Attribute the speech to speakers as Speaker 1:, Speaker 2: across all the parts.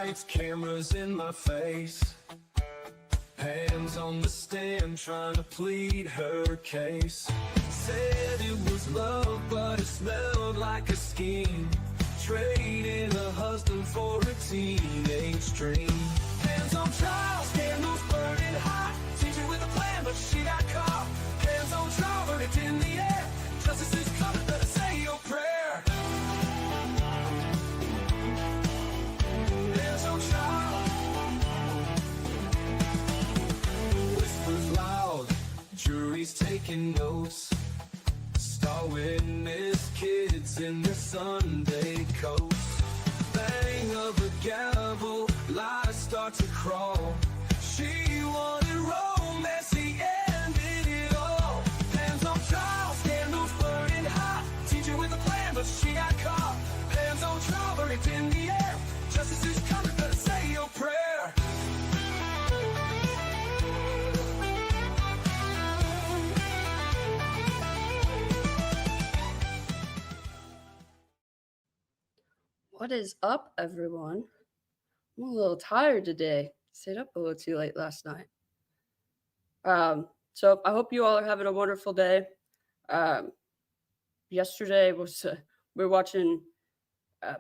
Speaker 1: Lights, cameras in my face. Hands on the stand, trying to plead her case. Said it was love, but it smelled like a scheme. Trading a husband for a teenage dream. Hands on trial, scandals burning hot. Teacher with a plan, but she got caught. Hands on trial, verdict in the air. Justice is coming, better say your prayer. Hands on trial. Whispers loud, jury's taking notes. Star witness, kids in their Sunday coats. Bang of a gavel, lies start to crawl. She wanted romance, he ended it all. Hands on trial, scandals burning hot. Teacher with a plan, but she got caught. Hands on trial, verdict in the air. Justice is coming, better say your prayer.
Speaker 2: What is up, everyone? I'm a little tired today. Stayed up a little too late last night. So I hope you all are having a wonderful day. Yesterday was we were watching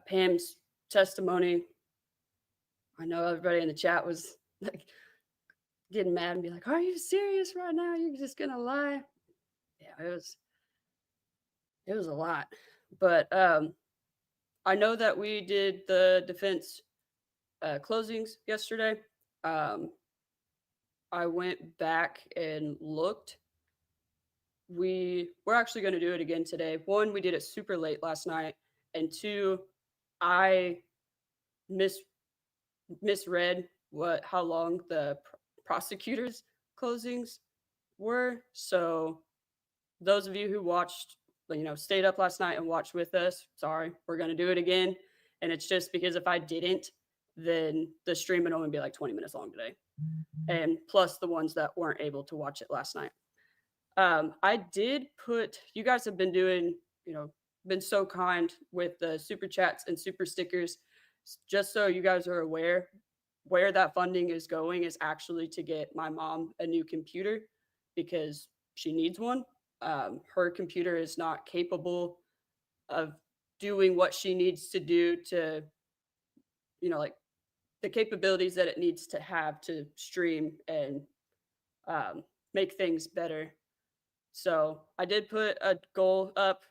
Speaker 2: Pam's testimony. I know everybody in the chat was like getting mad and be like, "Are you serious right now? You're just gonna lie?" Yeah, it was a lot, but I know that we did the defense closings yesterday. I went back and looked. We're actually going to do it again today. One, we did it super late last night, and two, I misread how long the prosecutor's closings were. So those of you who watched, stayed up last night and watched with us, sorry, we're going to do it again. And it's just because if I didn't, then the stream would only be like 20 minutes long today. And plus the ones that weren't able to watch it last night. I did put, you guys have been doing, been so kind with the super chats and super stickers. Just so you guys are aware, where that funding is going is actually to get my mom a new computer because she needs one. Her computer is not capable of doing what she needs to do to, like the capabilities that it needs to have to stream and make things better. So I did put a goal up,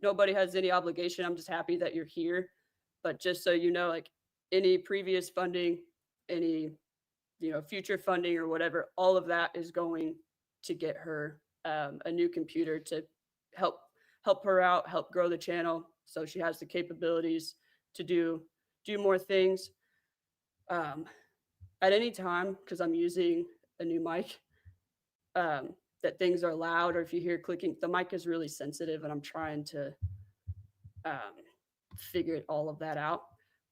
Speaker 2: nobody has any obligation. I'm just happy that you're here. But just so you know, like any previous funding, any, future funding or whatever, all of that is going to get her a new computer to help her out, help grow the channel so she has the capabilities to do more things. At any time, because I'm using a new mic, that things are loud, or if you hear clicking, the mic is really sensitive and I'm trying to figure all of that out.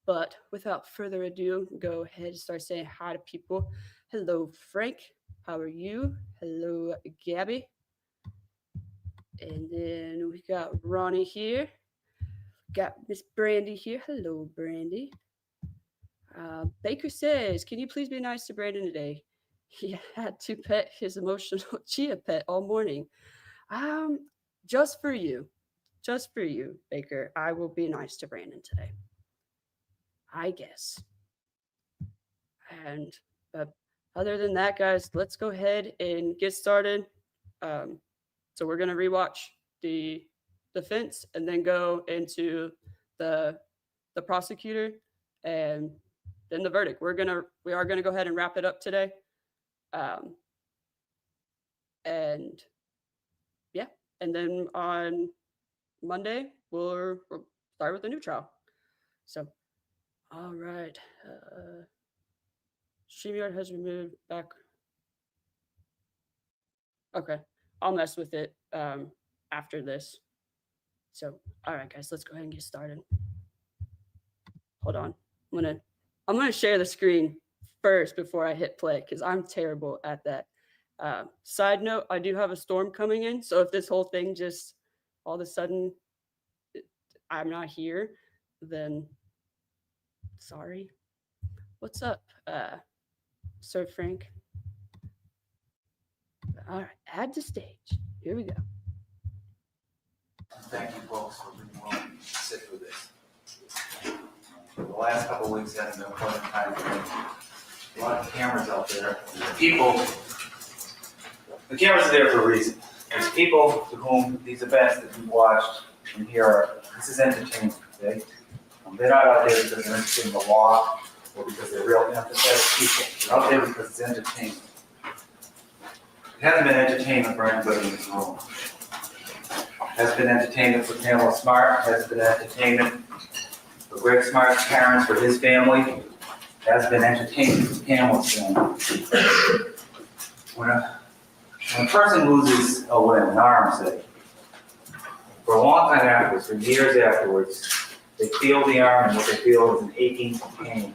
Speaker 2: But without further ado, go ahead and start saying hi to people. Hello, Frank. How are you? Hello, Gabby. And then we got Ronnie here. Got Miss Brandy here. Hello, Brandy. Baker says, can you please be nice to Brandon today? He had to pet his emotional cheetah pet all morning. Just for you, Baker, I will be nice to Brandon today, I guess. And other than that, guys, let's go ahead and get started. So we're going to rewatch the defense and then go into the prosecutor and then the verdict. We are going to go ahead and wrap it up today. And yeah, and then on Monday, we'll start with the new trial. So, all right. StreamYard has removed back. Okay, I'll mess with it after this. So, all right, guys, let's go ahead and get started. Hold on. I'm gonna share the screen first before I hit play because I'm terrible at that. Side note, I do have a storm coming in, so if this whole thing just all of a sudden I'm not here, then sorry. What's up, Sir Frank? All right, add to stage. Here we go.
Speaker 3: Thank you folks for being willing to sit through this. The last couple of weeks hasn't been quite a time for me. A lot of cameras out there. The cameras are there for a reason. There's people to whom these events that you've watched and here this is entertainment, okay? They're not out there because they're interested in the law or because they're real empathetic people. They're out there because it's entertainment. It hasn't been entertainment for anybody in this room. It has been entertainment for Pamela Smart, has been entertainment for Gregg Smart's parents, for his family, has been entertainment for Pamela's family. When a person loses a limb, an arm, say, for a long time afterwards, for years afterwards, they feel the arm and what they feel is an aching pain.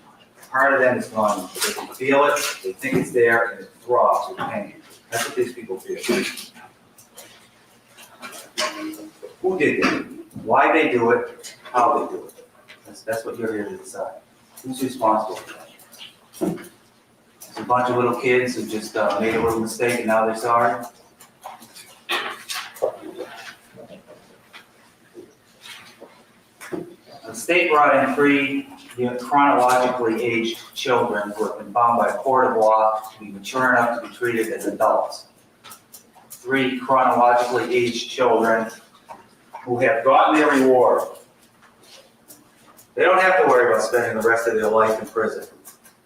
Speaker 3: Part of them is gone, but they can feel it, they think it's there, and it throbs with pain. That's what these people feel. Who did it? Why they do it? How they do it? That's what you're here to decide. Who's responsible for that? It's a bunch of little kids who just made a little mistake and now they're sorry. The state brought in 3 chronologically aged children who have been found by a court of law to be mature enough to be treated as adults. 3 chronologically aged children who have gotten their reward. They don't have to worry about spending the rest of their life in prison.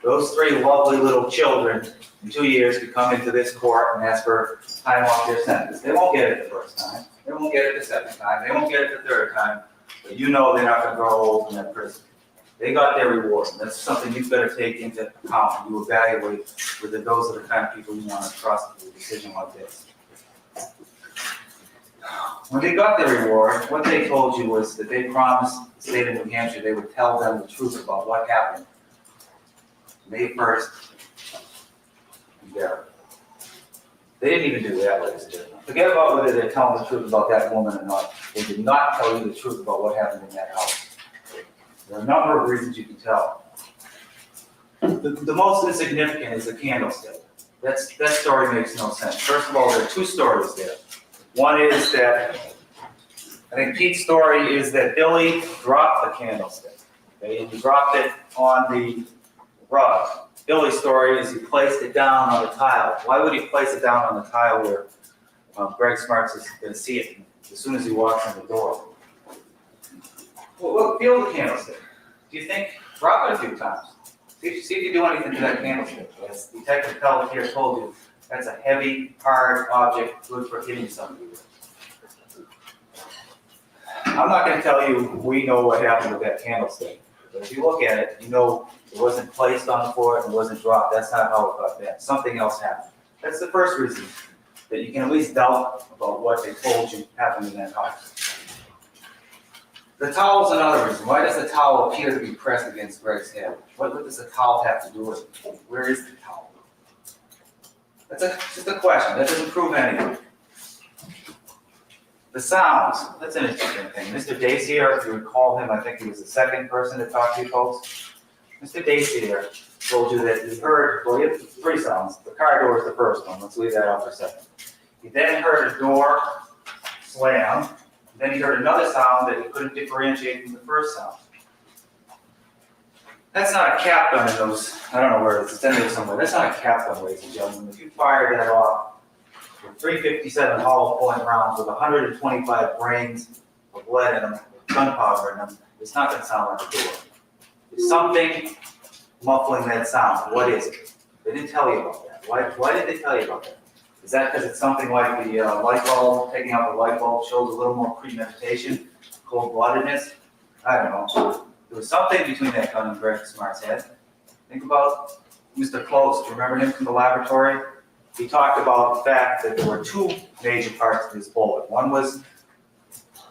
Speaker 3: Those 3 lovely little children in 2 years could come into this court and ask for time off their sentence. They won't get it the first time. They won't get it the second time. They won't get it the third time. But you know they're not going to grow old in that prison. They got their reward. And that's something you've got to take into account when you evaluate whether those are the kind of people you want to trust with a decision like this. When they got their reward, what they told you was that they promised the state of New Hampshire they would tell them the truth about what happened May 1st in Barry. They didn't even do that, ladies and gentlemen. Forget about whether they're telling the truth about that woman or not. They did not tell you the truth about what happened in that house. There are a number of reasons you can tell. The most insignificant is the candlestick. That story makes no sense. First of all, there are 2 stories there. One is that, I think Pete's story is that Billy dropped the candlestick. Okay? And he dropped it on the rug. Billy's story is he placed it down on the tile. Why would he place it down on the tile where Gregg Smart is going to see it as soon as he walks in the door? Well, feel the candlestick. Do you think, drop it a few times. See if you do anything to that candlestick. As Detective Pelletier told you, that's a heavy, hard object good for hitting somebody with. I'm not going to tell you we know what happened with that candlestick. But if you look at it, you know it wasn't placed on the floor and it wasn't dropped. That's not how it got there. Something else happened. That's the first reason that you can at least doubt about what they told you happened in that house. The towel is another reason. Why does the towel appear to be pressed against Gregg's head? What does the towel have to do with it? Where is the towel? That's just a question. That doesn't prove anything. The sounds. That's an interesting thing. Mr. Dacier, if you recall him, I think he was the second person to talk to you folks. Mr. Dacier told you that he heard, well, he had 3 sounds. The car door is the first one. Let's leave that out for a second. He then heard a door slam. Then he heard another sound that he couldn't differentiate from the first sound. That's not a cap gun in those, I don't know where it's in there somewhere. That's not a cap gun, ladies and gentlemen. If you fire that off with 357 hollow point rounds with 125 grains of lead in them, with gunpowder in them, it's not going to sound like a door. There's something muffling that sound. What is it? They didn't tell you about that. Why did they tell you about that? Is that because it's something like the light bulb, taking out the light bulb shows a little more premeditation, cold-bloodedness? I don't know. There was something between that gun and Gregg Smart's head. Think about Mr. Close. Do you remember him from the laboratory? He talked about the fact that there were 2 major parts to this bullet. One was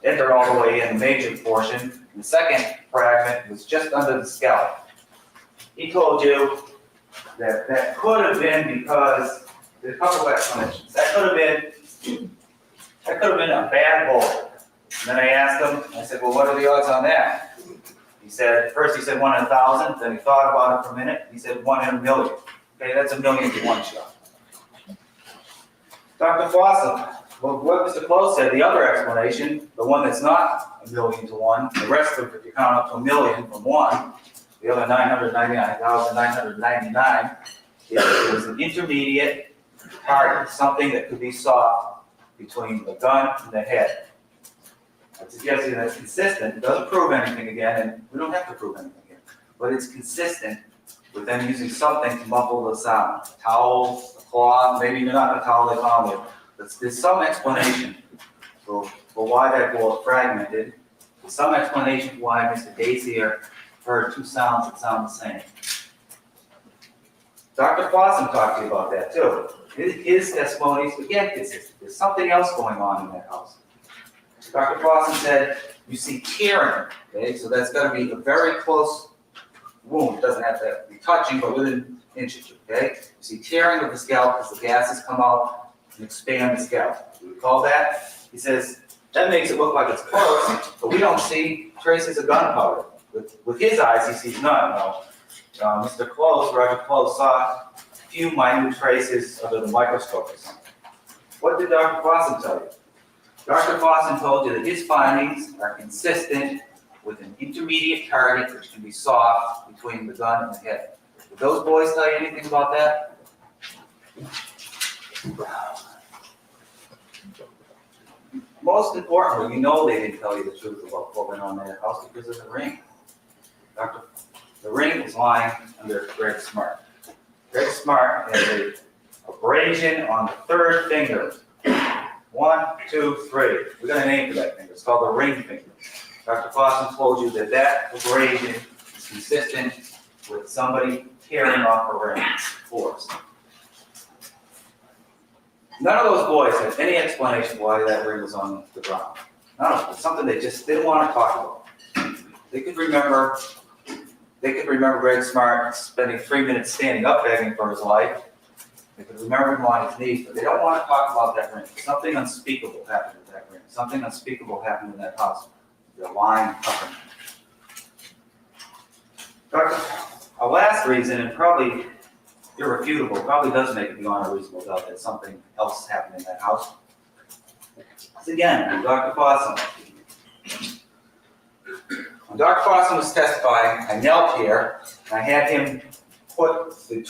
Speaker 3: entered all the way in, the major portion, and the second fragment was just under the scalp. He told you that that could have been because there's a couple of explanations. That could have been a bad bullet. And then I asked him, I said, well, what are the odds on that? He He said, first he said 1 in 1,000, then he thought about it for a minute, he said 1 in a million. Okay, that's a million to one shot. Dr. Fossum, well, what Mr. Close said, the other explanation, the one that's not a million to one, the rest of it, if you count up to a million from one, the other 999,999, it was an intermediate target, something that could be sought between the gun and the head. I'm suggesting that's consistent. It doesn't prove anything again, and we don't have to prove anything again, but it's consistent with them using something to muffle the sound. A towel, a cloth, maybe not a towel they found it. There's some explanation for why that bullet fragmented. There's some explanation for why Mr. Dacier heard two sounds that sound the same. Dr. Fossum talked to you about that too. His testimonies, again, there's something else going on in that house. Dr. Fossum said, you see tearing, okay? So that's got to be a very close wound. It doesn't have to be touching, but within inches, okay? You see tearing of the scalp as the gases come out and expand the scalp. Do we call that? He says, that makes it look like it's close, but we don't see traces of gunpowder. With his eyes, he sees none. No. Mr. Close, Roger Close, saw a few minute traces under the microscope or something. What did Dr. Fossum tell you? Dr. Fossum told you that his findings are consistent with an intermediate target which can be sought between the gun and the head. Did those boys tell you anything about that? Most importantly, you know they didn't tell you the truth about what went on in that house because of the ring. The ring was lying under Gregg Smart. Gregg Smart had an abrasion on the third finger. 1, 2, 3. We got a name for that finger. It's called the ring finger. Dr. Fossum told you that that abrasion is consistent with somebody tearing off a ring force. None of those boys had any explanation why that ring was on the ground. None of it. It's something they just didn't want to talk about. They could remember Gregg Smart spending 3 minutes standing up begging for his life. They could remember him on his knees, but they don't want to talk about that ring. Something unspeakable happened with that ring. Something unspeakable happened in that house. They're lying covering. Our last reason, and probably irrefutable, probably does make it beyond a reasonable doubt that something else happened in that house. It's again, Dr. Fossum. When Dr. Fossum was testifying, I knelt here, and I had him put the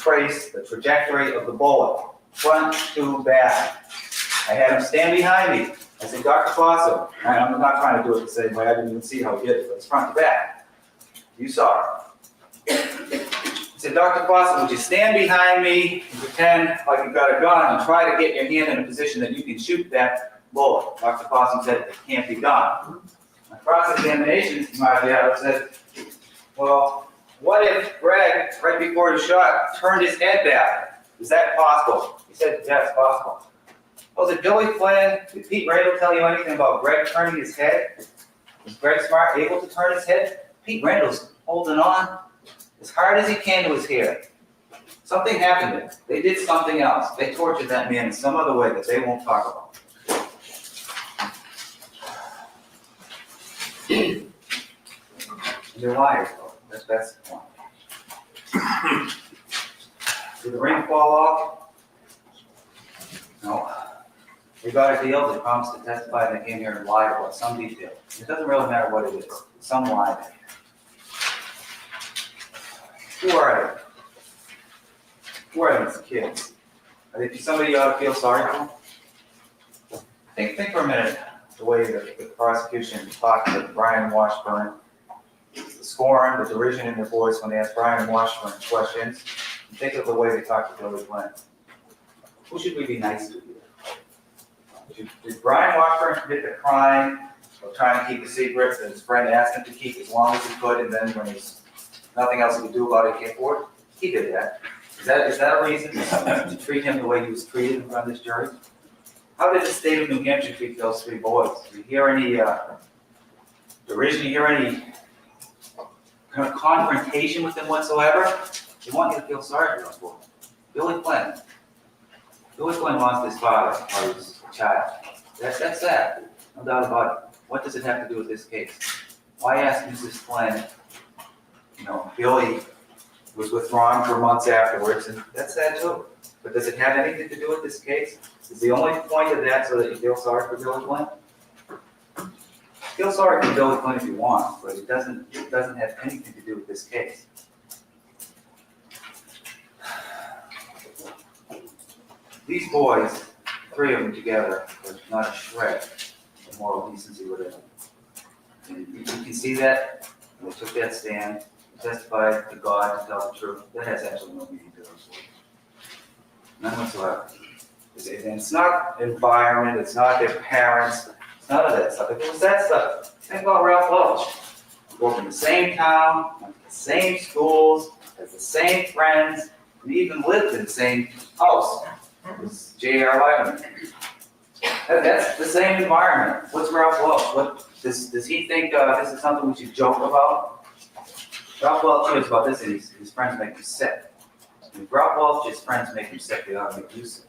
Speaker 3: trajectory of the bullet, front to back. I had him stand behind me. I said, Dr. Fossum, and I'm not trying to do it the same way, I didn't even see how he did it, but it's front to back. You saw it. I said, Dr. Fossum, would you stand behind me and pretend like you've got a gun and try to get your hand in a position that you can shoot that bullet? Dr. Fossum said, it can't be done. My cross-examination, you might have said, well, what if Gregg, right before he shot, turned his head back? Is that possible? He said, yeah, it's possible. Well, did Billy Flynn, did Pete Randall tell you anything about Gregg turning his head? Was Gregg Smart able to turn his head? Pete Randall's holding on as hard as he can to his hair. Something happened there. They did something else. They tortured that man in some other way that they won't talk about. They're liars, though. That's the point. Did the ring fall off? No. They got a deal. They promised to testify and they came here and lied about some detail. It doesn't really matter what it is. Some lie. Who are they? Who are these kids? Are they somebody you ought to feel sorry for? Think for a minute the way the prosecution talked to Brian Washburn, the scorn, the derision in their voice when they asked Brian Washburn questions. And think of the way they talked to Billy Flynn. Who should we be nice to here? Did Brian Washburn commit the crime of trying to keep a secret that his friend asked him to keep as long as he could, and then when there's nothing else he could do about it, he came forward? He did that. Is that a reason to treat him the way he was treated in front of this jury? How did the state of New Hampshire treat those three boys? Do you hear any derision? Do you hear any kind of confrontation with them whatsoever? They want you to feel sorry for those boys. Billy Flynn. Billy Flynn lost his father while he was a child. That's sad. No doubt about it. What does it have to do with this case? Why ask Mrs. Flynn Billy was withdrawn for months afterwards, and that's sad too. But does it have anything to do with this case? Is the only point of that so that you feel sorry for Billy Flynn? Feel sorry for Billy Flynn if you want, but it doesn't have anything to do with this case. These boys, 3 of them together, there's not a shred of moral decency within them. And you can see that, they took that stand, testified to God to tell the truth. That has absolutely no meaning to those boys. None whatsoever. And it's not environment, it's not their parents, it's none of that stuff. If it was that stuff, think about Ralph Welch. Grew up in the same town, went to the same schools, has the same friends, and even lived in the same house. It was J.R. Lyman. That's the same environment. What's Ralph Welch? What does he think this is something we should joke about? Ralph Welch knows about this, and his friends make him sick. If Ralph Welch's friends make him sick, they ought to make you sick.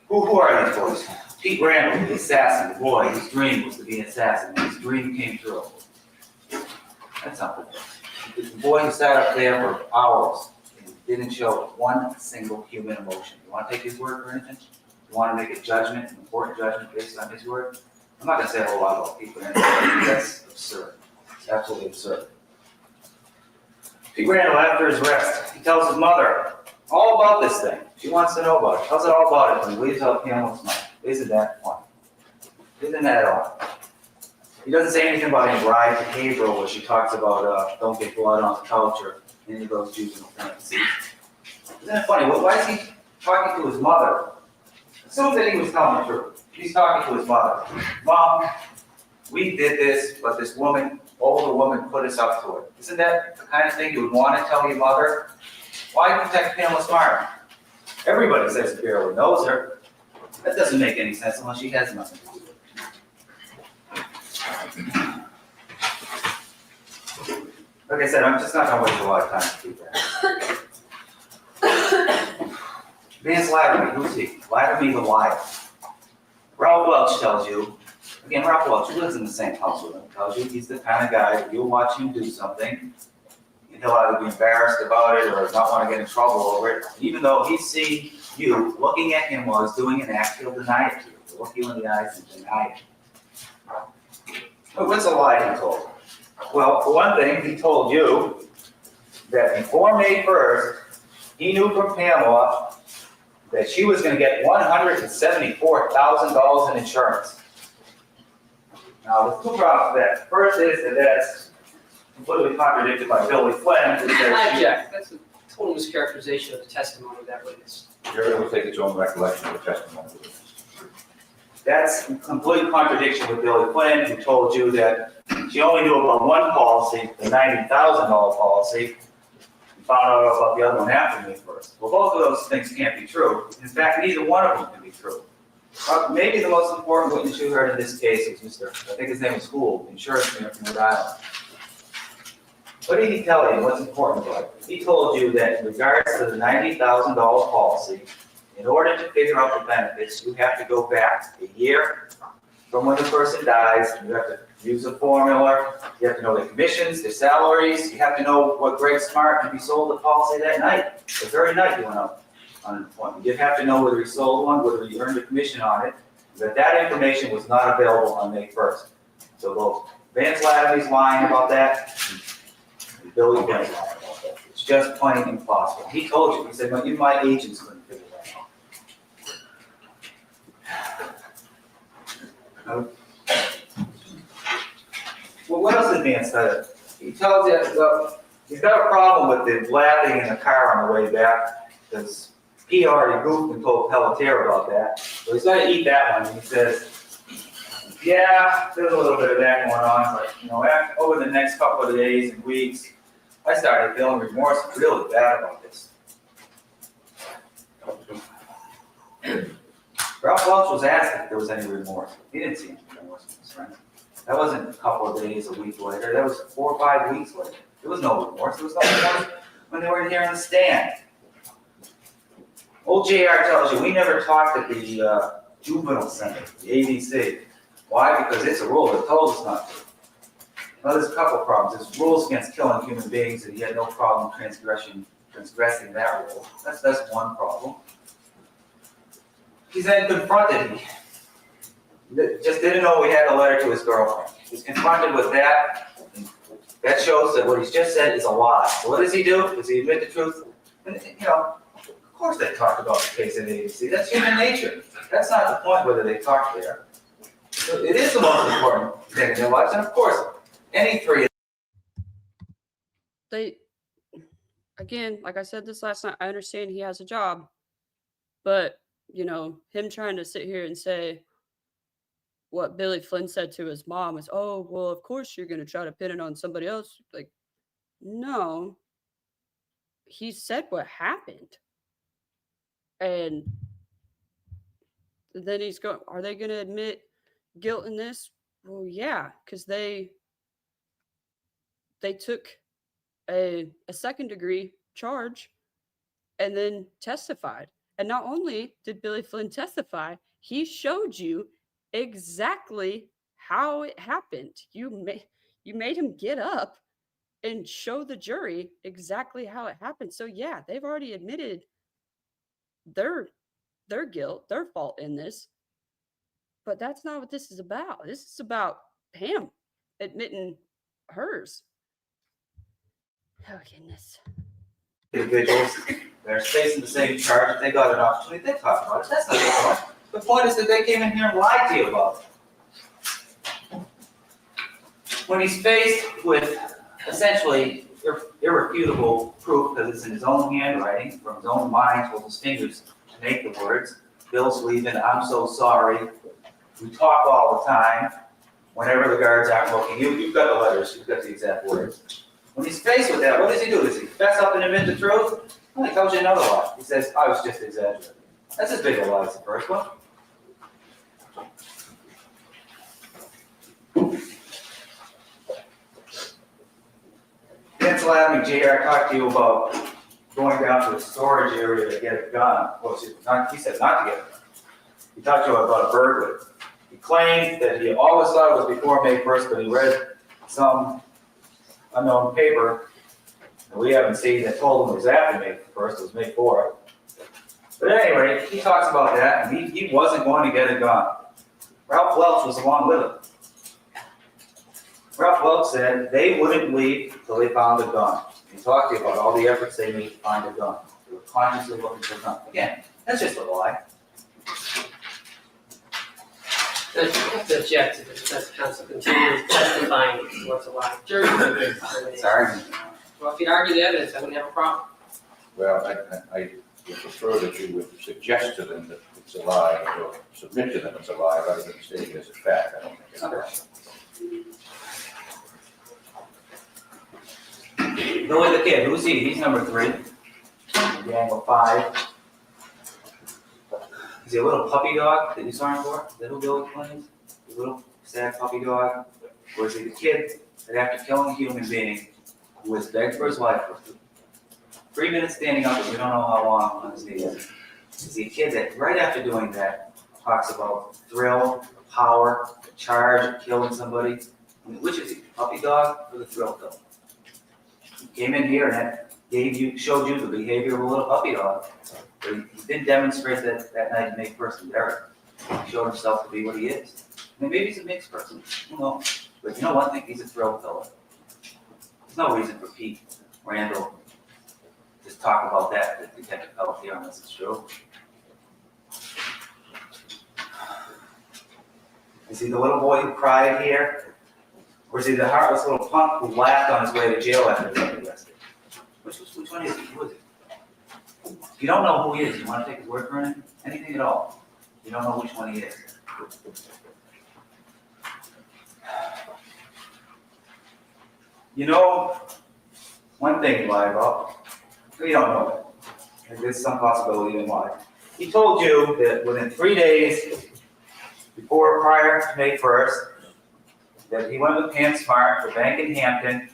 Speaker 3: Who are these boys? Pete Randall, the assassin, the boy whose dream was to be an assassin, and his dream came true. That's something. The boy who sat up there for hours and didn't show one single human emotion. You want to take his word for anything? You want to make a judgment, an important judgment based on his word? I'm not going to say a whole lot about Pete Randall. That's absurd. It's absolutely absurd. Pete Randall, after his arrest, he tells his mother all about this thing. She wants to know about it. Tells her all about it when he leaves out Pamela Smart. Isn't that funny? Isn't that at all? He doesn't say anything about any ride to Haverhill where she talks about don't get blood on the couch or any of those juvenile fantasies. Isn't it funny? Why is he talking to his mother? Assume that he was telling the truth. He's talking to his mother. Mom, we did this, but this woman, older woman, put us up to it. Isn't that the kind of thing you would want to tell your mother? Why protect Pamela Smart? Everybody says he barely knows her. That doesn't make any sense unless she has nothing to do with it. Like I said, I'm just not going to waste a lot of time to do that. Vance Latterman, who's he? Latterman the liar. Ralph Welch tells you, again, Ralph Welch lives in the same house with him, tells you he's the kind of guy that you'll watch him do something, and he'll either be embarrassed about it or not want to get in trouble over it. Even though he sees you looking at him while he's doing an act, he'll deny it to you. He'll look you in the eyes and deny it. But what's a lie he told? Well, for one thing, he told you that before May 1st, he knew from Pamela that she was going to get $174,000 in insurance. Now, there's 2 problems with that. First is that that's completely contradicted by Billy Flynn, who says
Speaker 4: I object. That's a total mischaracterization of the testimony of that witness.
Speaker 5: You're able to take its own recollection of the testimony.
Speaker 3: that's in complete contradiction with Billy Flynn, who told you that she only knew about one policy, the $90,000 policy, and found out about the other one after May 1st. Well, both of those things can't be true. In fact, neither one of them can be true. Maybe the most important witness you heard in this case is Mr., I think his name was Gould, insurance man from Rhode Island. What did he tell you? What's important about it? He told you that in regards to the $90,000 policy, in order to figure out the benefits, you have to go back a year from when the person dies. You have to use a formula. You have to know their commissions, their salaries. You have to know what Gregg Smart can be sold the policy that night, the very night you went out on an appointment. You have to know whether he sold one, whether he earned a commission on it. That information was not available on May 1st. So both Vance Latterly's lying about that, and Billy Flynn's lying about that. It's just plain impossible. He told you. He said, well, even my agents couldn't figure that out. Well, what else did Vance say? He tells you, well, he's got a problem with the laughing in the car on the way back, because he already goofed and told Pelletier about that. So he's going to eat that one. And he says, yeah, there's a little bit of that going on, but over the next couple of days and weeks, I started feeling remorse really bad about this. Ralph Welch was asked if there was any remorse. He didn't see any remorse from his friends. That wasn't a couple of days, a week later. That was 4 or 5 weeks later. There was no remorse. There was no remorse when they were here on the stand. Old JR tells you, we never talked at the juvenile center, the ABC. Why? Because it's a rule that told us not to. Well, there's a couple of problems. There's rules against killing human beings, and he had no problem transgressing that rule. That's one problem. He's then confronted. He just didn't know he had a letter to his girlfriend. He's confronted with that. That shows that what he's just said is a lie. So what does he do? Does he admit the truth? And, of course they talked about the case in the agency. That's human nature. That's not the point whether they talked there. So it is the most important thing in their lives. And of course, any three.
Speaker 2: They, again, like I said this last night, I understand he has a job, but, him trying to sit here and say what Billy Flynn said to his mom is, oh, well, of course you're going to try to pin it on somebody else. Like, no, he said what happened. And then he's going, are they going to admit guilt in this? Well, yeah, because they took a second degree charge and then testified. And not only did Billy Flynn testify, he showed you exactly how it happened. You made him get up and show the jury exactly how it happened. So yeah, they've already admitted their guilt, their fault in this. But that's not what this is about. This is about Pam admitting hers. Oh, goodness.
Speaker 3: Individuals, they're facing the same charge. If they got an opportunity, they talk about it. That's not the point. The point is that they came in here and lied to you about it. When he's faced with essentially irrefutable proof, because it's in his own handwriting, from his own mind, with his fingers to make the words, Bill's leaving, I'm so sorry. We talk all the time. Whenever the guards aren't looking, you've got the letters, you've got the exact words. When he's faced with that, what does he do? Does he fess up and admit the truth? Well, he tells you another lie. He says, I was just exaggerating. That's as big a lie as the first one. Cancel Avenue, JR talked to you about going down to a storage area to get a gun. Well, he said not to get a gun. He talked to you about a burglary. He claimed that he always thought it was before May 1st, but he read some unknown paper that we haven't seen that told him it was after May 1st, it was May 4th. But anyway, he talks about that, and he wasn't going to get a gun. Ralph Welch was along with him. Ralph Welch said they wouldn't leave until they found a gun. He talked to you about all the efforts they made to find a gun. They were consciously looking for a gun. Again, that's just a lie.
Speaker 4: You have to object to the defense counsel continuing testifying what's a lie. Jury can make this determination.
Speaker 3: Sorry.
Speaker 4: Well, if you'd argue the evidence, I wouldn't have a problem.
Speaker 5: Well, I would prefer that you would suggest to them that it's a lie, or submit to them it's a lie, rather than stating it as a fact. I don't think it's a lie.
Speaker 3: Billy the Kid, who's he? He's number 3. Gang of 5. Is he a little puppy dog that you saw him for? Little Billy Flynn? A little sad puppy dog? Or is he the kid that after killing a human being who was begged for his life for 3 minutes standing up, and we don't know how long on his knees? Is he a kid that right after doing that talks about thrill, power, charge, killing somebody? I mean, which is he, puppy dog or the thrill pill? He came in here and showed you the behavior of a little puppy dog. But he didn't demonstrate that night to make person better. He showed himself to be what he is. I mean, maybe he's a mixed person. Who knows? But you know one thing, he's a thrill fella. There's no reason for Pete Randall to just talk about that Detective Pelletier here unless it's true. Is he the little boy who cried here? Or is he the heartless little punk who laughed on his way to jail after he got arrested? Which one is he? Who is he? If you don't know who he is, you want to take his word for anything at all. You don't know which one he is. You know, one thing he lied about. You don't know it. There's some possibility in why. He told you that within 3 days prior to May 1st, that he went with Pam Smart to a bank in Hampton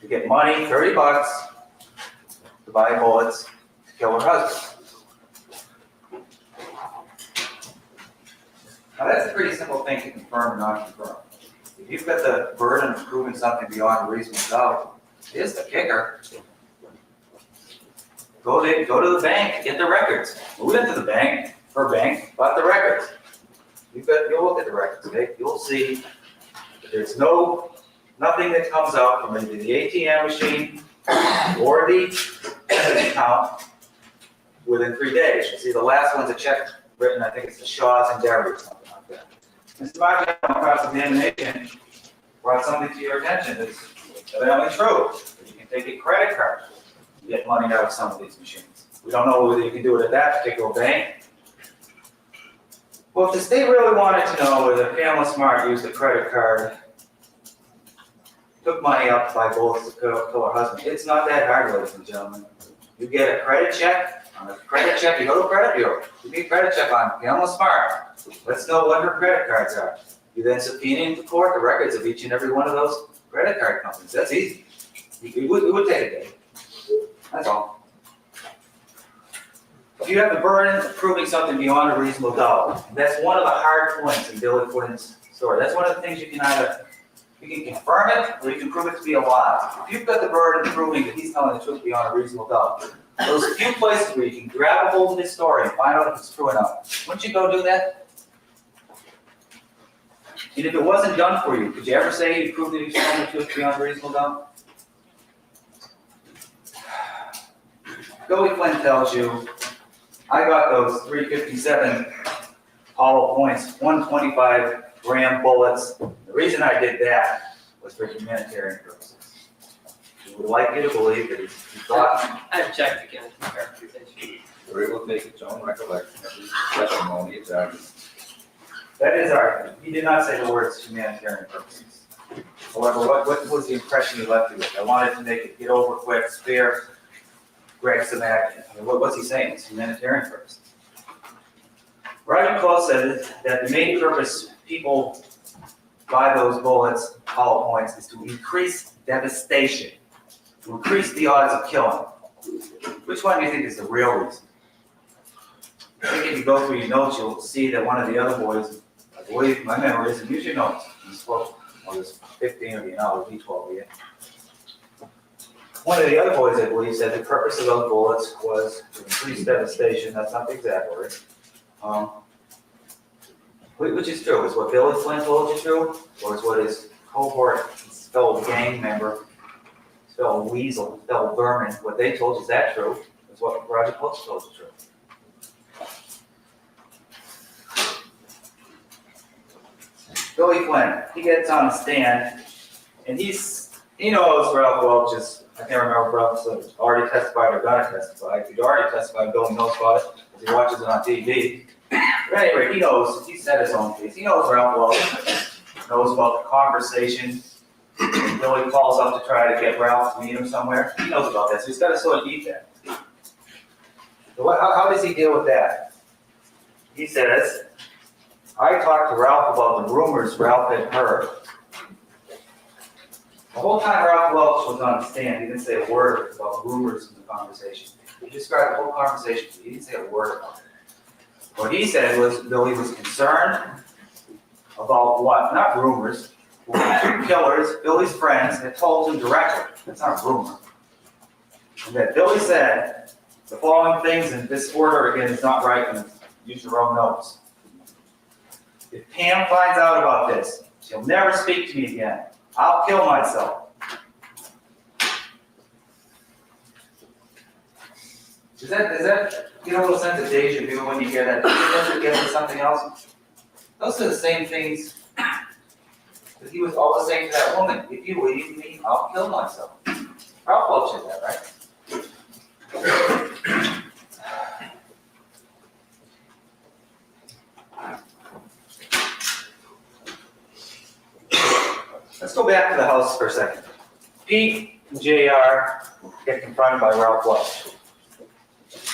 Speaker 3: to get money, $30, to buy bullets to kill her husband. Now that's a pretty simple thing to confirm or not confirm. You've got the burden of proving something beyond a reasonable doubt. Here's the kicker. Go to the bank, get the records. Move into the bank, bought the records. You'll look at the records, okay? You'll see that there's nothing that comes out from either the ATM machine or the account within 3 days. You see, the last one's a check written, I think it's the Shaws and Derry or something like that. Mr. Martin, cross-examination brought something to your attention that's evidently true. You can take a credit card and get money out of some of these machines. We don't know whether you can do it at that particular bank. Well, if the state really wanted to know whether Pamela Smart used a credit card, took money out to buy bullets to kill her husband, it's not that hard, ladies and gentlemen. You get a credit check. On a credit check, you go to a credit bureau. You get a credit check on Pamela Smart. Let's know what her credit cards are. You then subpoena into court the records of each and every one of those credit card companies. That's easy. It would take a day. That's all. If you have the burden of proving something beyond a reasonable doubt, that's one of the hard points in Billy Flynn's story. That's one of the things you can confirm it or you can prove it to be a lie. If you've got the burden of proving that he's telling the truth beyond a reasonable doubt, those few places where you can grab a hold of his story and find out if it's true or not, wouldn't you go do that? And if it wasn't done for you, could you ever say you proved that he's telling the truth beyond a reasonable doubt? Billy Flynn tells you, I got those 357 hollow points, 125-gram bullets. The reason I did that was for humanitarian purposes. We would like you to believe that he thought.
Speaker 4: I object again to the characterization.
Speaker 5: We're able to take its own recollection of his testimony, its argument.
Speaker 3: That is argument. He did not say the words humanitarian purposes. However, what was the impression he left you with? I wanted to make it get over quick, spare Gregg Smart. What's he saying? It's humanitarian purposes. Roger Close said that the main purpose people buy those bullets, hollow points, is to increase devastation, to increase the odds of killing. Which one do you think is the real reason? I think if you go through your notes, you'll see that one of the other boys, I believe my memory is, and use your notes. He spoke, well, there's 15 of you now, there'll be 12 of you. One of the other boys, I believe, said the purpose of those bullets was to increase devastation. That's not the exact word. Which is true? Is what Billy Flynn told you true? Or is what his cohort, his fellow gang member, his fellow weasel, his fellow vermin, what they told you, is that true? Is what Roger Close told you true? Billy Flynn, he gets on the stand, and he knows Ralph Welch is, I can't remember if Ralph's already testified or gonna testify. If he'd already testified, Billy knows about it, because he watches it on TV. But anyway, he knows, he said his own case. He knows Ralph Welch, knows about the conversation. Billy calls up to try to get Ralph to meet him somewhere. He knows about that, so he's got to sort of eat that. So how does he deal with that? He says, I talked to Ralph about the rumors Ralph had heard. The whole time Ralph Welch was on the stand, he didn't say a word about rumors in the conversation. He described the whole conversation, but he didn't say a word about it. What he said was Billy was concerned about what? Not rumors. Two killers, Billy's friends, had told him directly. That's not a rumor. And that Billy said the following things, and this order again is not right, and use your own notes. If Pam finds out about this, she'll never speak to me again. I'll kill myself. Does that get a little sense of deja vu when you hear that? Does it get into something else? Those are the same things that he was always saying to that woman. If you leave me, I'll kill myself. Ralph Welch said that, right? Let's go back to the house for a second. Pete and JR get confronted by Ralph Welch.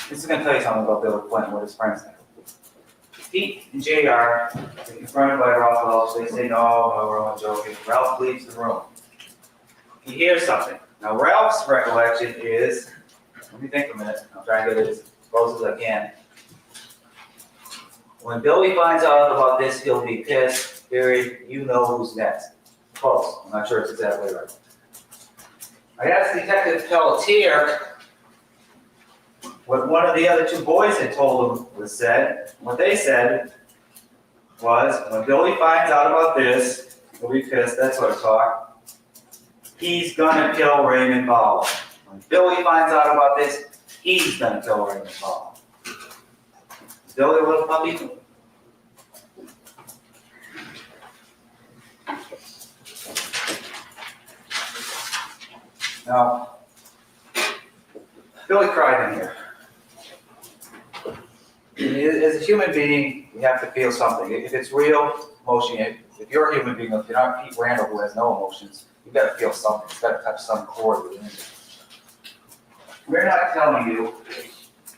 Speaker 3: This is going to tell you something about Billy Flynn, what his friends think. Pete and JR get confronted by Ralph Welch. They say, no, we're only joking. Ralph leaves the room. He hears something. Now, Ralph's recollection is, let me think for a minute. I'll try and get it as close as I can. When Billy finds out about this, he'll be pissed. Period. You know who's next. Close. I'm not sure it's exactly right. I asked Detective Pelletier what one of the other two boys had told him was said. What they said was, when Billy finds out about this, he'll be pissed, that sort of talk. He's gonna kill Raymond Ball. When Billy finds out about this, he's gonna kill Raymond Ball. Is Billy a little puppy? Now, Billy cried in here. As a human being, you have to feel something. If it's real emotion, if you're a human being, if you're not Pete Randall who has no emotions, you've got to feel something. You've got to touch some chord within you. We're not telling you,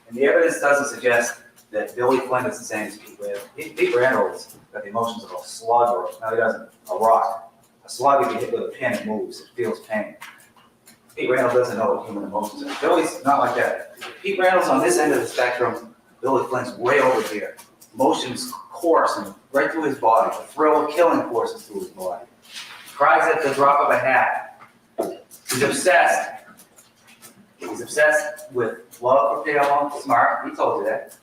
Speaker 3: and the evidence doesn't suggest that Billy Flynn is the same as Pete Randall. Pete Randall has got the emotions of a slug, or no, he doesn't, a rock. A slug, if you hit with a pin, it moves, it feels pain. Pete Randall doesn't know what human emotions are. Billy's not like that. Pete Randall's on this end of the spectrum. Billy Flynn's way over here. Emotions coursing right through his body. The thrill of killing courses through his body. Cries at the drop of a hat. He's obsessed. He's obsessed with love for Pamela Smart. He told you that.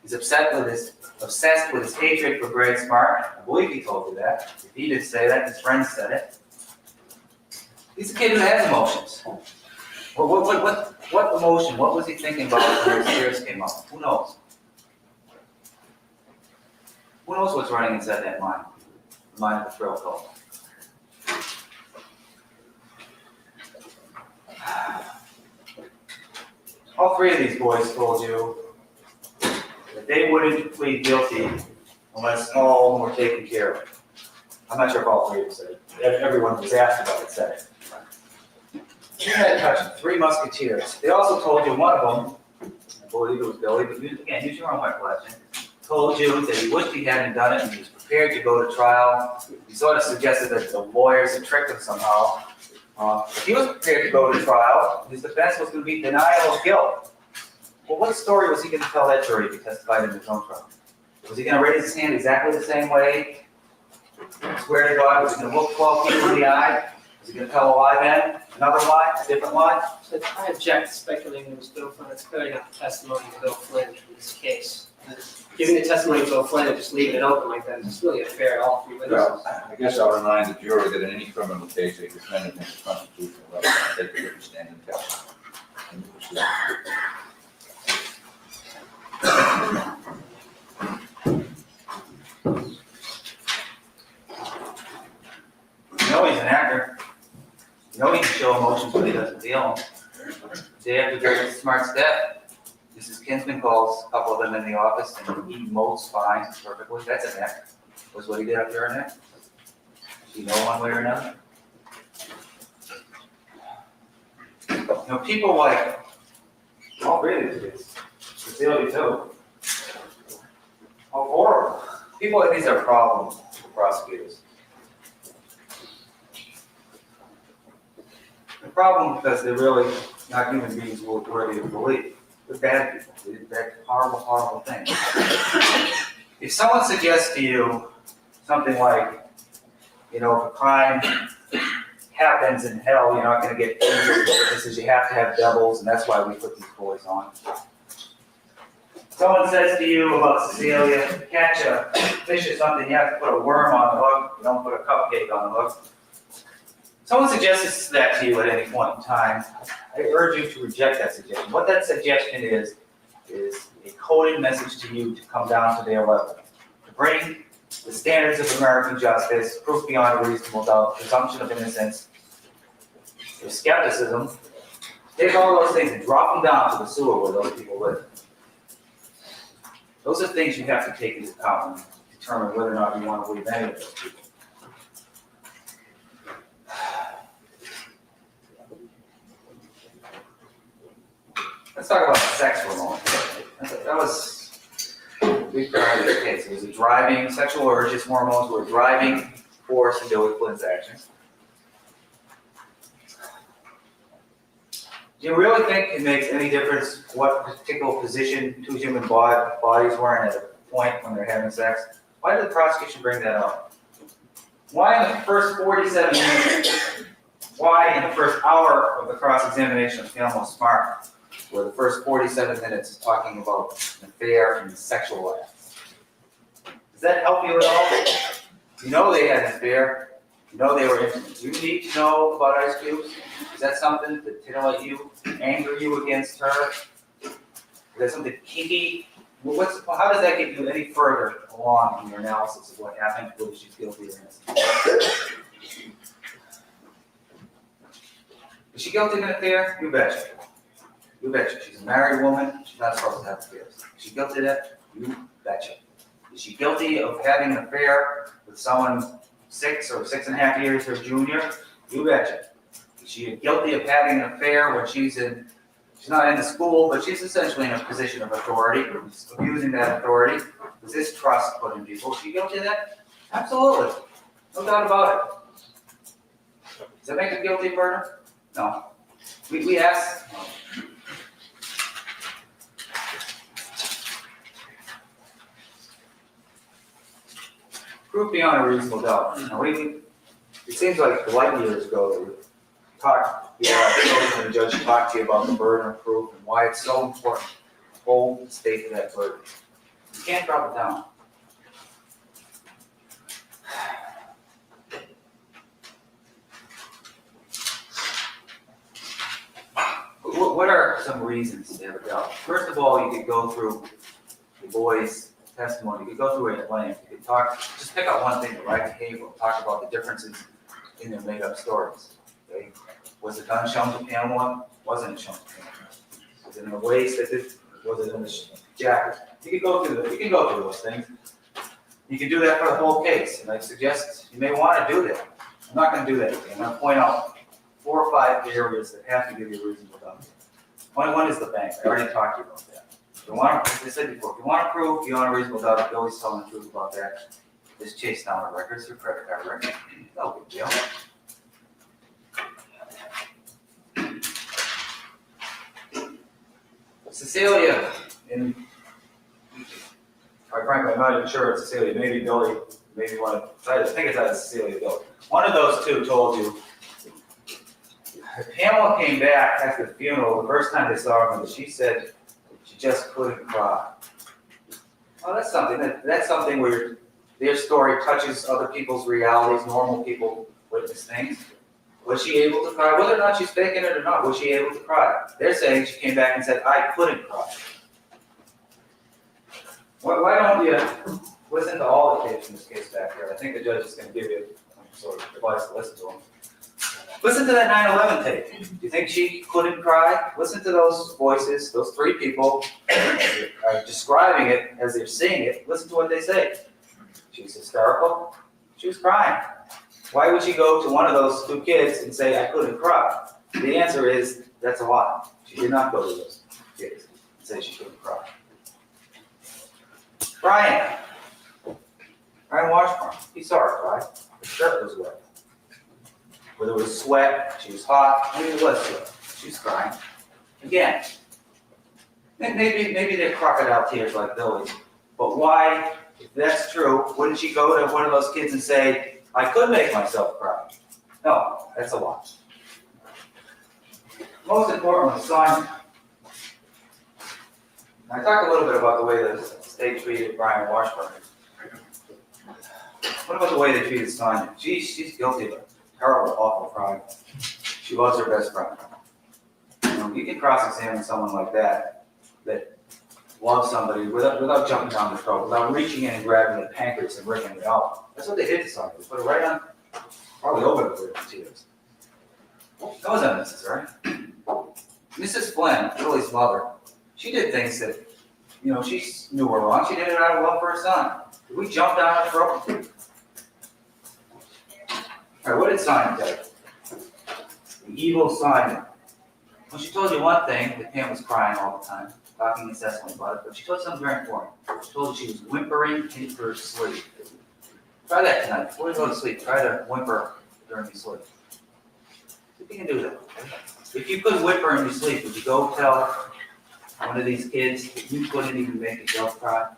Speaker 3: He's obsessed with his hatred for Gregg Smart. I believe he told you that. If he didn't say that, his friends said it. He's a kid who has emotions. What emotion? What was he thinking about when his tears came up? Who knows? Who knows what's running inside that mind? The mind of the thrill cult. All three of these boys told you that they wouldn't plead guilty unless all of them were taken care of. I'm not sure if all three of them said it. Everyone who was asked about it said it. You had touched 3 musketeers. They also told you one of them, I believe it was Billy, but again, use your own recollection, told you that he wished he hadn't done it and he was prepared to go to trial. He sort of suggested that the lawyers had tricked him somehow. If he was prepared to go to trial, his defense was going to be denial of guilt. Well, what story was he going to tell that jury if he testified in his own trial? Was he going to raise his hand exactly the same way? Swear to God, was he going to look 12 people in the eye? Was he going to tell a lie then? Another lie? A different lie?
Speaker 4: I object to speculating it was Bill Flynn. It's clearly not the testimony of Bill Flynn in this case. Giving the testimony of Bill Flynn and just leaving it open like that is really unfair to all 3 witnesses.
Speaker 5: Well, I guess I'll remind the jury that in any criminal case, a defendant has a constitutional right to take a witness stand and testify.
Speaker 3: You know he's an actor. You know he can show emotions when he doesn't feel them. Day after Gregg Smart's death, Mrs. Kinsman calls a couple of them in the office and he modes fine perfectly. That's an act. Was what he did up there in there. Do you know one way or another? You know, people like, oh really, it's Cecilia too. Oh, horrible. People like these are problems for prosecutors. The problem because they're really not human beings worthy of belief. They're bad people. They did bad, horrible, horrible things. If someone suggests to you something like, you know, if a crime happens in hell, you're not going to get witnesses, you have to have devils, and that's why we put these boys on. Someone says to you about Cecilia, to catch a fish or something, you have to put a worm on the hook, you don't put a cupcake on the hook. Someone suggests that to you at any point in time, I urge you to reject that suggestion. What that suggestion is a coded message to you to come down to their level. To bring the standards of American justice, proof beyond a reasonable doubt, presumption of innocence, your skepticism, take all those things and drop them down to the sewer where those people live. Those are things you have to take into account and determine whether or not you want to believe any of those people. Let's talk about sex for a moment. That was a big part of this case. It was a driving, sexual urges, hormones were a driving force in Billy Flynn's actions. Do you really think it makes any difference what particular position 2 human bodies were in at a point when they're having sex? Why did the prosecution bring that up? Why in the first 47 minutes, why in the first hour of the cross-examination of Pamela Smart, where the first 47 minutes is talking about an affair and sexual acts? Does that help you at all? You know they had an affair. You know they were intimate. Do you need to know about ice cubes? Is that something to titillate you, anger you against her? Is that something kinky? Well, how does that get you any further along in your analysis of what happened, whether she's guilty or innocent? Is she guilty of an affair? You betcha. You betcha. She's a married woman. She's not supposed to have affairs. Is she guilty of that? You betcha. Is she guilty of having an affair with someone 6 or 6.5 years her junior? You betcha. Is she guilty of having an affair when she's not in the school, but she's essentially in a position of authority, abusing that authority? Was this trust put in people? Is she guilty of that? Absolutely. No doubt about it. Does that make her guilty of murder? No. We ask. Proof beyond a reasonable doubt. Now, it seems like light years ago that we talked, and the judge talked to you about the burden of proof and why it's so important to hold the state to that burden. You can't drop it down. What are some reasons to have a doubt? First of all, you could go through the boy's testimony. You could go through it at length. You could just pick out one thing, the right behavior, talk about the differences in their made-up stories. Okay? Was the gun shown to Pamela? Wasn't it shown to Pamela? Was it in the waist? Was it in the jacket? You can go through those things. You can do that for the whole case, and I suggest you may want to do that. I'm not going to do that again. I'm going to point out 4 or 5 areas that have to give you a reasonable doubt. Point one is the bank. I already talked to you about that. If you want to, as I said before, if you want to prove beyond a reasonable doubt that Billy's telling the truth about that, just chase down her records, her credit card records. No big deal. Cecilia, quite frankly, I'm not even sure it's Cecilia. Maybe Billy, maybe one. I think it's either Cecilia or Billy. One of those two told you. Pamela came back after the funeral. The first time they saw her, she said she just couldn't cry. Well, that's something where their story touches other people's realities. Normal people witness things. Was she able to cry? Whether or not she's faking it or not, was she able to cry? They're saying she came back and said, I couldn't cry. Why don't you listen to all the tapes in this case back there? I think the judge is going to give you some sort of advice to listen to them. Listen to that 9/11 tape. Do you think she couldn't cry? Listen to those voices, those 3 people are describing it as they're seeing it. Listen to what they say. She's hysterical. She was crying. Why would she go to one of those 2 kids and say, I couldn't cry? The answer is, that's a lie. She did not go to those kids and say she couldn't cry. Brian Washburn, he saw her cry. Her shirt was wet. Whether it was sweat, she was hot, maybe it was sweat. She was crying. Again, maybe they're crocodile tears like Billy. But why, if that's true, wouldn't she go to one of those kids and say, I could make myself cry? No, that's a lie. Most importantly, Sonia. I talked a little bit about the way the state treated Brian Washburn. What about the way they treated Sonia? She's guilty of a terrible, awful crime. She loves her best friend. You can cross-examine someone like that loves somebody without jumping down the throat, without reaching in and grabbing the pancreas and ripping it out. That's what they did to Sonia. They put it right on, probably over the tears. That was unnecessary. Mrs. Flynn, Billy's mother, she did things that, she knew were wrong. She did it out of love for her son. Did we jump down her throat? All right, what did Sonia do? The evil Sonia. Well, she told you one thing, that Pam was crying all the time, talking incessantly about it, but she told you something very important. She told you she was whimpering in her sleep. Try that tonight. Before you go to sleep, try to whimper during your sleep. See if you can do that. Okay? If you could whimper in your sleep, would you go tell one of these kids that you couldn't even make yourself cry?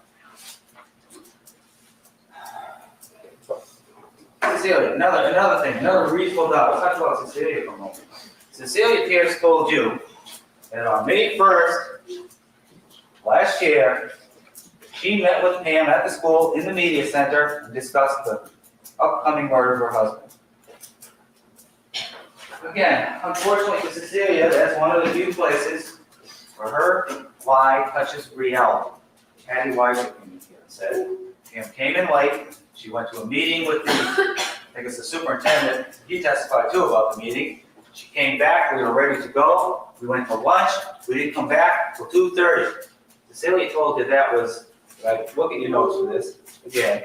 Speaker 3: Cecilia, another thing, another reasonable doubt. Let's talk about Cecilia for a moment. Cecilia Pierce told you that on May 1st, last year, she met with Pam at the school in the media center and discussed the upcoming murder of her husband. Again, unfortunately for Cecilia, that's one of the few places where her lie touches reality. Patty Weiser said, Pam came in late. She went to a meeting with I think it's the superintendent. He testified too about the meeting. She came back. We were ready to go. We went to lunch. We didn't come back till 2:30. Cecilia told you that was, like, look at your notes for this, again,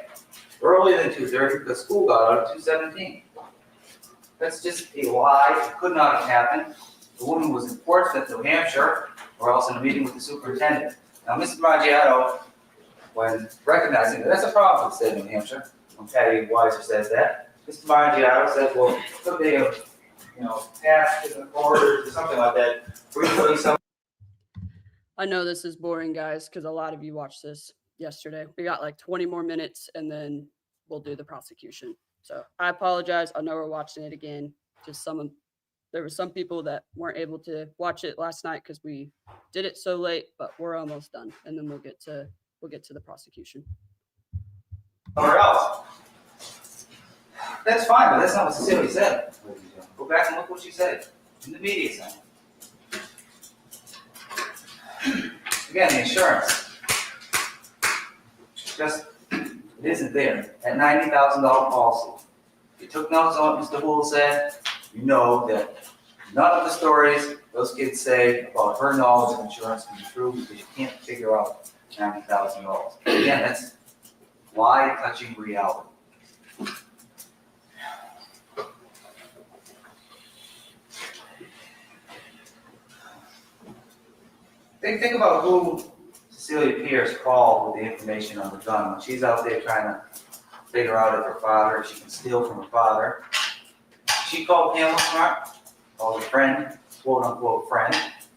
Speaker 3: earlier than 2:30 because school got out at 2:17. That's just a lie. It could not have happened. The woman was in Portsmouth, New Hampshire, or else in a meeting with the superintendent. Now, Mr. Maggiato, when recognizing that that's a problem for the state of New Hampshire, when Patty Weiser says that, Mr. Maggiato said, well, could they have, passed in the corridors or something like that, briefly, some.
Speaker 2: I know this is boring, guys, because a lot of you watched this yesterday. We got like 20 more minutes, and then we'll do the prosecution. So I apologize. I know we're watching it again. There were some people that weren't able to watch it last night because we did it so late, but we're almost done, and then we'll get to the prosecution.
Speaker 3: Somewhere else. That's fine, but that's not what Cecilia said. Go back and look what she said in the media center. Again, the insurance. It isn't there. At $90,000 policy. If you took notes on what Mr. Hoole said, you know that none of the stories those kids say about her knowledge of insurance can be true because you can't figure out $90,000. Again, that's lie touching reality. Think about who Cecilia Pierce called with the information on the gun. When she's out there trying to figure out if her father, she can steal from her father. She called Pamela Smart, called a friend, quote unquote friend,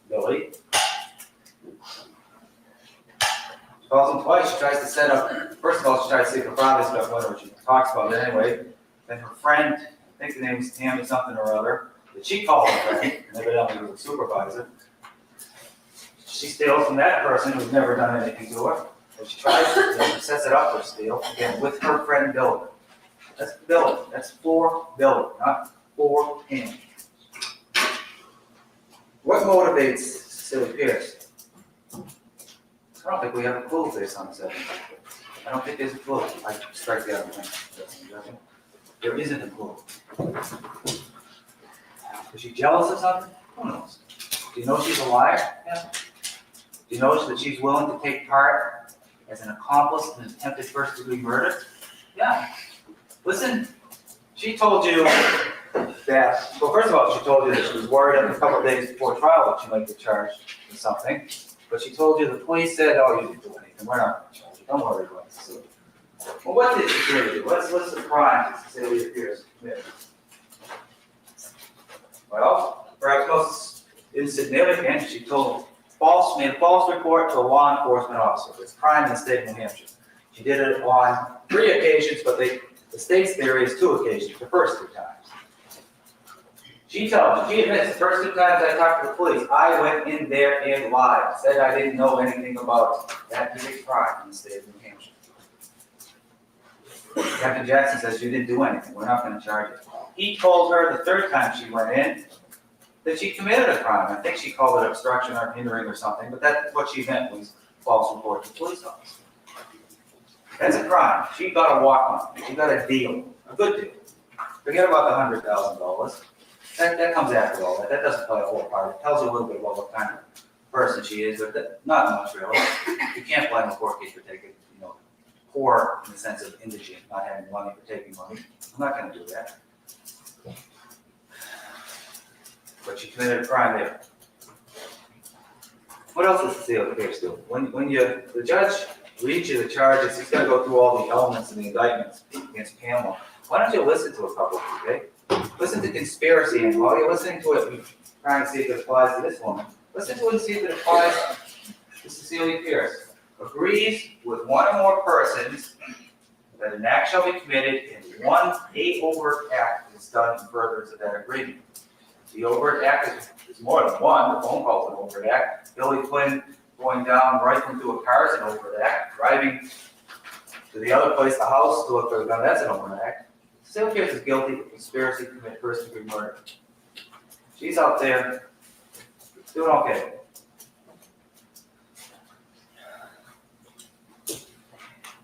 Speaker 3: Billy. She calls him twice. She tries to set up, first of all, she tries to see if her father's got whatever she talks about it anyway. Then her friend, I think the name was Tammy something or other, that she called her friend, and evidently was a supervisor. She steals from that person who's never done anything to her. And she tries to sets it up for steal, again, with her friend Billy. That's Billy. That's for Billy, not for him. What motivates Cecilia Pierce? I don't think we have a clue based on this evidence. I don't think there's a clue. I strike the other thing. There isn't a clue. Is she jealous of something? Who knows? Do you know she's a liar? Yeah. Do you notice that she's willing to take part as an accomplice in an attempted first-degree murder? Yeah. Listen, she told you that, well, first of all, she told you that she was worried a couple of days before trial that she might get charged with something. But she told you the police said, oh, you didn't do anything. We're not going to charge you. Don't worry about it. Well, what did she do? What's the crime that Cecilia Pierce committed? Well, perhaps most insignificant, she made a false report to a law enforcement officer. It's a crime in the state of New Hampshire. She did it on 3 occasions, but the state's theory is 2 occasions, the first 2 times. She admits the first 2 times I talked to the police, I went in there and lied, said I didn't know anything about that big crime in the state of New Hampshire. Captain Jackson says you didn't do anything, we're not going to charge you. He told her the 3rd time she went in that she committed a crime. I think she called it obstruction or hindering or something, but that's what she meant was false report to the police officer. That's a crime. She got a walk on. She got a deal, a good deal. Forget about the $100,000. That comes after all that. That doesn't play a whole part. It tells you a little bit about what kind of person she is, but not much really. You can't blame a poor kid for taking, poor in the sense of indigent, not having money for taking money. I'm not going to do that. But she committed a crime there. What else does Cecilia Pierce do? When the judge reads you the charges, he's got to go through all the elements of the indictments against Pamela. Why don't you listen to a couple of them, okay? Listen to conspiracy, and while you're listening to it, you're trying to see if it applies to this woman. Listen to it and see if it applies to Cecilia Pierce. Agrees with one or more persons that an act shall be committed in a overt act is done in furtherance of that agreement. The overt act is more than one. The phone call is an overt act. Billy Flynn going down, rifling through a car is an overt act. Driving to the other place, the house, to look for a gun, that's an overt act. Cecilia Pierce is guilty of conspiracy to commit first-degree murder. She's out there doing okay.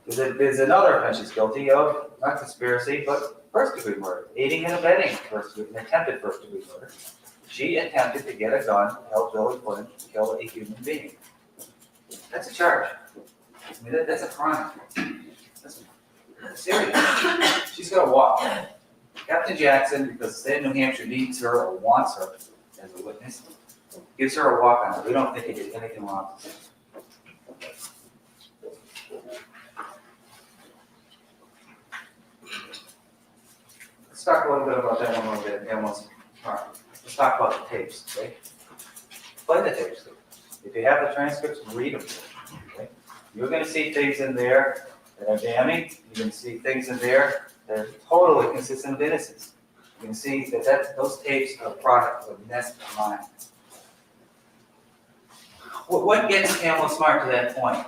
Speaker 3: There's another offense she's guilty of, not conspiracy, but first-degree murder, aiding and abetting an attempted first-degree murder. She attempted to get a gun to help Billy Flynn kill a human being. That's a charge. I mean, that's a crime. That's serious. She's gonna walk. Captain Jackson, because the state of New Hampshire needs her or wants her as a witness, gives her a walk on it. We don't think he did anything wrong. Let's talk a little bit about that one a little bit. Let's talk about the tapes, okay? Play the tapes. If you have the transcripts, read them. Okay? You're going to see things in there that are damning. You're going to see things in there that are totally consistent with innocence. You can see that those tapes are a product of Nest mind. What gets Pamela Smart to that point?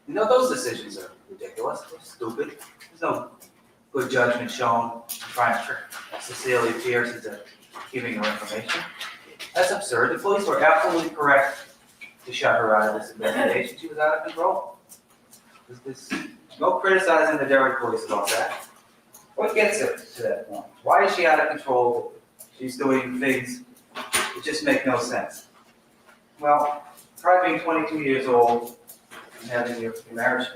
Speaker 3: You know, those decisions are ridiculous. They're stupid. There's no good judgment shown trying to trick Cecilia Pierce into giving her information. That's absurd. The police were absolutely correct to shut her out of this investigation. She was out of control. There's no criticizing the Derry police about that. What gets her to that point? Why is she out of control? She's doing things that just make no sense. Well, try being 22 years old and having your marriage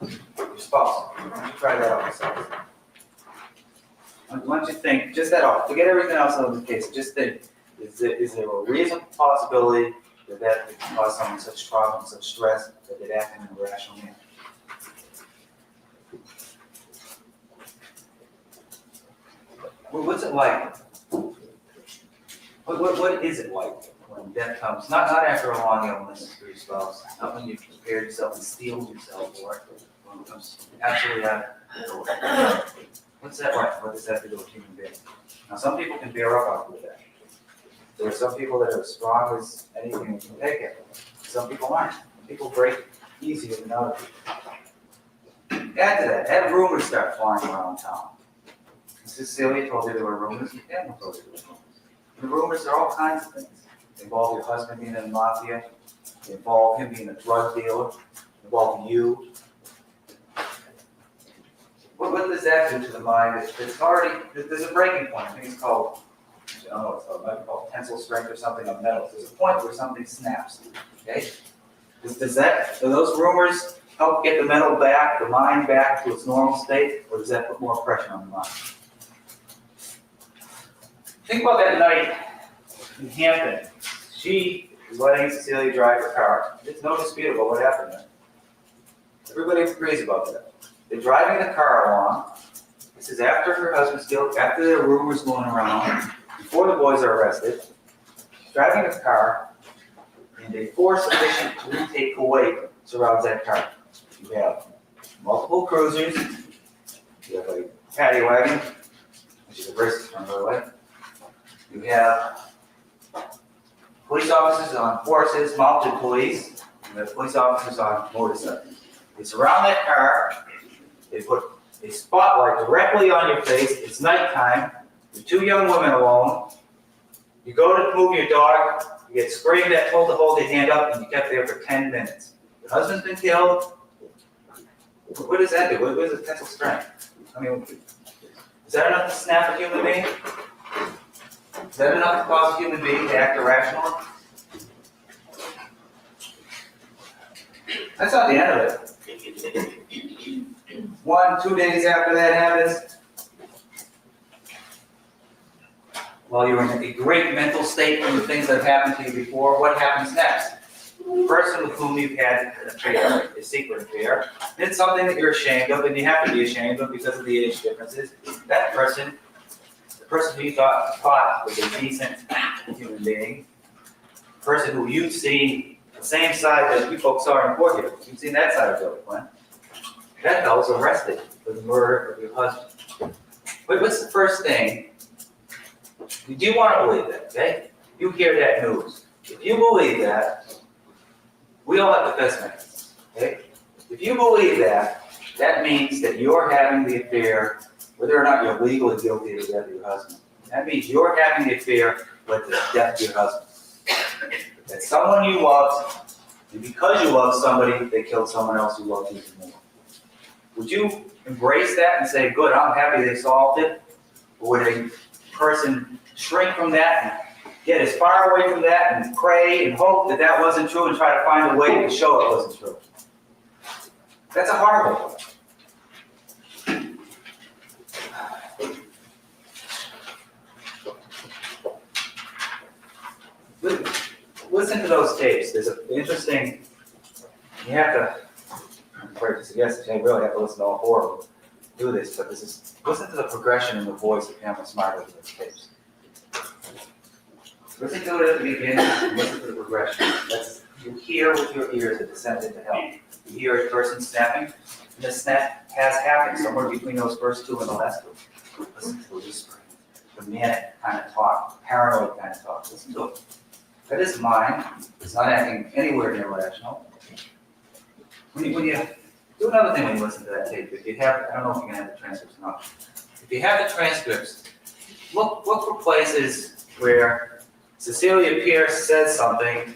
Speaker 3: with your spouse. Why don't you try that out yourself? Why don't you think, just that off, forget everything else in the case, just think, is there a reasonable possibility that could cause someone such trauma and such stress that they'd act in an irrational manner? Well, what's it like? What is it like when death comes? Not after a long illness for your spouse, not when you've prepared yourself and steeled yourself for it, when it comes absolutely out of nowhere. What's that like? What does that do to a human being? Now, some people can bear up after that. There are some people that are as strong as anything that can take it. Some people aren't. Some people break easier than other people. Add to that, have rumors start flying around town. Cecilia told you there were rumors, and Pamela told you there were rumors. The rumors are all kinds of things. They involve your husband being in the mafia, they involve him being a drug dealer, they involve you. What does that do to the mind? It's already, there's a breaking point. I think it's called, I don't know what it's called, it might be called tensile strength or something of metals. There's a point where something snaps, okay? Do those rumors help get the mental back, the mind back to its normal state, or does that put more pressure on the mind? Think about that night in Hampton. She is letting Cecilia drive her car. There's no dispute about what happened there. Everybody agrees about that. They're driving the car along. This is after her husband's killed, after there are rumors going around, before the boys are arrested. She's driving the car, and a force sufficient to retake Kuwait surrounds that car. You have multiple cruisers. You have a paddy wagon, which is a racist term, by the way. You have police officers on horses, mounted police. You have police officers on motorcycles. They surround that car. They put a spotlight directly on your face. It's nighttime. You're two young women alone. You go to move your dog. You get screamed at, told to hold your hand up, and you kept there for 10 minutes. Your husband's been killed. What does that do? What is the tensile strength? I mean, is that enough to snap a human being? Is that enough to cause a human being to act irrationally? That's not the end of it. 1, 2 days after that happens, while you're in a great mental state from the things that have happened to you before, what happens next? The person with whom you've had an affair, a secret affair, did something that you're ashamed of, and you have to be ashamed of because of the age differences. That person, the person who you thought was a decent human being, the person who you've seen the same side that you folks saw in court here, you've seen that side of Billy Flynn, that fellow's arrested for the murder of your husband. what's the first thing? You do want to believe that, okay? You hear that news. If you believe that, we all have defense mechanisms, okay? If you believe that, that means that you're having the affair, whether or not you're legally guilty of the death of your husband. That means you're having the affair with the death of your husband. That someone you loved, and because you love somebody, they killed someone else who loved you even more. Would you embrace that and say, good, I'm happy they solved it? Or would a person shrink from that and get as far away from that and pray and hope that that wasn't true and try to find a way to show it wasn't true? That's a hard one. Listen to those tapes. There's an interesting, you have to, I'm afraid to suggest that you really have to listen to all four of them to do this, but listen to the progression in the voice of Pamela Smart over those tapes. Listen to it at the beginning, and listen to the progression. You hear with your ears a descent into hell. You hear a person snapping, and the snap has happened somewhere between those first two and the last two. Listen to the whispering, the manic kind of talk, paranoid kind of talk. Listen to it. That is mine. It's not acting anywhere near rational. When you do another thing when you listen to that tape, if you have, I don't know if you can have the transcripts or not. If you have the transcripts, look for places where Cecilia Pierce says something,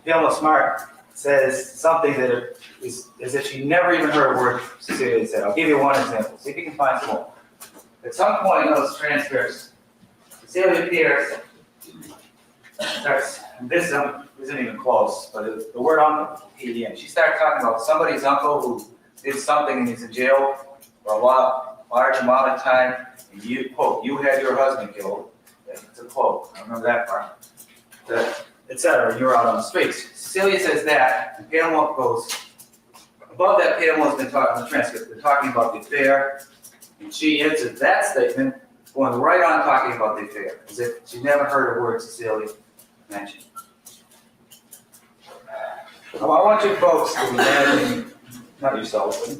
Speaker 3: Pamela Smart says something that is as if she never even heard a word Cecilia said. I'll give you one example. See if you can find some more. At some point in those transcripts, Cecilia Pierce starts, this isn't even close, but the word uncle, PDN. She started talking about somebody's uncle who did something and he's in jail for a large amount of time, and you, quote, you had your husband killed. It's a quote, I remember that part. Etc. You're out on the streets. Cecilia says that, and Pamela goes, above that, Pamela's been talking, in the transcript, been talking about the affair, and she answers that statement, going right on talking about the affair, as if she never heard a word Cecilia mentioned. I want you folks to imagine, not yourself, but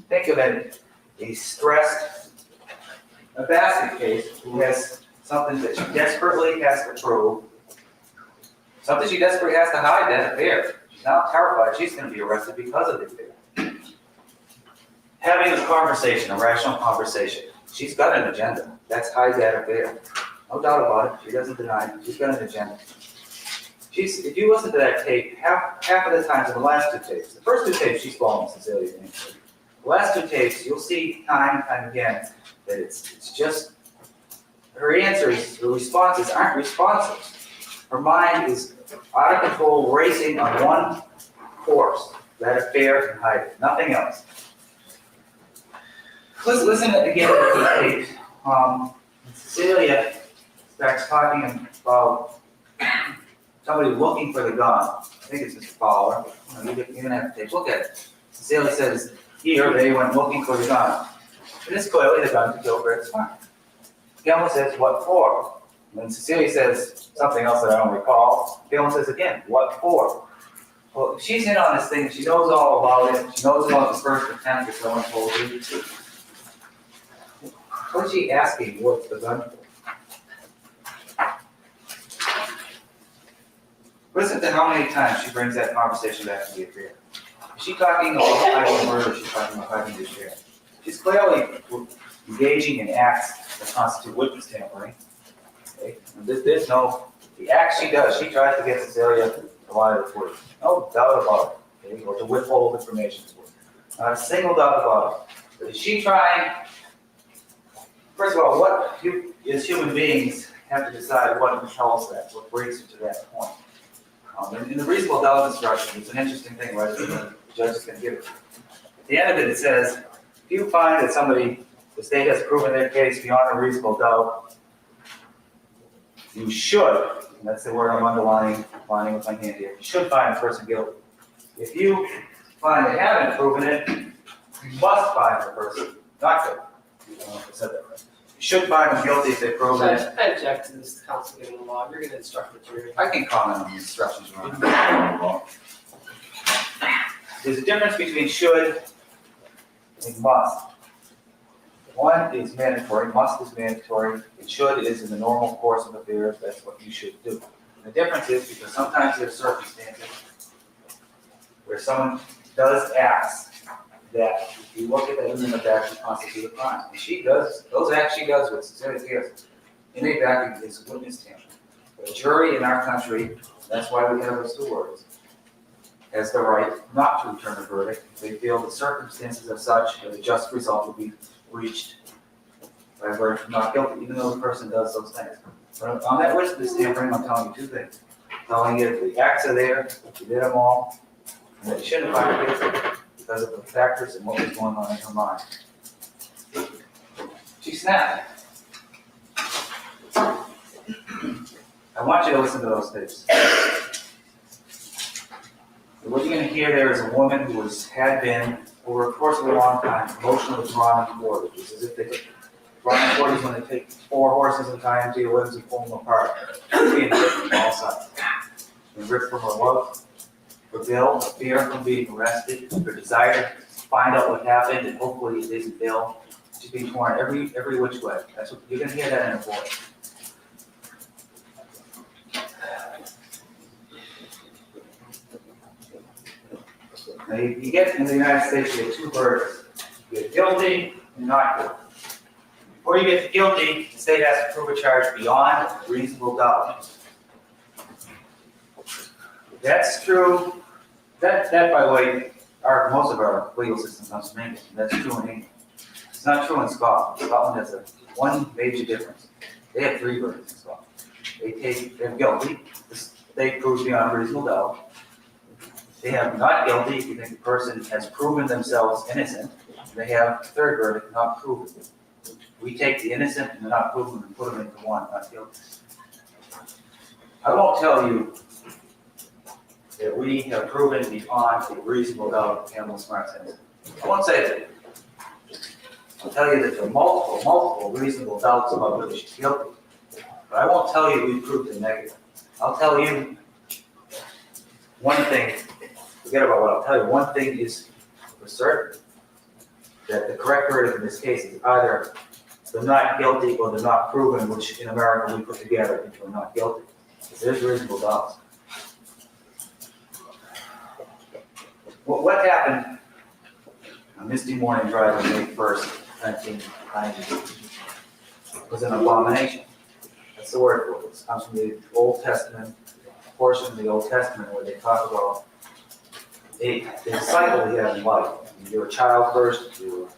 Speaker 3: think of it, a stressed, a basket case who has something that she desperately has to prove, something she desperately has to hide, that affair. She's now terrified she's going to be arrested because of the affair. Having a conversation, a rational conversation. She's got an agenda. That's hide that affair. No doubt about it. She doesn't deny it. She's got an agenda. If you listen to that tape, half of the times in the last two tapes, the first two tapes she's following Cecilia. The last two tapes, you'll see time and time again that it's just her answers, her responses aren't responsive. Her mind is out of control, racing on one course, that affair and hide it, nothing else. Listen again to the tape. Cecilia starts talking about somebody looking for the gun. I think it's Mr. Fowler. You're going to have to take a look at it. Cecilia says, here they went looking for the gun. And it's clearly the gun to kill Gregg Smart. Pamela says, what for? And Cecilia says something else that I don't recall. Pamela says again, what for? Well, if she's in on this thing, she knows all about it. She knows about the first attempt that someone told you. What is she asking? What's the gun for? Listen to how many times she brings that conversation back to the affair. Is she talking about hiding the murder? She's talking about hiding the affair. She's clearly engaging in acts that constitute witness tampering. Okay? And there's no, the acts she does, she tries to get Cecilia to lie to the police. No doubt about it. Okay? Or to withhold information. Not a single doubt about it. But is she trying? First of all, what you, as human beings, have to decide what controls that, what brings you to that point. In the reasonable doubt instruction, it's an interesting thing, right? The judge is going to give it. At the end of it, it says, if you find that somebody, the state has proven their case beyond a reasonable doubt, you should, and that's the word I'm underlining with my hand here, you should find the person guilty. If you find they haven't proven it, you must find the person not guilty. I don't know if I said that right. You should find them guilty if they prove it.
Speaker 4: I object to this counsel giving the law. You're going to instruct the jury.
Speaker 3: I can comment on the instructions around the law. There's a difference between should and must. One is mandatory, must is mandatory, it should is in the normal course of affairs, that's what you should do. And the difference is because sometimes there's circumstances where someone does acts that, if you look at them in the back, constitute a crime. And she does, those acts she does with sincerity is in a vacuum is witness tampering. The jury in our country, that's why we have those two words, has the right not to return a verdict if they feel the circumstances are such that a just result will be reached by a verdict of not guilty, even though the person does those things. But on that witness tampering, I'm telling you two things. I'm telling you the acts are there, you did them all, and that you shouldn't have fired guilty because of the factors and what was going on in her mind. She snapped. I want you to listen to those tapes. What you're going to hear there is a woman who had been, over a course of a long time, emotionally drawn into quarters. It's as if they could drawn in quarters when they take 4 horses and tie them to your limbs and pull them apart. Being ripped from all sides. Being ripped from her love, her Bill, her fear from being arrested, her desire to find out what happened, and hopefully it isn't Bill. She's being torn every which way. That's what you're going to hear that in her voice. Now, you get in the United States, you get 2 verdicts. You get guilty and not guilty. Before you get to guilty, the state has to prove a charge beyond reasonable doubt. That's true. That by the way, most of our legal system comes from England. That's true in England. It's not true in Scotland. Scotland has one major difference. They have 3 verdicts in Scotland. They're guilty. The state proves beyond reasonable doubt. They have not guilty if you think the person has proven themselves innocent. They have 3rd verdict, not proven. We take the innocent and the not proven and put them into one, not guilty. I won't tell you that we have proven beyond a reasonable doubt Pamela Smart's innocent. I won't say that. I'll tell you that there are multiple reasonable doubts about whether she's guilty. But I won't tell you we proved the negative. I'll tell you one thing. Forget about what I'll tell you. One thing is for certain, that the correct verdict in this case is either the not guilty or the not proven, which in America we put together into a not guilty. There's reasonable doubts. What happened on Misty Morning Drive on May 1st, 1990 was an abomination. That's the word for it. It comes from the Old Testament, a portion of the Old Testament where they talk about the cycle you have in life. You're a child first, you're a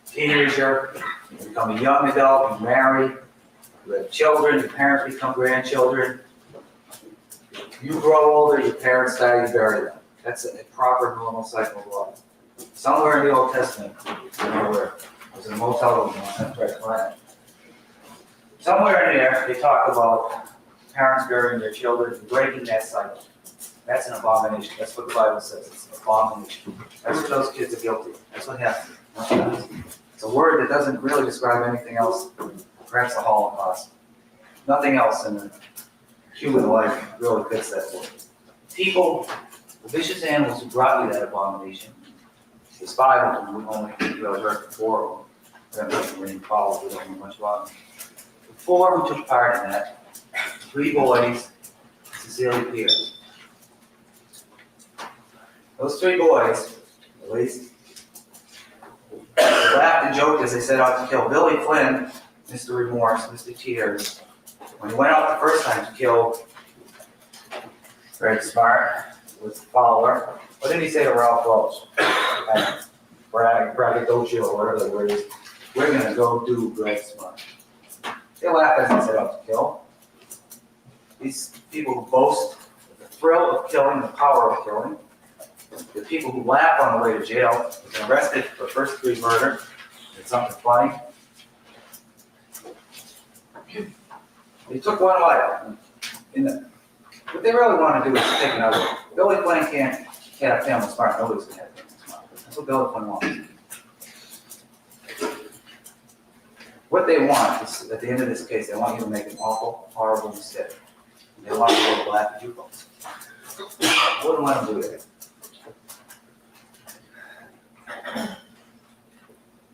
Speaker 3: teenager, you become a young adult, you marry, you have children, your parents become grandchildren. You grow older, your parents die, you bury them. That's a proper normal cycle of life. Somewhere in the Old Testament, I don't know where, it was in a motel room on Central Planet. Somewhere in there, they talk about parents burying their children and breaking that cycle. That's an abomination. That's what the Bible says. It's an abomination. That's what those kids are guilty of. That's what happened. It's a word that doesn't really describe anything else, perhaps the Holocaust. Nothing else in the human life really fits that word. People, the vicious animals who brought you that abomination, there's 5 of them. We only really heard 4 of them. We haven't really followed. We don't know much about them. The 4 who took part in that, 3 boys, Cecilia Pierce. Those 3 boys, at least, laughed and joked as they set out to kill Billy Flynn, Mr. Remorse, Mr. Tears. When he went out the first time to kill Gregg Smart, was the follower, what did he say to Ralph Welch? Braggadocio or whatever the word is. We're going to go do Gregg Smart. They laughed as they set out to kill. These people who boast the thrill of killing, the power of killing, the people who laugh on the way to jail, been arrested for first-degree murder. It's something funny. They took one life. What they really want to do is take another one. Billy Flynn can't have Pamela Smart. Nobody's going to have Pamela Smart. That's what Billy Flynn wants. What they want is, at the end of this case, they want you to make an awful, horrible mistake. They want you to go to laugh at you folks. I wouldn't let them do that.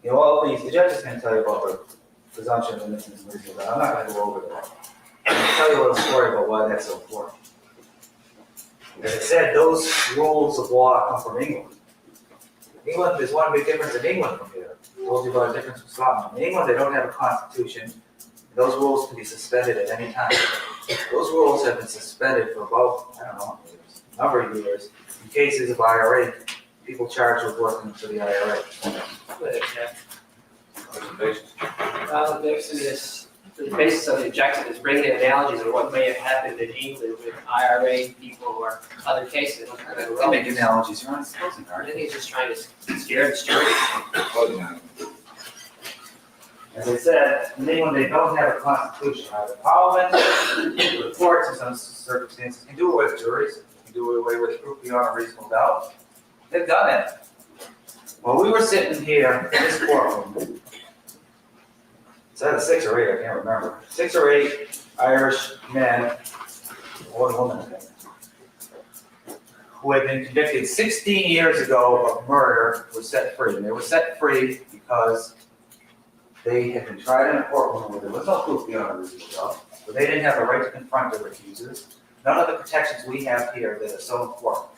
Speaker 3: You know, all these, the judge is gonna tell you about the presumption of innocence and reasonable doubt. I'm not gonna go over that. I'm gonna tell you a little story about why that's so important. As I said, those rules of law come from England. England, there's one big difference in England from here. I told you about the difference with Scotland. In England, they don't have a constitution. Those rules can be suspended at any time. Those rules have been suspended for about, I don't know, a number of years in cases of IRA, people charged with working for the IRA.
Speaker 4: The basis of the objection is bringing analogies of what may have happened in England with IRA people or other cases.
Speaker 3: They make analogies, you're not supposed to,
Speaker 4: I
Speaker 3: are
Speaker 4: think he's just trying to scare the jury.
Speaker 3: As I said, in England, they don't have a constitution. Either Parliament, the courts in some circumstances can do away with juries, can do away with proof beyond a reasonable doubt. They've done it. Well, we were sitting here in this courtroom. It's either 6 or 8, I can't remember. 6 or 8 Irish men, or women, I think, who had been convicted 16 years ago of murder were set free. And they were set free because they had been tried in a courtroom where there was no proof beyond a reasonable doubt, where they didn't have the right to confront their accusers. None of the protections we have here that are so important.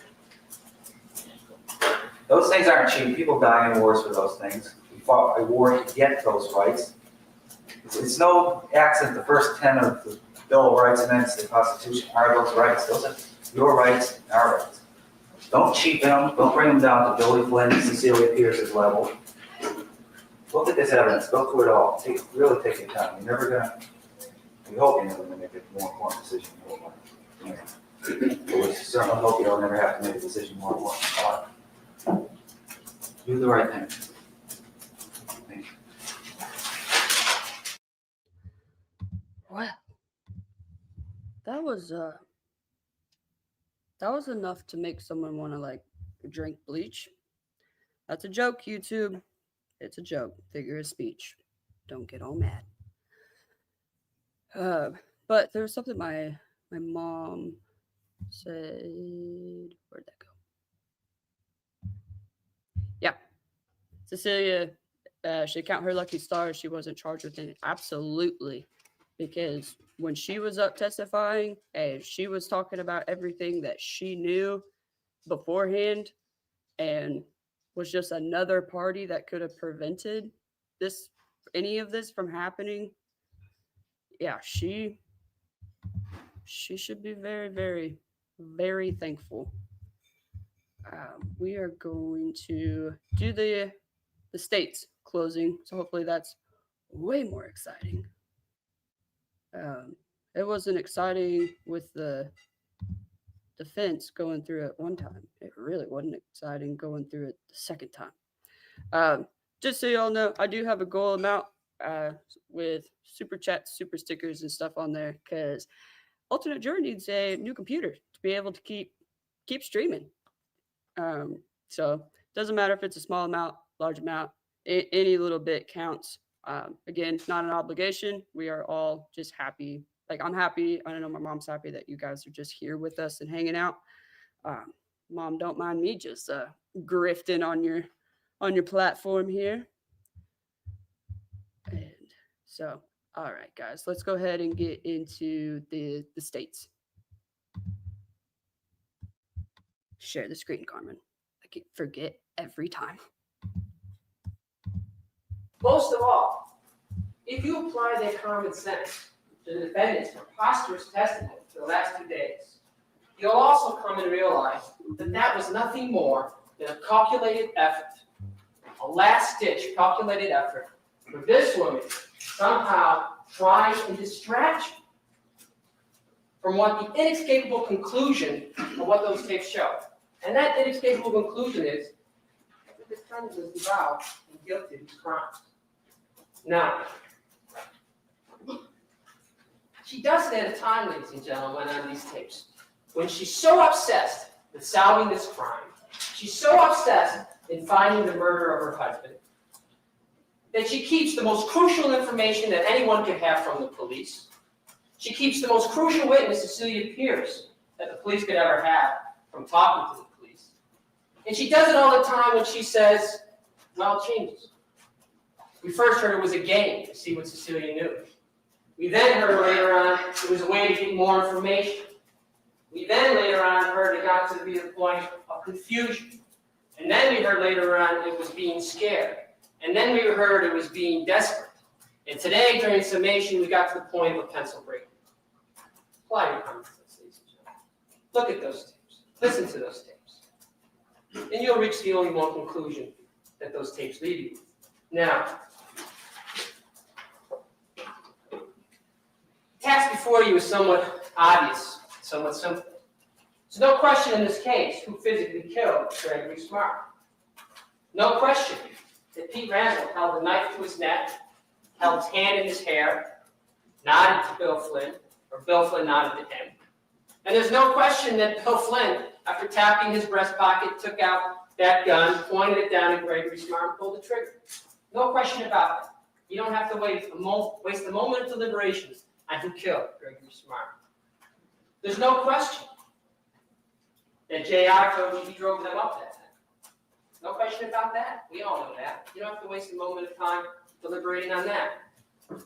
Speaker 3: Those things aren't cheap. People die in wars for those things. We fought a war to get those rights. It's no accident the first 10 of the Bill of Rights amendments to the Constitution are those rights. Those are your rights and our rights. Don't cheapen them. Don't bring them down to Billy Flynn and Cecilia Pierce's level. Look at this evidence. Go through it all. Really take your time. You're never gonna. We hope you're never gonna make a more important decision. But we certainly hope you don't ever have to make a decision more important. Do the right thing. Thank you.
Speaker 2: Well, that was enough to make someone want to like drink bleach. That's a joke, YouTube. It's a joke. Figure of speech. Don't get all mad. But there was something my mom said. Where'd that go? Yeah, Cecilia. She count her lucky stars. She wasn't charged with it. Absolutely. Because when she was up testifying and she was talking about everything that she knew beforehand and was just another party that could have prevented any of this from happening. Yeah, she should be very, very, very thankful. We are going to do the state's closing. So hopefully that's way more exciting. It wasn't exciting with the defense going through it one time. It really wasn't exciting going through it the second time. Just so y'all know, I do have a goal amount with super chats, super stickers, and stuff on there because Alternate Juror needs a new computer to be able to keep streaming. So it doesn't matter if it's a small amount, large amount, any little bit counts. Again, not an obligation. We are all just happy. Like, I'm happy. I know my mom's happy that you guys are just here with us and hanging out. Mom, don't mind me just grifting on your platform here. And so, all right, guys, let's go ahead and get into the states. Share the screen, Carmen. I forget every time.
Speaker 4: Most of all, if you apply their common sense to the defendant's preposterous testimony for the last 2 days, you'll also come and realize that that was nothing more than a calculated effort, a last-ditch calculated effort for this woman somehow trying to distract you from what the inescapable conclusion of what those tapes show. And that inescapable conclusion is that the defendant was devout and guilty of his crimes. Now, she does it at a time, ladies and gentlemen, on these tapes, when she's so obsessed with solving this crime, she's so obsessed in finding the murderer of her husband, that she keeps the most crucial information that anyone can have from the police. She keeps the most crucial witness, Cecilia Pierce, that the police could ever have from talking to the police. And she does it all the time when she says, well, it changes. We first heard it was a game to see what Cecilia knew. We then heard later on it was a way to get more information. We then later on heard it got to be the point of confusion. And then we heard later on it was being scared. And then we heard it was being desperate. And today, during summation, we got to the point of a pencil break. Apply your common sense, ladies and gentlemen. Look at those tapes. Listen to those tapes. And you'll reach the only one conclusion that those tapes lead you with. Now, the task before you is somewhat obvious, somewhat simple. There's no question in this case who physically killed Gregg Smart. No question that Pete Randall held a knife to his neck, held his hand in his hair, nodded to Bill Flynn, or Bill Flynn nodded to him. And there's no question that Bill Flynn, after tapping his breast pocket, took out that gun, pointed it down at Gregg Smart, and pulled the trigger. No question about that. You don't have to waste a moment of deliberations on who killed Gregg Smart. There's no question that JR told you he drove them up that night. No question about that. We all know that. You don't have to waste a moment of time deliberating on that. And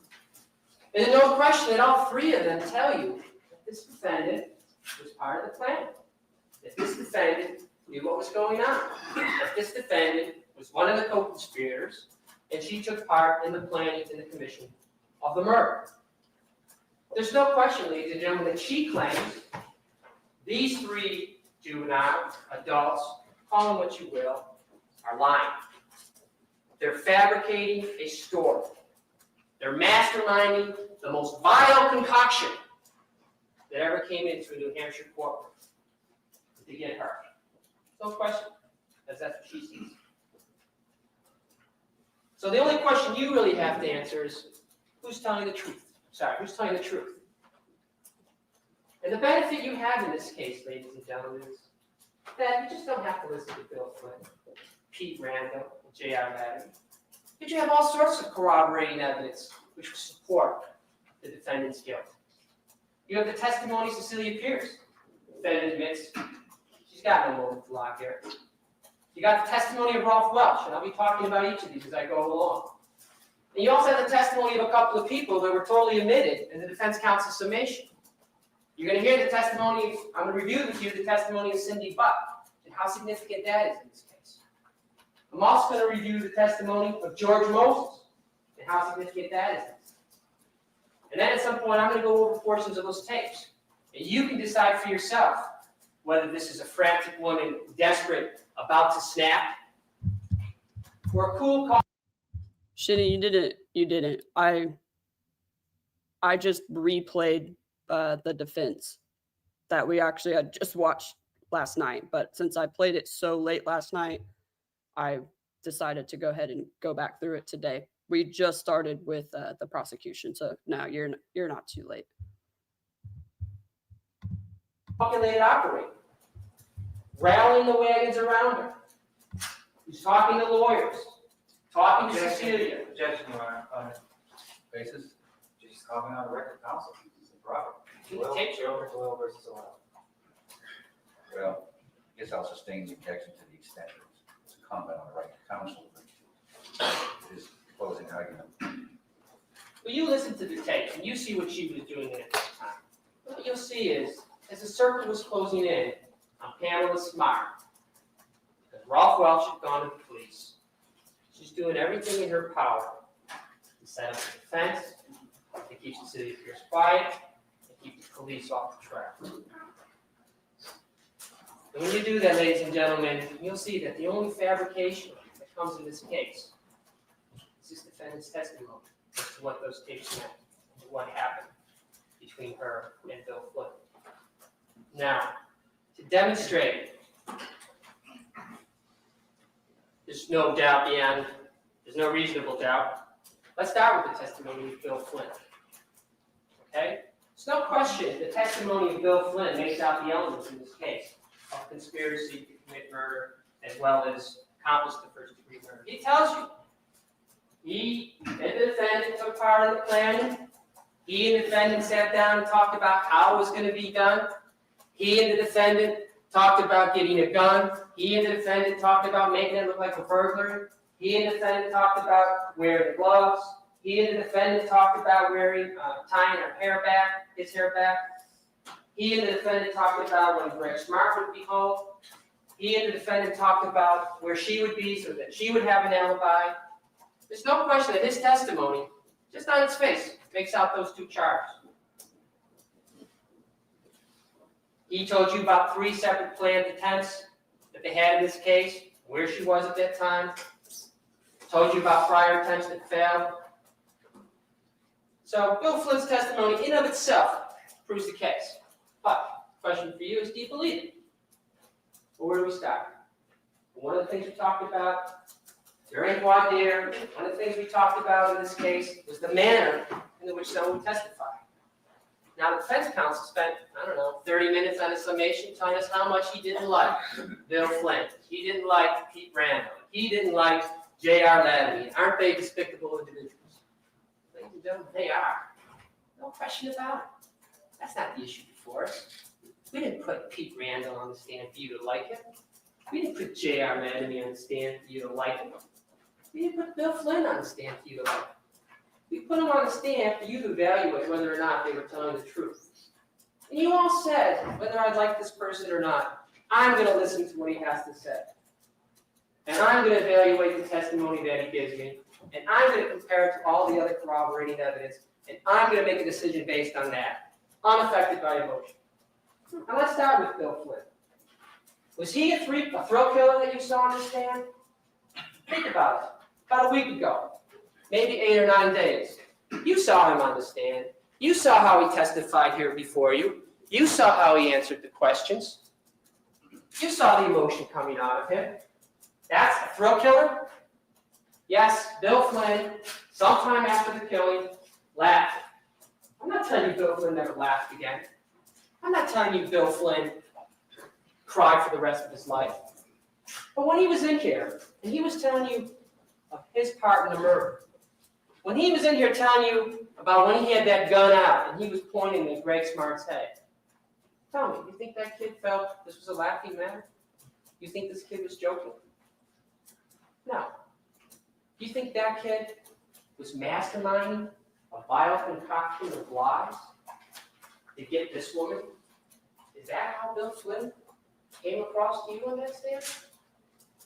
Speaker 4: there's no question that all three of them tell you that this defendant was part of the plan. That this defendant knew what was going on. That this defendant was one of the co-conspirators, and she took part in the planning and the commission of the murder. There's no question, ladies and gentlemen, that she claims these three juveniles, adults, call them what you will, are lying. They're fabricating a story. They're masterminding the most vile concoction that ever came into a New Hampshire courtroom to get her. No question, because that's what she sees. So the only question you really have to answer is, who's telling the truth? Who's telling the truth? And the benefit you have in this case, ladies and gentlemen, is that you just don't have to listen to Bill Flynn, Pete Randall, and J.R. Madden. But you have all sorts of corroborating evidence which will support the defendant's guilt. You have the testimony of Cecilia Pierce. The defendant admits she's got no motive to lie here. You got the testimony of Ralph Welch, and I'll be talking about each of these as I go along. And you also have the testimony of a couple of people that were totally omitted in the defense counsel's summation. You're going to hear the testimony, I'm going to review with you the testimony of Cindy Buck and how significant that is in this case. I'm also going to review the testimony of George Moses and how significant that is in this case. And then at some point, I'm going to go over portions of those tapes. And you can decide for yourself whether this is a frantic woman, desperate, about to snap, or a cool call.
Speaker 2: Shinny, you didn't. I just replayed the defense that we actually had just watched last night. But since I played it so late last night, I decided to go ahead and go back through it today. We just started with the prosecution, so now you're not too late.
Speaker 4: Calculated operating, rallying the wagons around her. He's talking to lawyers, talking to Cecilia.
Speaker 3: Objection, Your Honor, on this basis, just comment on the record, counsel, this is improper.
Speaker 4: The tapes are over.
Speaker 3: Oil versus oil.
Speaker 5: Well, I guess I'll sustain the objection to the extent that it's a comment on the right to counsel, but it is closing argument.
Speaker 4: Well, you listen to the tapes and you see what she was doing at that time. What you'll see is, as the circle was closing in on Pamela Smart, because Ralph Welch had gone to the police, she's doing everything in her power to set up a defense, to keep Cecilia Pierce quiet, to keep the police off the track. And when you do that, ladies and gentlemen, you'll see that the only fabrication that comes in this case is this defendant's testimony as to what those tapes meant and what happened between her and Bill Flynn. Now, to demonstrate, there's no doubt beyond, there's no reasonable doubt. Let's start with the testimony of Bill Flynn. Okay? There's no question the testimony of Bill Flynn makes out the elements in this case of conspiracy to commit murder as well as accomplice to first-degree murder. He tells you he and the defendant took part in the planning. He and the defendant sat down and talked about how it was going to be done. He and the defendant talked about getting a gun. He and the defendant talked about making it look like a burglary. He and the defendant talked about wearing gloves. He and the defendant talked about tying her hair back, his hair back. He and the defendant talked about when Gregg Smart would be home. He and the defendant talked about where she would be so that she would have an alibi. There's no question that his testimony, just on its face, makes out those two charges. He told you about 3 separate planned attempts that they had in this case, where she was at that time. Told you about prior attempts that failed. So Bill Flynn's testimony in of itself proves the case. But the question for you is, do you believe it? Well, where do we start? One of the things we talked about during voir dire, one of the things we talked about in this case was the manner in which someone would testify. Now, the defense counsel spent, 30 minutes on a summation telling us how much he didn't like Bill Flynn. He didn't like Pete Randall. He didn't like J.R. Ladley. Aren't they despicable individuals? Ladies and gentlemen, they are. No question about it. That's not the issue before us. We didn't put Pete Randall on the stand for you to like him. We didn't put J.R. Ladley on the stand for you to like him. We didn't put Bill Flynn on the stand for you to like him. We put them on the stand for you to evaluate whether or not they were telling the truth. And you all said, whether I like this person or not, I'm going to listen to what he has to say. And I'm going to evaluate the testimony that he gives me. And I'm going to compare it to all the other corroborating evidence. And I'm going to make a decision based on that, unaffected by emotion. Now let's start with Bill Flynn. Was he a thrill killer that you saw on the stand? Think about it. About a week ago. Maybe 8 or 9 days. You saw him on the stand. You saw how he testified here before you. You saw how he answered the questions. You saw the emotion coming out of him. That's a thrill killer? Yes, Bill Flynn, sometime after the killing, laughed. I'm not telling you Bill Flynn never laughed again. I'm not telling you Bill Flynn cried for the rest of his life. But when he was in here, and he was telling you of his part in the murder, when he was in here telling you about when he had that gun out and he was pointing at Gregg Smart's head, tell me, you think that kid felt this was a laughing matter? You think this kid was joking? No. Do you think that kid was masterminding a vile concoction of lies to get this woman? Is that how Bill Flynn came across to you on that stand?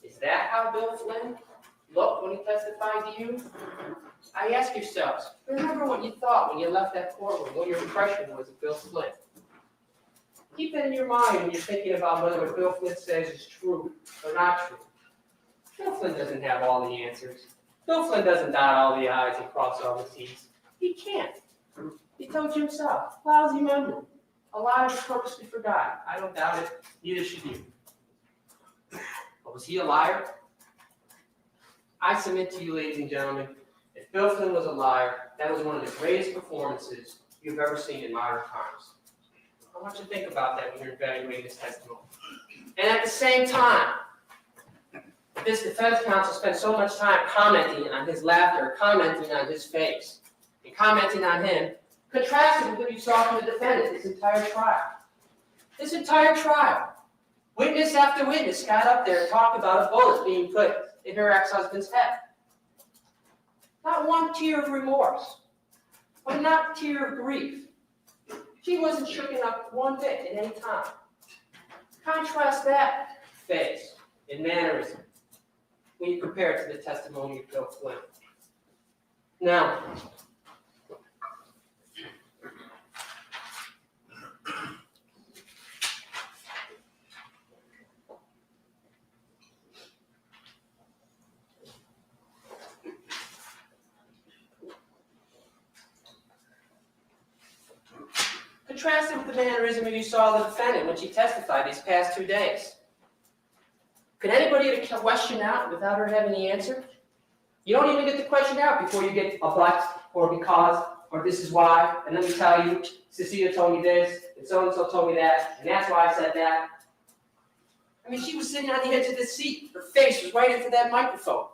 Speaker 4: Is that how Bill Flynn looked when he testified to you? I ask yourselves, remember what you thought when you left that courtroom, what your impression was of Bill Flynn. Keep that in your mind when you're thinking about whether what Bill Flynn says is true or not true. Bill Flynn doesn't have all the answers. Bill Flynn doesn't dot all the I's and cross all the T's. He can't. He told you himself, lousy memory. A lot of it purposely forgot. I don't doubt it. Neither should you. But was he a liar? I submit to you, ladies and gentlemen, if Bill Flynn was a liar, that was one of the greatest performances you've ever seen in modern times. I want you to think about that when you're evaluating his testimony. And at the same time, this defense counsel spent so much time commenting on his laughter, commenting on his face, and commenting on him, contrasted with what you saw from the defendant this entire trial. This entire trial, witness after witness got up there and talked about a bullet being put in her ex-husband's head. Not one tear of remorse, but not a tear of grief. She wasn't shooken up one bit at any time. Contrast that face and mannerism when you compare it to the testimony of Bill Flynn. Now, contrast it with the mannerism you saw the defendant when she testified these past 2 days. Could anybody get a question out without her having the answer? You don't even get the question out before you get a but, or because, or this is why, and let me tell you, Cecilia told me this, and so told me that, and that's why I said that. I mean, she was sitting on the edge of the seat. Her face was right into that microphone.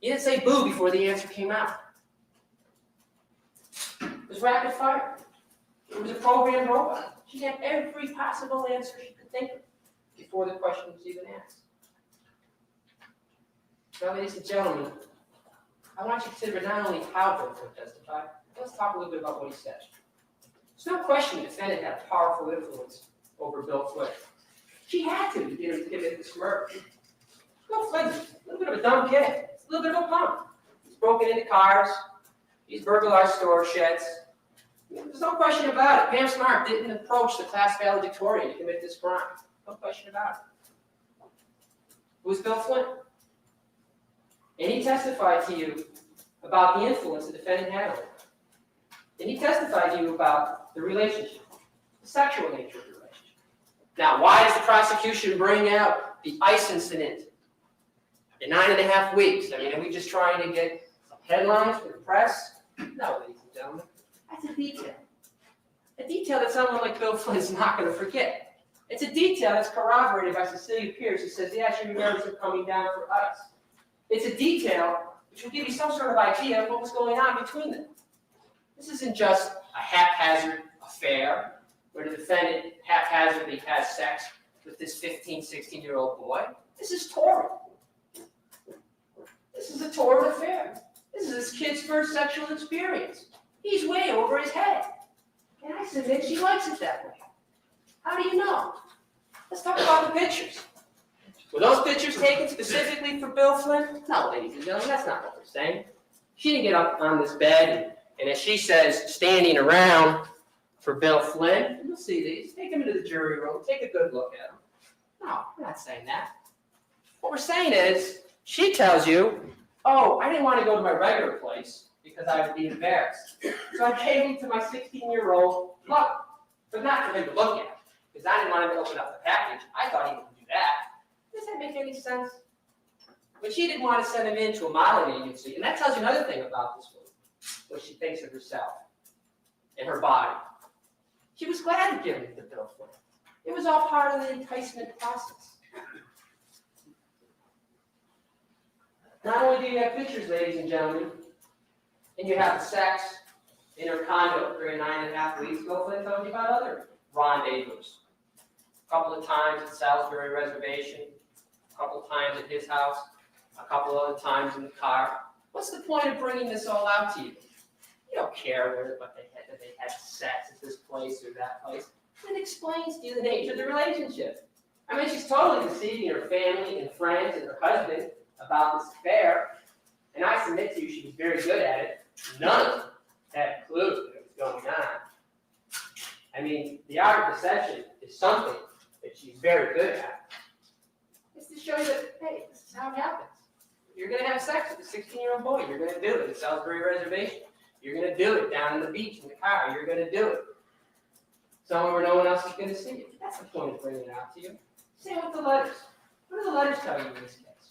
Speaker 4: You didn't say boo before the answer came out. It was rapid fire. It was a programmed robot. She had every possible answer she could think of before the question was even asked. Now, ladies and gentlemen, I want you to consider not only how Bill Flynn testified, but let's talk a little bit about what he said. There's no question the defendant had a powerful influence over Bill Flynn. She had to get him to commit this murder. Bill Flynn's a little bit of a dumb kid. He's a little bit of a punk. He's broken into cars. He's burglarized store sheds. There's no question about it. Pam Smart didn't approach the class valedictorian to commit this crime. No question about it. Who's Bill Flynn? And he testified to you about the influence the defendant had on him. And he testified to you about the relationship, the sexual nature of the relationship. Now, why does the prosecution bring out the ICE incident in 9.5 weeks? I mean, are we just trying to get some headlines for the press? No, ladies and gentlemen. That's a detail. A detail that someone like Bill Flynn is not going to forget. It's a detail that's corroborated by Cecilia Pierce, who says, yeah, she remembers him coming down for ICE. It's a detail which will give you some sort of idea of what was going on between them. This isn't just a haphazard affair where the defendant haphazardly has sex with this 15, 16-year-old boy. This is torrid. This is a torrid affair. This is this kid's first sexual experience. He's way over his head. And I submit she likes it that way. How do you know? Let's talk about the pictures. Were those pictures taken specifically for Bill Flynn? No, ladies and gentlemen, that's not what we're saying. She didn't get up on this bed and as she says, standing around for Bill Flynn. You'll see these. Take him into the jury room. Take a good look at him. No, we're not saying that. What we're saying is, she tells you, oh, I didn't want to go to my regular place because I would be embarrassed. So I gave him to my 16-year-old mother, but not for him to look at, because I didn't want him to open up the package. I thought he would do that. Does that make any sense? But she didn't want to send him into a modeling agency, and that tells you another thing about this woman, what she thinks of herself and her body. She was glad to give him to Bill Flynn. It was all part of the enticement process. Not only do you have pictures, ladies and gentlemen, and you have the sex in her condo during 9.5 weeks, Bill Flynn told you about other rendezvous. A couple of times at Salisbury Reservation, a couple of times at his house, a couple other times in the car. What's the point of bringing this all out to you? You don't care what that they had sex at this place or that place. It explains to you the nature of the relationship. I mean, she's totally deceiving her family and friends and her husband about this affair, and I submit to you she was very good at it. None of them had a clue what was going on. I mean, the art of deception is something that she's very good at. It's to show you that, hey, this is how it happens. You're going to have sex with a 16-year-old boy. You're going to do it at Salisbury Reservation. You're going to do it down on the beach in the car. You're going to do it somewhere where no one else is going to see you. That's the point of bringing it out to you. Same with the letters. What do the letters tell you in this case?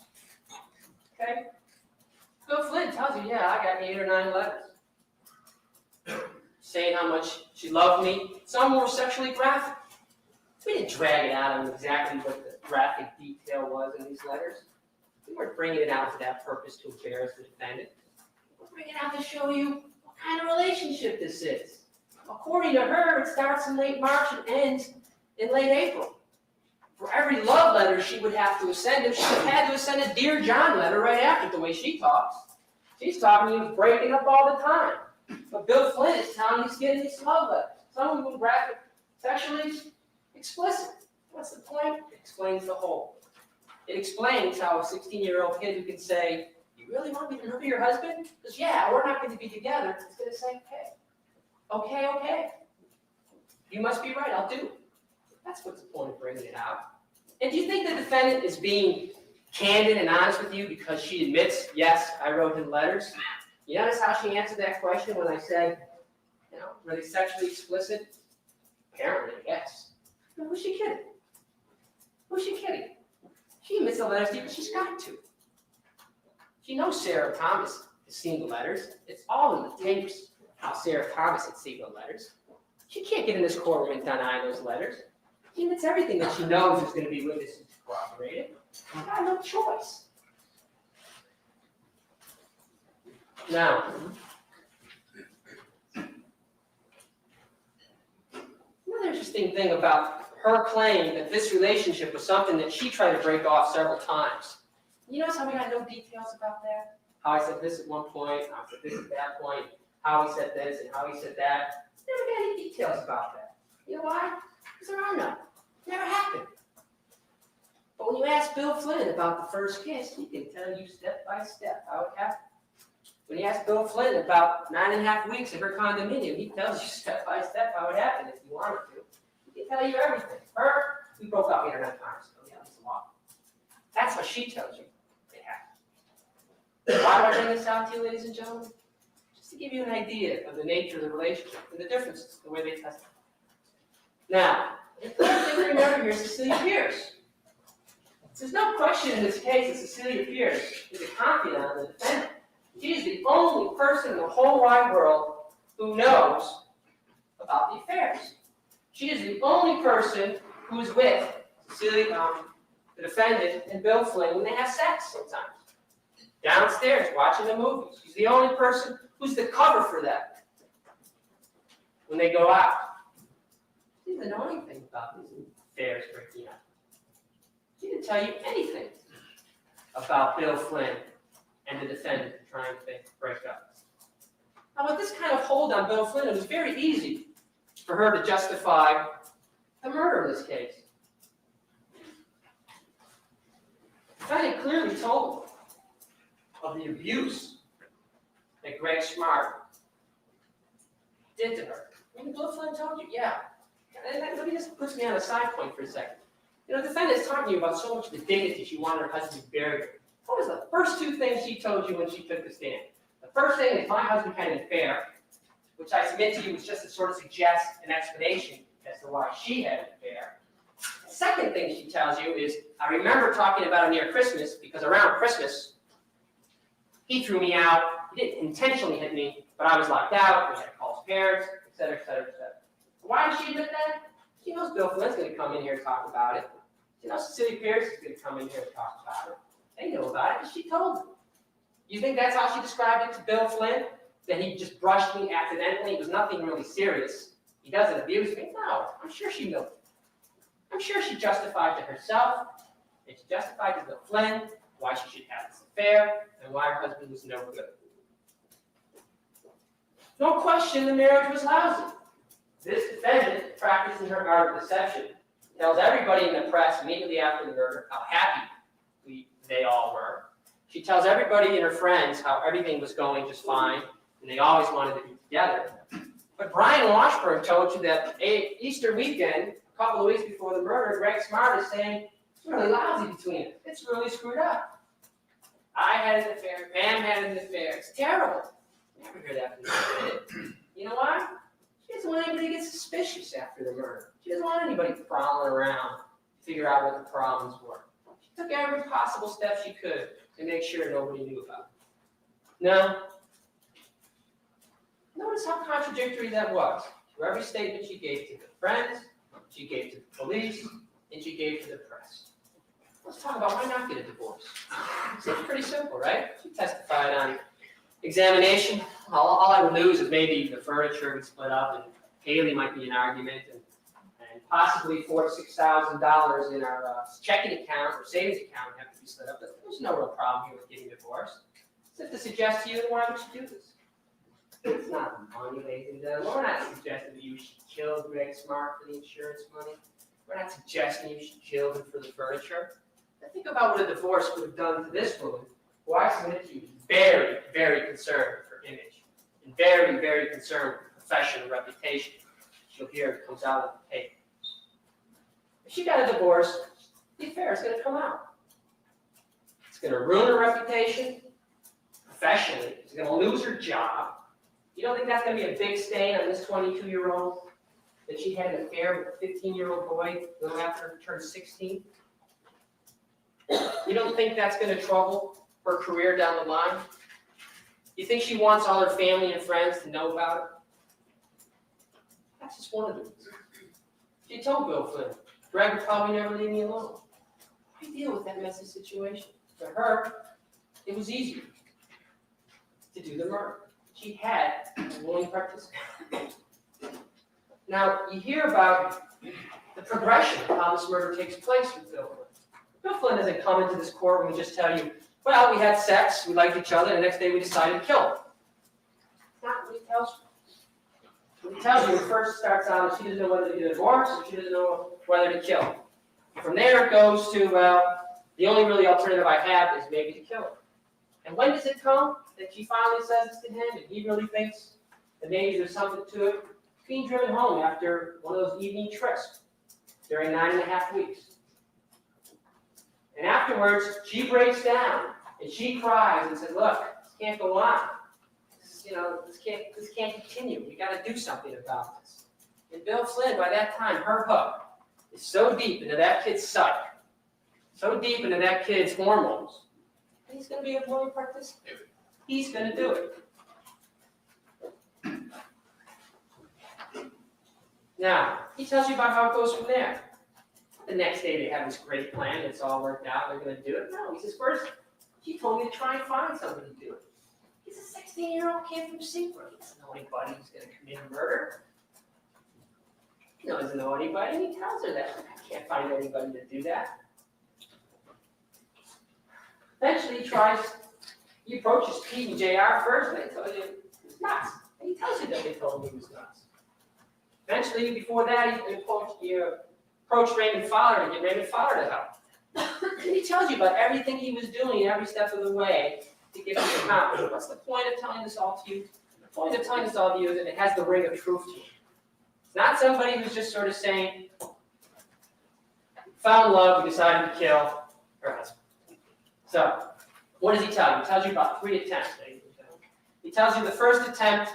Speaker 4: Okay? Bill Flynn tells you, yeah, I got 8 or 9 letters. Saying how much she loved me. Some were sexually graphic. We didn't drag it out on exactly what the graphic detail was in these letters. We weren't bringing it out for that purpose to embarrass the defendant. We're bringing it out to show you what kind of relationship this is. According to her, it starts in late March and ends in late April. For every love letter she would have to send him, she would have had to send a Dear John letter right after the way she talks. She's talking to you breaking up all the time. But Bill Flynn is telling you he's getting these love letters. Some of them graphic, sexually explicit. What's the point? It explains the whole. It explains how a 16-year-old kid who can say, you really want me to murder your husband? Because, yeah, we're not going to be together. It's going to say, okay. You must be right, I'll do it. That's what's the point of bringing it out. And do you think the defendant is being candid and honest with you because she admits, yes, I wrote him letters? You notice how she answered that question when I said, were they sexually explicit? Apparently, yes. But who's she kidding? Who's she kidding? She admits the letters to you, but she's got to. She knows Sarah Thomas has seen the letters. It's all in the tapes how Sarah Thomas had seen the letters. She can't get in this courtroom and deny those letters. She admits everything that she knows is going to be witnessed and corroborated. She's got no choice. Now, another interesting thing about her claim that this relationship was something that she tried to break off several times You notice how we got no details about that? How I said this at one point, how I said this at that point, how he said this and how he said that. Never got any details about that. You know why? Because there are none. Never happened. But when you ask Bill Flynn about the first kiss, he can tell you step by step how it happened. When you ask Bill Flynn about 9.5 weeks of her condominium, he tells you step by step how it happened if you wanted to. He can tell you everything. Her, we broke up 8 or 9 times ago. Yeah, that's a lot. That's what she tells you it happened. Why do I bring this out to you, ladies and gentlemen? Just to give you an idea of the nature of the relationship and the differences, the way they testify. Now, the important thing to remember here is Cecilia Pierce. There's no question in this case that Cecilia Pierce is a confidant of the defendant. She is the only person in the whole wide world who knows about the affairs. She is the only person who's with Cecilia, the defendant, and Bill Flynn when they have sex sometimes. Downstairs watching the movies. She's the only person who's the cover for that when they go out. She didn't know anything about these affairs breaking up. She didn't tell you anything about Bill Flynn and the defendant trying to break up. Now, with this kind of hold on Bill Flynn, it was very easy for her to justify the murder in this case. The defendant clearly told him of the abuse that Gregg Smart did to her. I mean, Bill Flynn told you, yeah. And let me just put me on a side point for a second. You know, the defendant is talking to you about so much of the dignity she wanted her husband to be buried. What was the first 2 things she told you when she took the stand? The first thing is my husband had an affair, which I submit to you was just to sort of suggest an explanation as to why she had an affair. The second thing she tells you is, I remember talking about him near Christmas because around Christmas, he threw me out. He didn't intentionally hit me, but I was locked out. We had to call his parents, et cetera, et cetera, et cetera. Why did she admit that? She knows Bill Flynn's going to come in here and talk about it. She knows Cecilia Pierce is going to come in here and talk about it. They know about it because she told them. You think that's how she described it to Bill Flynn? That he just brushed me accidentally? It was nothing really serious. He doesn't abuse me? No, I'm sure she knew. I'm sure she justified to herself, and she justified to Bill Flynn why she should have this affair and why her husband was no good. No question the marriage was lousy. This defendant, practicing her art of deception, tells everybody in the press immediately after the murder how happy they all were. She tells everybody and her friends how everything was going just fine, and they always wanted to be together. But Brian Washburn told you that Easter weekend, a couple of weeks before the murder, Gregg Smart is saying, it's really lousy between us. It's really screwed up. I had an affair, Pam had an affair. It's terrible. Never hear that from the defendant. You know why? She doesn't want anybody to get suspicious after the murder. She doesn't want anybody prowling around to figure out what the problems were. She took every possible step she could to make sure nobody knew about it. Now, notice how contradictory that was to every statement she gave to the friends, she gave to the police, and she gave to the press. Let's talk about why not get a divorce. Seems pretty simple, right? She testified on examination. All I would lose is maybe the furniture would split up and Haley might be an argument and possibly $4,000 to $6,000 in our checking account or savings account would have to be split up. But there's no real problem here with getting divorced. It's to suggest to you, why would you do this? It's not money, ladies and gentlemen. We're not suggesting that you should kill Gregg Smart for the insurance money. We're not suggesting you should kill him for the furniture. Now think about what a divorce would have done to this woman, who I submit to you is very, very concerned with her image and very, very concerned with her professional reputation. She'll hear it comes out of the paper. If she got a divorce, the affair is going to come out. It's going to ruin her reputation professionally. She's going to lose her job. You don't think that's going to be a big stain on this 22-year-old? That she had an affair with a 15-year-old boy little after her turned 16? You don't think that's going to trouble her career down the line? You think she wants all her family and friends to know about it? That's just one of the reasons. She told Bill Flynn, Gregg would probably never leave me alone. Why deal with that messy situation? For her, it was easier to do the murder. She had a willing participant. Now, you hear about the progression of how this murder takes place with Bill Flynn. Bill Flynn doesn't come into this courtroom and just tell you, well, we had sex, we liked each other, and the next day we decided to kill him. That's not what he tells you. What he tells you, it first starts out that she doesn't know whether to get a divorce, or she doesn't know whether to kill him. From there it goes to, well, the only really alternative I have is maybe to kill him. And when does it come that she finally says this to him, and he really thinks that maybe there's something to it? Being driven home after one of those evening trips during 9.5 weeks. And afterwards, she breaks down and she cries and says, look, this can't go on. This can't continue. We got to do something about this. And Bill Flynn, by that time, her hook is so deep into that kid's psyche, so deep into that kid's hormones, and he's going to be a willing participant. He's going to do it. Now, he tells you about how it goes from there. The next day they have this great plan, it's all worked out, they're going to do it. No, he says, first, she told me to try and find somebody to do it. He's a 16-year-old kid from Seabrook. He doesn't know anybody who's going to commit a murder. He doesn't know anybody, and he tells her that. I can't find anybody to do that. Eventually he approaches Pete and JR first, and they tell you he's nuts. And he tells you that they told him he was nuts. Eventually, before that, he approached Raymond Fowler to get Raymond Fowler to help. And he tells you about everything he was doing every step of the way to get this accomplished. What's the point of telling this all to you? The point of telling this all to you is that it has the ring of truth to it. It's not somebody who's just sort of saying, found love, we decided to kill her husband. So, what does he tell you? He tells you about 3 attempts, ladies and gentlemen. He tells you the first attempt,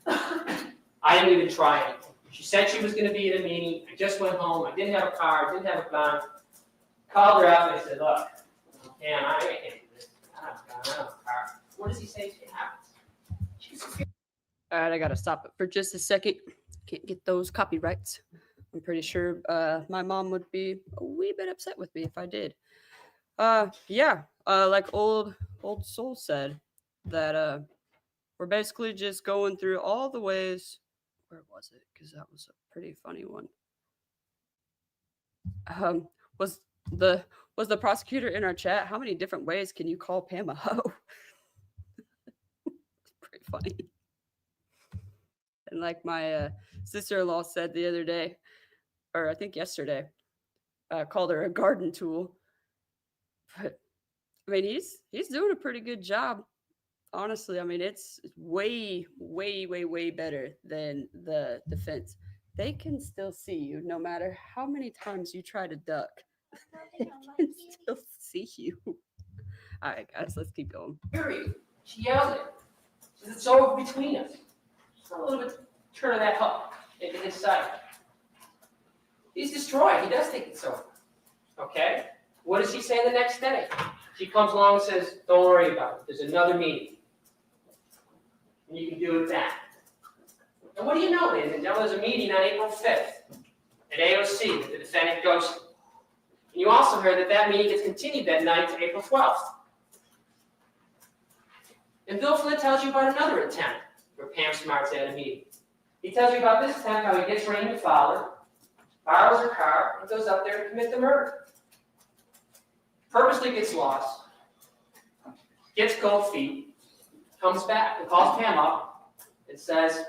Speaker 4: I didn't even try anything. She said she was going to be at a meeting. I just went home. I didn't have a car. I didn't have a gun. Called her out and I said, look, man, I can't do this. I don't have a gun. I don't have a car. What does he say happens?
Speaker 2: All right, I got to stop it for just a second. Can't get those copyrights. I'm pretty sure my mom would be a wee bit upset with me if I did. Like old Soul said, that we're basically just going through all the ways. Where was it? Because that was a pretty funny one. Was the prosecutor in our chat? How many different ways can you call Pam a hoe? It's pretty funny. And like my sister-in-law said the other day, or I think yesterday, called her a garden tool. But I mean, he's doing a pretty good job. Honestly, I mean, it's way, way, way, way better than the defense. They can still see you no matter how many times you try to duck. They can still see you. All right, guys, let's keep going.
Speaker 4: Period. She yelled at him. She says, it's over between us. Just a little bit turn of that hook into his side. He's destroyed. He does think it's over. Okay? What does she say the next day? She comes along and says, don't worry about it. There's another meeting. And you can do it then. And what do you know, ladies and gentlemen? There's a meeting on April 5th at AOC that the defendant goes to. And you also heard that meeting gets continued that night to April 12th. And Bill Flynn tells you about another attempt where Pam Smart's at a meeting. He tells you about this attempt, how he gets Raymond Fowler, borrows her car, and goes up there to commit the murder. Purposely gets lost, gets cold feet, comes back and calls Pam up and says,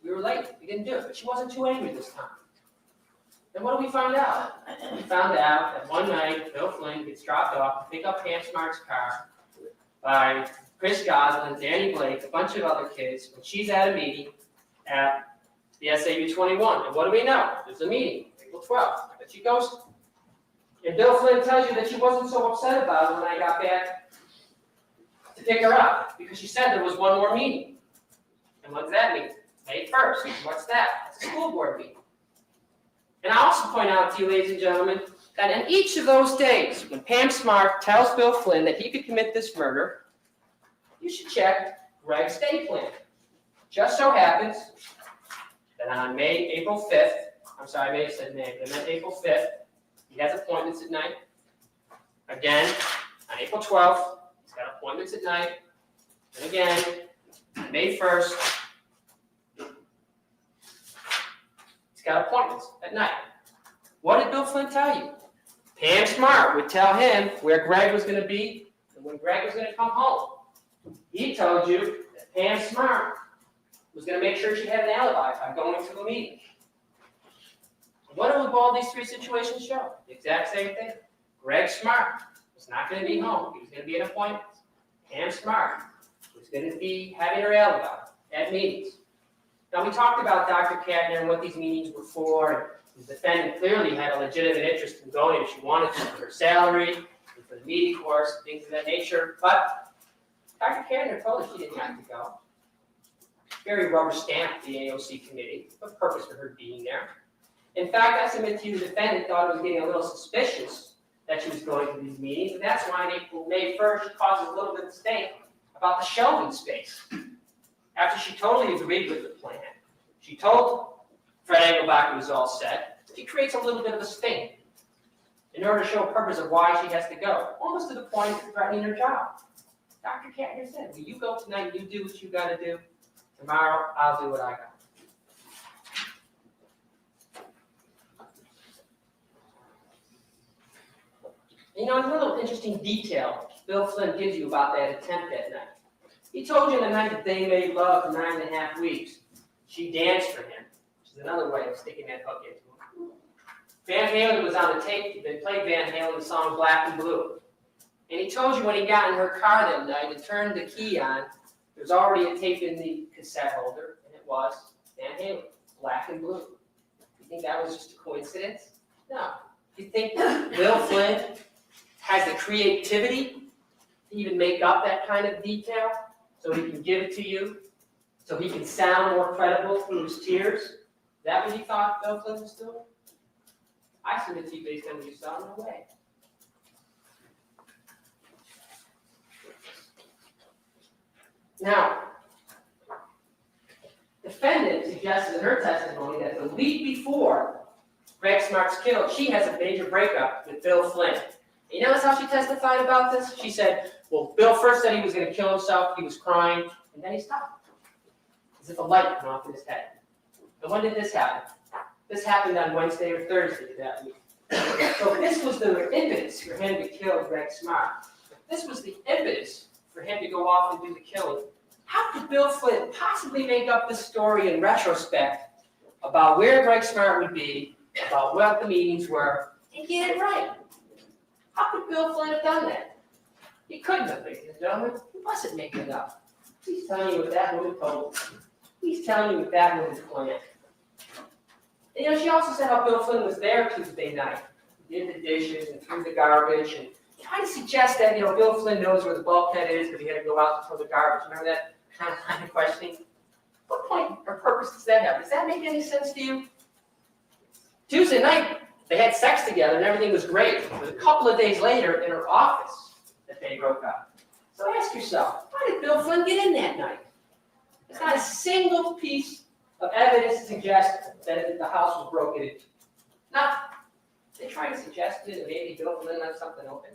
Speaker 4: we were late, we didn't do it. But she wasn't too angry this time. And what do we find out? We found out that one night, Bill Flynn gets dropped off to pick up Pam Smart's car by Chris Goslin, Danny Blake, a bunch of other kids, when she's at a meeting at the SAU 21. And what do we know? There's a meeting, April 12th, that she goes to. And Bill Flynn tells you that she wasn't so upset about it when I got back to pick her up, because she said there was one more meeting. And what does that mean? May 1st. What's that? It's a school board meeting. And I also point out to you, ladies and gentlemen, that in each of those days, when Pam Smart tells Bill Flynn that he could commit this murder, you should check Gregg's day plan. Just so happens that on April 5th, I'm sorry, I may have said May, but I meant April 5th, he has appointments at night. Again, on April 12th, he's got appointments at night. And again, May 1st, he's got appointments at night. What did Bill Flynn tell you? Pam Smart would tell him where Gregg was going to be and when Gregg was going to come home. He told you that Pam Smart was going to make sure she had an alibi by going to a meeting. What do all these three situations show? The exact same thing. Gregg Smart was not going to be home. He was going to be at appointments. Pam Smart was going to be having her alibi at meetings. Now, we talked about Dr. Cadner and what these meetings were for. The defendant clearly had a legitimate interest in going if she wanted to for her salary, and for the meeting course, things of that nature. But Dr. Cadner told her she didn't have to go. Very rubber stamped the AOC committee, the purpose for her being there. In fact, I submit to you, the defendant thought it was getting a little suspicious that she was going to these meetings, and that's why on April, May 1st, she caused a little bit of stink about the shelving space. After she totally agreed with the plan, she told Fred Engelbach it was all set. She creates a little bit of a stink in order to show a purpose of why she has to go, almost to the point of threatening her job. Dr. Cadner said, "Will you go tonight? You do what you got to do. Tomorrow, I'll do what I got." You know, a little interesting detail Bill Flynn gives you about that attempt that night. He told you the night that they made love for 9.5 weeks, she danced for him, which is another way of sticking that hook into him. Van Halen was on the tape. They played Van Halen the song Black and Blue. And he told you when he got in her car that night and turned the key on, there was already a tape in the cassette holder, and it was Van Halen, Black and Blue. You think that was just a coincidence? No. You think Bill Flynn has the creativity to even make up that kind of detail so he can give it to you, so he can sound more credible through his tears? Is that what he thought Bill Flynn was doing? I submit to you based on what you saw, no way. Now, the defendant suggested in her testimony that the week before Gregg Smart's killed, she has a major breakup with Bill Flynn. You notice how she testified about this? She said, well, Bill first said he was going to kill himself, he was crying, and then he stopped. As if a light went off in his head. And when did this happen? This happened on Wednesday or Thursday that week. So this was the impetus for him to kill Gregg Smart. This was the impetus for him to go off and do the killing. How could Bill Flynn possibly make up this story in retrospect about where Gregg Smart would be, about what the meetings were, and get it right? How could Bill Flynn have done that? He couldn't have, ladies and gentlemen. He wasn't making it up. He's telling you what that woman told. He's telling you what that woman planned. And, you know, she also said how Bill Flynn was there Tuesday night. He did the dishes and threw the garbage and tried to suggest that, you know, Bill Flynn knows where the bulkhead is because he had to go out to throw the garbage. Remember that kind of questioning? What point or purpose does that have? Does that make any sense to you? Tuesday night, they had sex together and everything was great. It was a couple of days later in her office that they broke up. So ask yourself, how did Bill Flynn get in that night? There's not a single piece of evidence to suggest that the house was broken into. Nothing. They tried to suggest it, and maybe Bill Flynn left something open.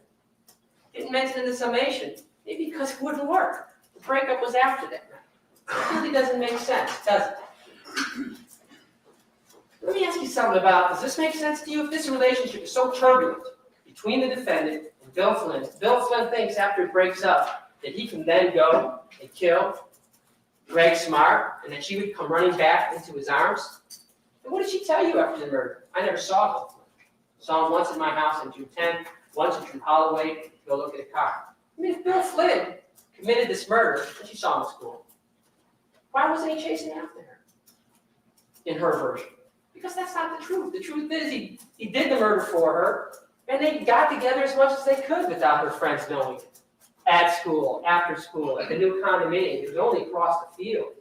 Speaker 4: Didn't mention in the summation, maybe because it wouldn't work. The breakup was after that night. It really doesn't make sense, does it? Let me ask you something about, does this make sense to you? If this relationship is so turbulent between the defendant and Bill Flynn thinks after it breaks up that he can then go and kill Gregg Smart, and that she would come running back into his arms. And what did she tell you after the murder? I never saw Bill Flynn. Saw him once in my house on June 10th, once in True Holloway to go look at a car. I mean, if Bill Flynn committed this murder, and she saw him at school, why wasn't he chasing after her? In her version. Because that's not the truth. The truth is he did the murder for her, and they got together as much as they could without her friends knowing it. At school, after school, at the new condominium. It was only across the field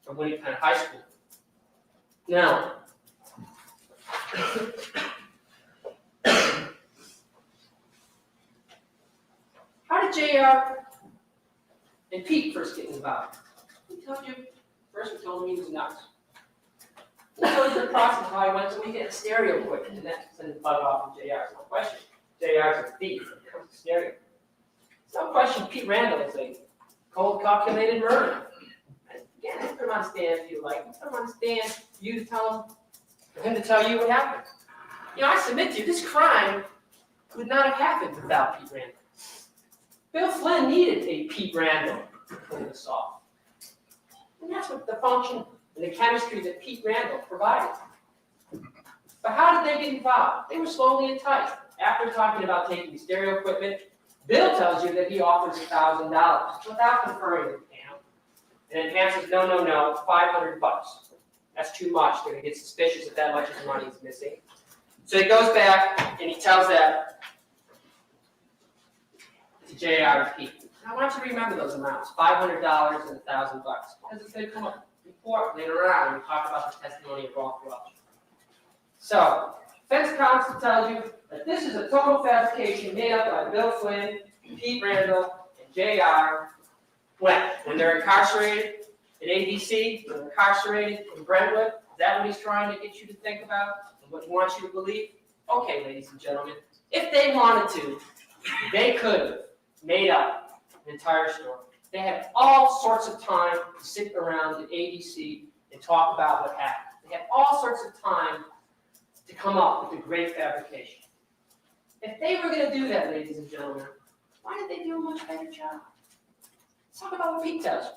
Speaker 4: from Winnicott High School. Now, how did JR and Pete first get involved? We told you, first we told him he was nuts. We told you the process how I went so we get a stereo equipment, and that sent the bug off from JR. No question. JR's a thief when it comes to stereo. No question, Pete Randall is a cold, calculated murderer. Again, I put him on stand if you like. I put him on stand for you to tell him, for him to tell you what happened. You know, I submit to you, this crime could not have happened without Pete Randall. Bill Flynn needed a Pete Randall to pull this off. And that's what the function and the chemistry that Pete Randall provided. But how did they get involved? They were slowly enticed. After talking about taking stereo equipment, Bill tells you that he offers $1,000 without conferring with Pam. And then Pam says, no, $500. That's too much. They're gonna get suspicious if that much of the money is missing. So he goes back and he tells that to JR and Pete. I want you to remember those amounts, $500 and $1,000, because it's gonna come up before later on when we talk about the testimony of Rolf Welch. So, defense counsel tells you that this is a total fabrication made up by Bill Flynn, Pete Randall, and JR. When they're incarcerated at ABC, when they're incarcerated in Brentwood, is that what he's trying to get you to think about and what he wants you to believe? Okay, ladies and gentlemen, if they wanted to, they could have made up an entire story. They had all sorts of time to sit around at ABC and talk about what happened. They had all sorts of time to come up with a great fabrication. If they were going to do that, ladies and gentlemen, why did they do a much better job? Let's talk about what Pete tells you.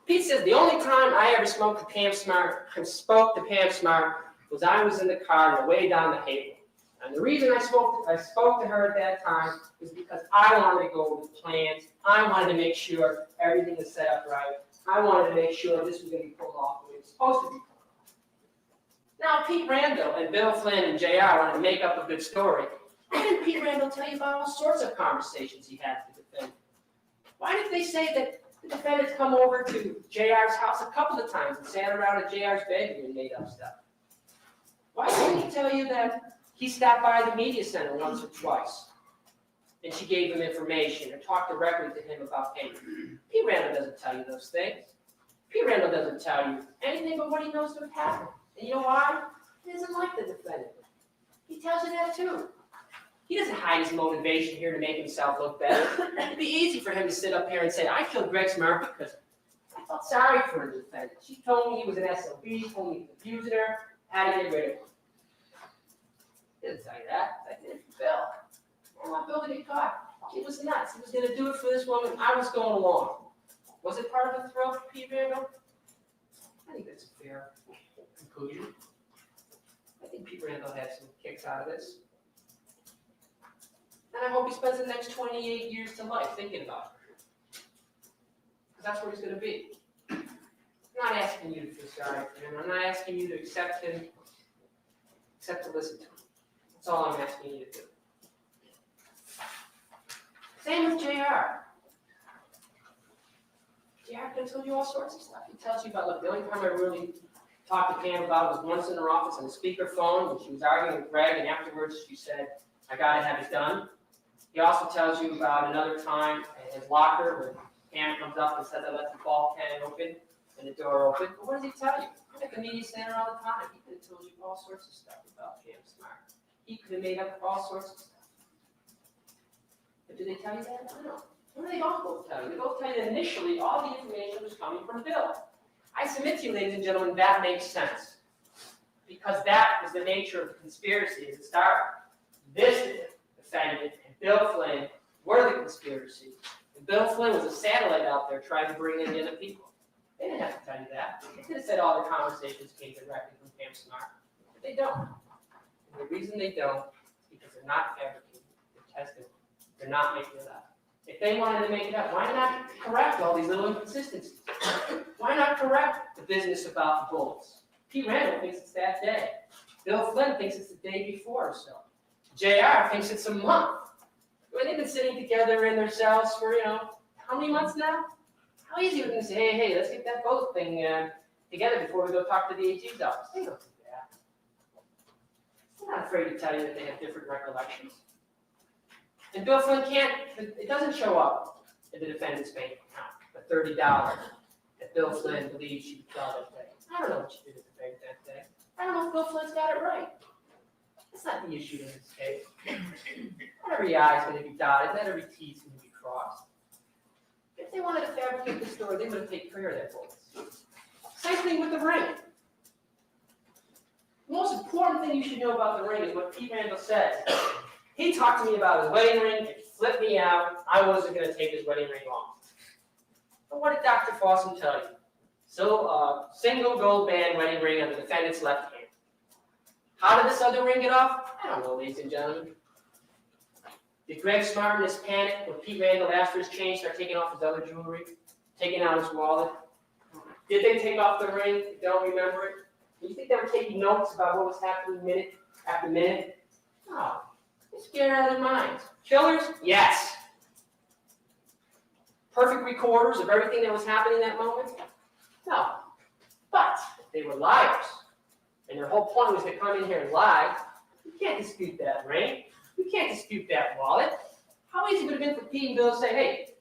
Speaker 4: Pete says, the only time I ever spoke to Pam Smart was I was in the car on the way down the Havel. And the reason I spoke to her at that time was because I wanted to go over the plans. I wanted to make sure everything was set up right. I wanted to make sure this was going to be pulled off the way it was supposed to be pulled off. Now, Pete Randall and Bill Flynn and JR wanted to make up a good story. Why didn't Pete Randall tell you about all sorts of conversations he had with the defendant? Why did they say that the defendants come over to JR's house a couple of times and sat around at JR's bedroom and made up stuff? Why didn't he tell you that he stopped by the media center once or twice and she gave him information or talked directly to him about payment? Pete Randall doesn't tell you those things. Pete Randall doesn't tell you anything but what he knows to have happened. And you know why? He doesn't like the defendant. He tells you that too. He doesn't hide his motivation here to make himself look better. It'd be easy for him to sit up here and say, I killed Gregg Smart because I felt sorry for the defendant. She told me he was an SOB, told me he was abusing her, had to get rid of him. He didn't tell you that. I did it for Bill. I want Bill to get caught. He was nuts. He was going to do it for this woman. I was going along. Was it part of the thrill for Pete Randall? I think that's a fair conclusion. I think Pete Randall had some kicks out of this. And I hope he spends the next 28 years to life thinking about it. Because that's where he's going to be. I'm not asking you to feel sorry for him. I'm not asking you to accept him, except to listen to him. That's all I'm asking you to do. Same with JR. JR can tell you all sorts of stuff. He tells you about, look, the only time I really talked to Pam about it was once in her office on the speakerphone when she was arguing with Gregg, and afterwards she said, I gotta have it done. He also tells you about another time in his locker when Pam comes up and says, I left the ball can open and the door open. But what does he tell you? I'm at the media center all the time. He could have told you all sorts of stuff about Pam Smart. He could have made up all sorts of stuff. But do they tell you that? No. What do they both tell you? They both tell you that initially all the information was coming from Bill. I submit to you, ladies and gentlemen, that makes sense. Because that was the nature of the conspiracy as it started. This defendant and Bill Flynn were the conspiracy. And Bill Flynn was a satellite out there trying to bring in the other people. They didn't have to tell you that. They could have said all their conversations came directly from Pam Smart. But they don't. And the reason they don't is because they're not fabricating. They're testing. They're not making it up. If they wanted to make it up, why not correct all these little inconsistencies? Why not correct the business about the bullets? Pete Randall thinks it's that day. Bill Flynn thinks it's the day before or so. JR thinks it's a month. Well, they've been sitting together in their cells for, how many months now? How easy would it be to say, hey, let's get that vote thing together before we go talk to the AG's office? They don't do that. They're not afraid to tell you that they have different recollections. And Bill Flynn it doesn't show up in the defendant's bank account, the $30 that Bill Flynn believes she got that day. I don't know what she did at the bank that day. I don't know if Bill Flynn's got it right. That's not the issue in this case. Not every I is going to be dotted, not every T is going to be crossed. If they wanted to fabricate the story, they would have taken care of that bullets. Same thing with the ring. The most important thing you should know about the ring is what Pete Randall says. He talked to me about his wedding ring, it flipped me out, I wasn't gonna take his wedding ring off. But what did Dr. Fawson tell you? So, single gold band wedding ring on the defendant's left hand. How did this other ring get off? I don't know, ladies and gentlemen. Did Gregg Smart in his panic when Pete Randall asked for his change start taking off his other jewelry, taking out his wallet? Did they take off the ring? You don't remember it? Do you think they were taking notes about what was happening minute after minute? No. They're scared out of their minds. Killers? Yes. Perfect recorders of everything that was happening in that moment? No. But if they were liars, and their whole point was to come in here and lie, you can't dispute that ring. You can't dispute that wallet. How easy would it have been for Pete and Bill to say, hey,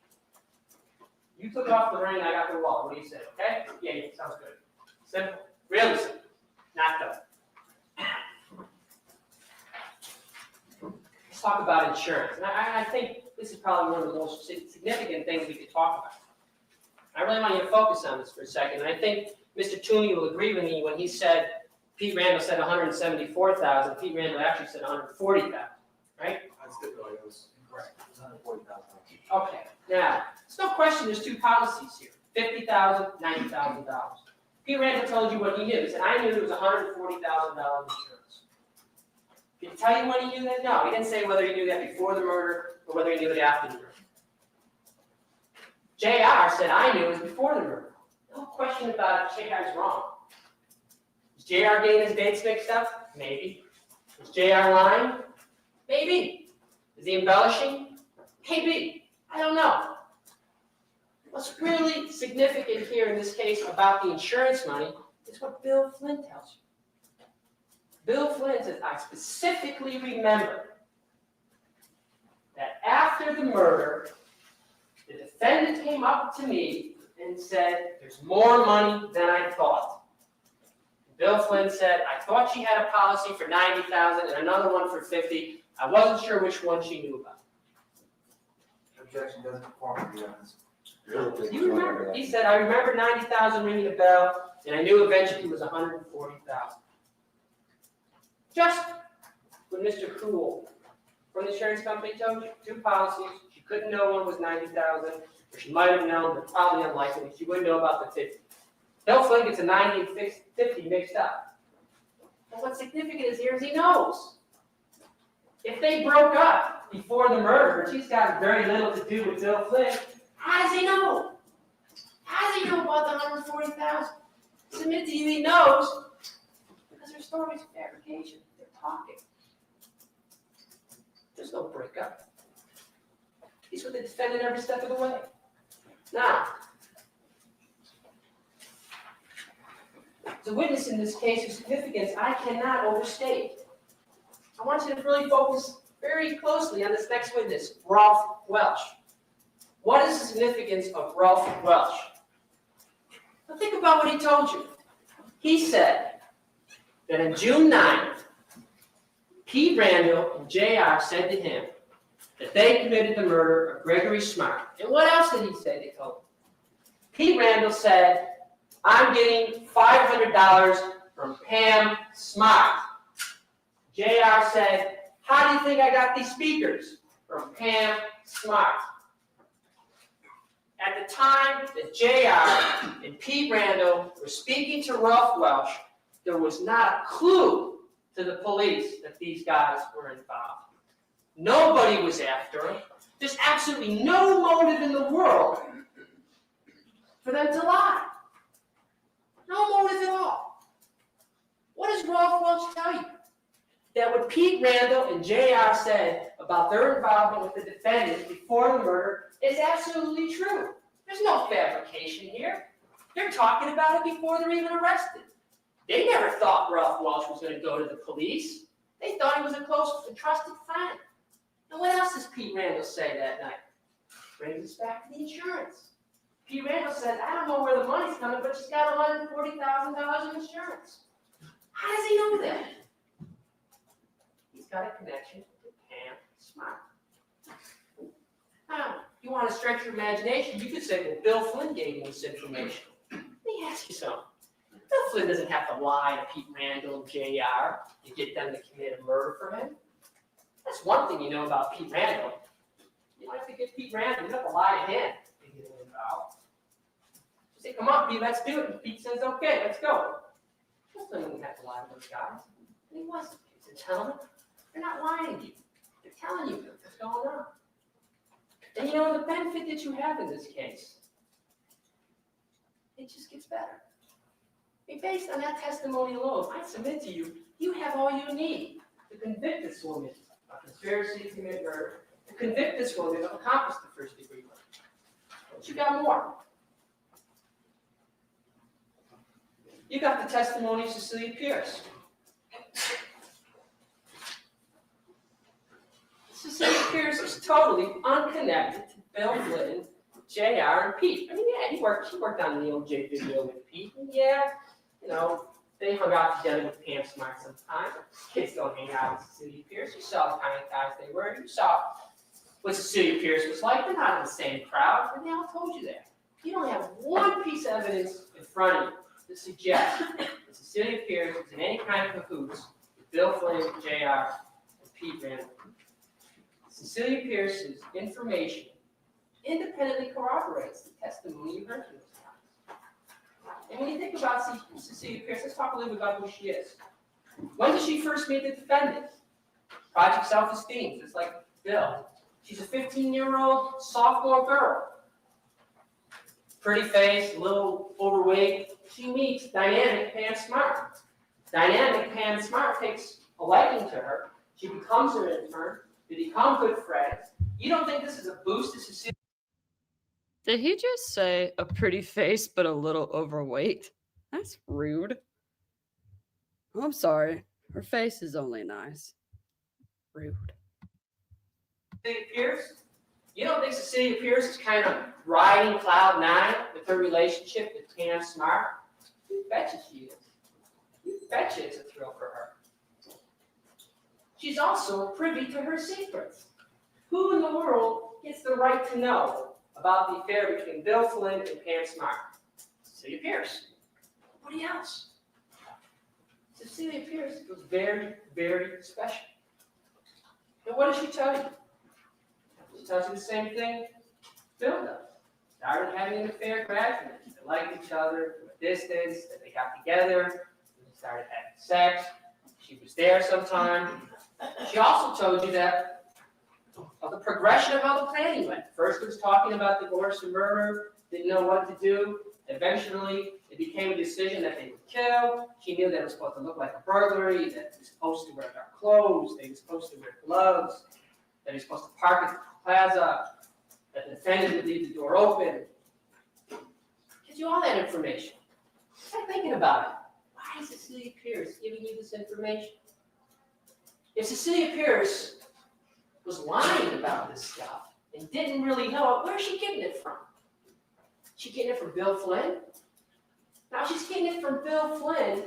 Speaker 4: you took off the ring, I got the wallet. What do you say, okay? Yeah, sounds good. Simple. Really simple. Not done. Let's talk about insurance. And I think this is probably one of the most significant things we could talk about. I really want you to focus on this for a second. And I think Mr. Toomey will agree with me when he said, Pete Randall said 174,000. Pete Randall actually said 140,000, right?
Speaker 3: That's good, though, it was incorrect, it was $140,000.
Speaker 4: Okay, now, there's no question there's two policies here, $50,000, $90,000. Pete Randall told you what he knew. He said, I knew there was $140,000 insurance. Did he tell you when he knew that? No, he didn't say whether he knew that before the murder or whether he knew it after the murder. JR said, I knew it was before the murder. No question about it, JR's wrong. Is JR getting his dates mixed up? Maybe. Is JR lying? Maybe. Is he embellishing? Maybe. I don't know. What's really significant here in this case about the insurance money is what Bill Flynn tells you. Bill Flynn says, I specifically remember that after the murder, the defendant came up to me and said, there's more money than I thought. Bill Flynn said, I thought she had a policy for $90,000 and another one for $50,000. I wasn't sure which one she knew about.
Speaker 3: Objection doesn't perform the evidence.
Speaker 4: You remember? He said, I remember 90,000 ringing a bell, and I knew eventually it was 140,000. Just when Mr. Cool from the insurance company told you, two policies, she couldn't know one was 90,000, or she might have known, but probably unlikely, she wouldn't know about the 50. Bill Flynn gets a 90 and 50 mixed up. But what's significant is here is he knows. If they broke up before the murder, and she's got very little to do with Bill Flynn, how does he know? How does he know about the 140,000? Submit to you, he knows, because their story's fabrication. They're talking. There's no breakup. He's with the defendant every step of the way. Now, the witness in this case of significance, I cannot overstate. I want you to really focus very closely on this next witness, Ralph Welch. What is the significance of Ralph Welch? Now think about what he told you. He said that on June 9th, Pete Randall and JR said to him that they committed the murder of Gregory Smart. And what else did he say they told him? Pete Randall said, I'm getting $500 from Pam Smart. JR said, how do you think I got these speakers? From Pam Smart. At the time that JR and Pete Randall were speaking to Ralph Welch, there was not a clue to the police that these guys were involved. Nobody was after them. There's absolutely no motive in the world for them to lie. No motive at all. What does Ralph Welch tell you? That what Pete Randall and JR said about their involvement with the defendant before the murder is absolutely true. There's no fabrication here. They're talking about it before they're even arrested. They never thought Ralph Welch was going to go to the police. They thought he was a close and trusted friend. And what else does Pete Randall say that night? Brings us back to the insurance. Pete Randall said, I don't know where the money's coming, but she's got $140,000 in insurance. How does he know that? He's got a connection to Pam Smart. Now, if you want to stretch your imagination, you could say, well, Bill Flynn gave me this information. Let me ask you something. Bill Flynn doesn't have to lie to Pete Randall and JR to get them to commit a murder for him. That's one thing you know about Pete Randall. You don't have to get Pete Randall, you don't have to lie to him to get him involved. You say, come on, Pete, let's do it. And Pete says, okay, let's go. That's not even have to lie to those guys. And he wasn't. He said, tell them, they're not lying to you. They're telling you what's going on. And you know, the benefit that you have in this case, it just gets better. I mean, based on that testimony alone, I submit to you, you have all you need to convict this woman of conspiracy to commit murder, to convict this woman of accomplice to first-degree murder. But you got more. You got the testimony of Cecilia Pierce. Cecilia Pierce is totally unconnected to Bill Flynn, JR, and Pete. I mean, yeah, he worked on the old J video with Pete, and yeah, you know, they hung out together with Pam Smart sometimes. Kids don't hang out with Cecilia Pierce. You saw the kind of guys they were. You saw what Cecilia Pierce was like. They're not in the same crowd, and they all told you that. You don't have one piece of evidence in front of you to suggest that Cecilia Pierce was in any kind of cahoots with Bill Flynn, JR, and Pete Randall. Cecilia Pierce's information independently corroborates the testimony you heard from those guys. And when you think about Cecilia Pierce, let's talk a little bit about who she is. When did she first meet the defendant? Project Self-Esteem, just like Bill. She's a 15-year-old sophomore girl. Pretty face, a little overweight. She meets dynamic Pam Smart. Dynamic Pam Smart takes a liking to her. She becomes her intern. They become good friends. You don't think this is a boost to Cecilia?
Speaker 2: Did he just say a pretty face but a little overweight? That's rude. I'm sorry. Her face is only nice. Rude.
Speaker 4: Cecilia Pierce? You don't think Cecilia Pierce is kind of riding cloud nine with her relationship with Pam Smart? You betcha she is. You betcha it's a thrill for her. She's also privy to her secrets. Who in the world gets the right to know about the affair between Bill Flynn and Pam Smart? Cecilia Pierce. Nobody else. Cecilia Pierce was very, very special. And what does she tell you? She tells you the same thing Bill does. Started having an affair gradually. They liked each other from a distance, that they got together, they started having sex. She was there sometime. She also told you that of the progression of how the planning went. First it was talking about divorce and murder, didn't know what to do. Eventually, it became a decision that they would kill. She knew that it was supposed to look like a burglary, that they were supposed to wear dark clothes, they were supposed to wear gloves, that they were supposed to park at the plaza, that the defendant would leave the door open. Gives you all that information. Start thinking about it. Why is Cecilia Pierce giving you this information? If Cecilia Pierce was lying about this stuff and didn't really know it, where's she getting it from? She getting it from Bill Flynn? Now she's getting it from Bill Flynn.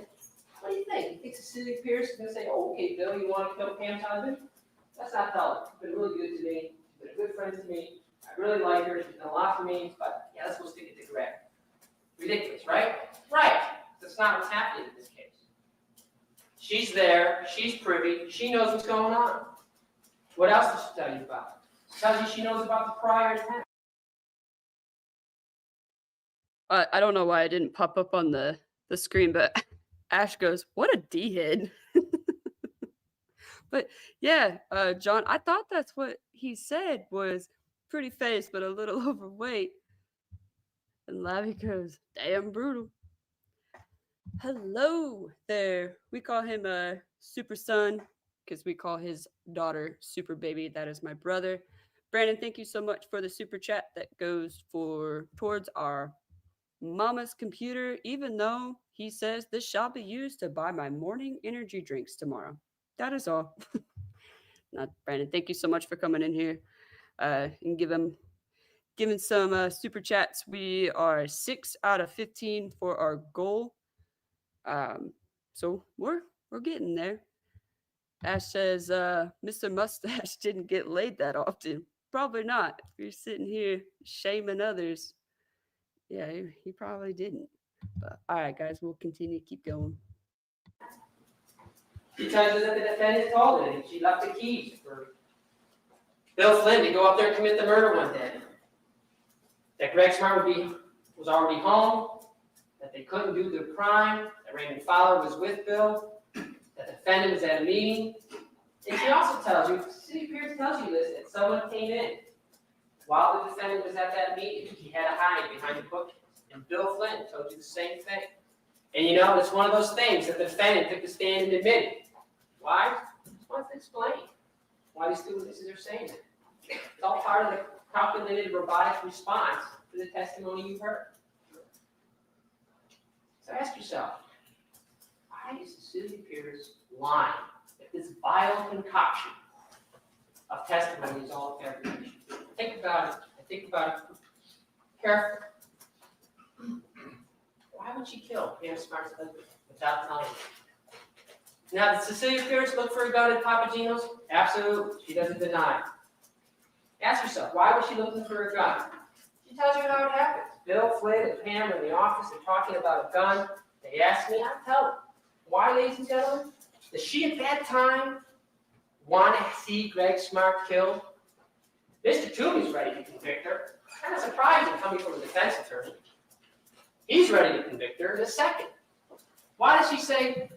Speaker 4: What do you think? You think Cecilia Pierce is going to say, oh, okay, Bill, you want to kill Pam's husband? That's not telling. She's been really good to me. She's been a good friend to me. I really like her. She's done a lot for me. But yeah, let's go stick it to Gregg. Ridiculous, right? Right. That's not what's happening in this case. She's there. She's privy. She knows what's going on. What else does she tell you about? She tells you she knows about the prior attack.
Speaker 2: I don't know why it didn't pop up on the screen, but Ash goes, what a D-head. But yeah, John, I thought that's what he said was pretty face, but a little overweight. And Lavi goes, damn brutal. Hello there. We call him Super Son because we call his daughter Super Baby. That is my brother. Brandon, thank you so much for the super chat that goes towards our mama's computer, even though he says this shall be used to buy my morning energy drinks tomorrow. That is all. Not Brandon, thank you so much for coming in here and giving some super chats. We are 6 out of 15 for our goal. So we're getting there. Ash says Mr. Mustache didn't get laid that often. Probably not. If you're sitting here shaming others, yeah, he probably didn't. But all right, guys, we'll continue to keep going.
Speaker 4: She tells you that the defendant told her that she left the keys for Bill Flynn to go up there and commit the murder one day. That Gregg Smart was already home, that they couldn't do the crime, that Raymond Fowler was with Bill, that the defendant was at a meeting. And she also tells you, City Pierce tells you this, that someone came in while the defendant was at that meeting. He had to hide behind the bookcase. And Bill Flynn told you the same thing. And you know, it's one of those things that the defendant took the stand and admitted. Why? He wants to explain why these two witnesses are saying it. It's all part of the calculated robotic response to the testimony you've heard. So ask yourself, why is the City Pierce lying at this vile concoction of testimony is all fabrication? Think about it. Think about it carefully. Why would she kill Pam Smart's husband without telling him? Now, did Cecilia Pierce look for a gun at Papagino's? Absolutely. She doesn't deny it. Ask yourself, why was she looking for a gun? She tells you how it happened. Bill, Flynn, and Pam are in the office. They're talking about a gun. They ask me, I tell them. Why, ladies and gentlemen? Does she at that time want to see Gregg Smart killed? Mr. Toomey's ready to convict her. Kind of surprising coming from a defense attorney. He's ready to convict her in a second. Why does she say,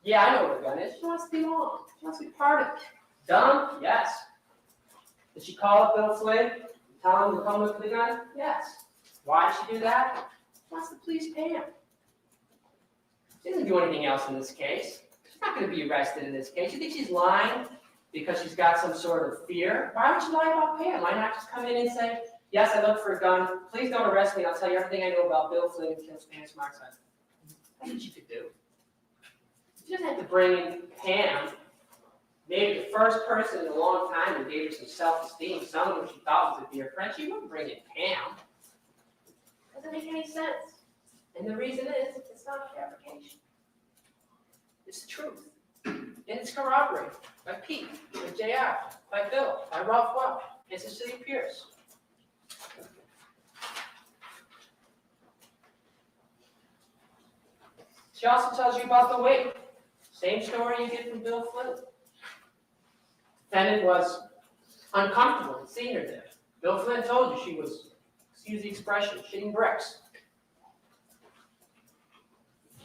Speaker 4: yeah, I know what a gun is. She wants to be on. She wants to be part of it. Dumb? Yes. Did she call up Bill Flynn and tell him to come look for the gun? Yes. Why did she do that? She wants to please Pam. She doesn't do anything else in this case. She's not going to be arrested in this case. You think she's lying because she's got some sort of fear? Why would she lie about Pam? Why not just come in and say, yes, I looked for a gun. Please don't arrest me. I'll tell you everything I know about Bill Flynn and kills Pam Smart's husband. That's what she could do. She doesn't have to bring in Pam, maybe the first person in a long time who gave her some self-esteem, someone who she thought was a dear friend. She wouldn't bring in Pam. Doesn't make any sense. And the reason is, it's not fabrication. It's the truth. And it's corroborated by Pete, by JR, by Bill, by Ralph Welch, and Cecilia Pierce. She also tells you about the weight. Same story you get from Bill Flynn. Defendant was uncomfortable with seeing her there. Bill Flynn told you she was, excuse the expression, shitting bricks.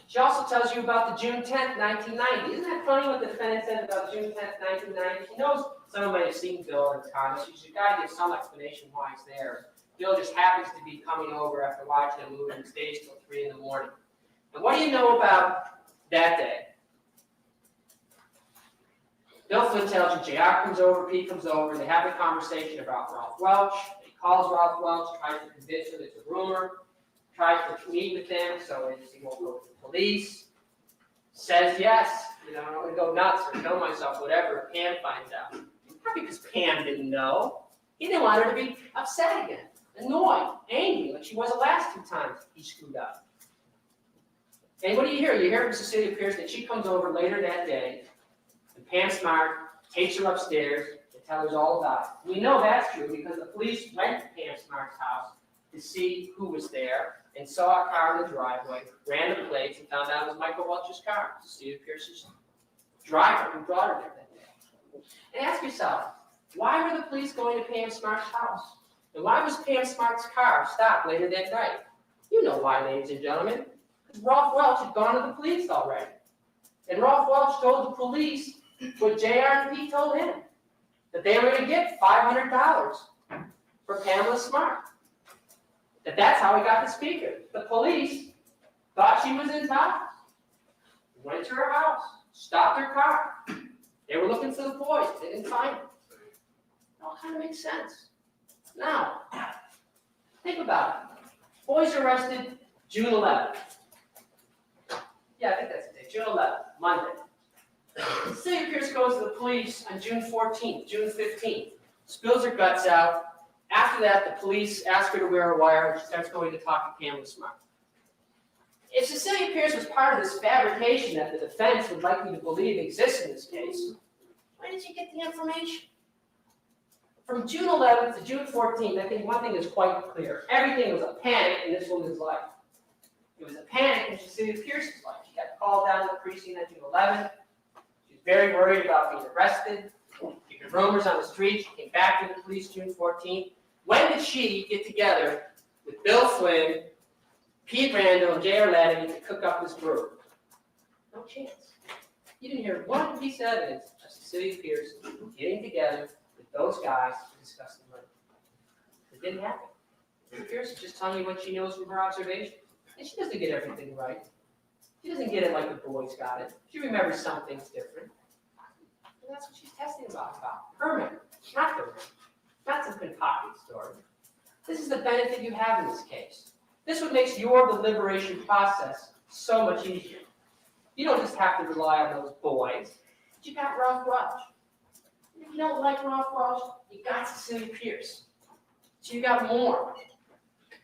Speaker 4: She also tells you about the June 10th, 1990. Isn't that funny what the defendant said about June 10th, 1990? She knows someone might have seen Bill at the time. She's got to give some explanation why he's there. Bill just happens to be coming over after watching a movie and stays till 3 in the morning. And what do you know about that day? Bill Flynn tells you JR comes over, Pete comes over, they have a conversation about Ralph Welch. He calls Ralph Welch, tries to convince him it's a rumor, tries to meet with him so he won't go to the police. Says yes, I'm going to go nuts or kill myself, whatever, if Pam finds out. Not because Pam didn't know. He didn't want her to be upset again, annoyed, angry, like she was the last 2 times he screwed up. And what do you hear? You hear from Cecilia Pierce that she comes over later that day, and Pam Smart takes her upstairs and tells her all about it. We know that's true because the police went to Pam Smart's house to see who was there and saw a car in the driveway, ran the plates, and found out it was Michael Welch's car, Cecilia Pierce's driver who brought her there that day. And ask yourself, why were the police going to Pam Smart's house? And why was Pam Smart's car stopped later that night? You know why, ladies and gentlemen. Ralph Welch had gone to the police already. And Ralph Welch told the police what JR and Pete told him, that they were going to get $500 for Pamela Smart. That's how he got the speaker. The police thought she was in town, went to her house, stopped her car. They were looking for the boys. They didn't find them. It all kind of makes sense. Now, think about it. Boys arrested June 11th. Yeah, I think that's the day, June 11th, Monday. Cecilia Pierce goes to the police on June 14th, June 15th, spills her guts out. After that, the police ask her to wear a wire, and she starts going to talk to Pamela Smart. If Cecilia Pierce was part of this fabrication that the defense would like me to believe exists in this case, where did she get the information? From June 11th to June 14th, I think one thing is quite clear. Everything was a panic in this woman's life. It was a panic in Cecilia Pierce's life. She got called down to the precinct on June 11th. very worried about being arrested. You heard rumors on the street. She came back to the police June 14th. When did she get together with Bill Flynn, Pete Randall, and J.R. Latimer to cook up this brew? No chance. You didn't hear one piece of evidence of Cecilia Pierce getting together with those guys to discuss the murder. It didn't happen. Cecilia Pierce is just telling you what she knows from her observation. And she doesn't get everything right. She doesn't get it like the boys got it. She remembers some things different. And that's what she's testing about. Her memory, not the memory. Not some concocted story. This is the benefit you have in this case. This what makes your deliberation process so much easier. You don't just have to rely on those boys, but you got Ralph Welch. If you don't like Ralph Welch, you got Cecilia Pierce. So you got more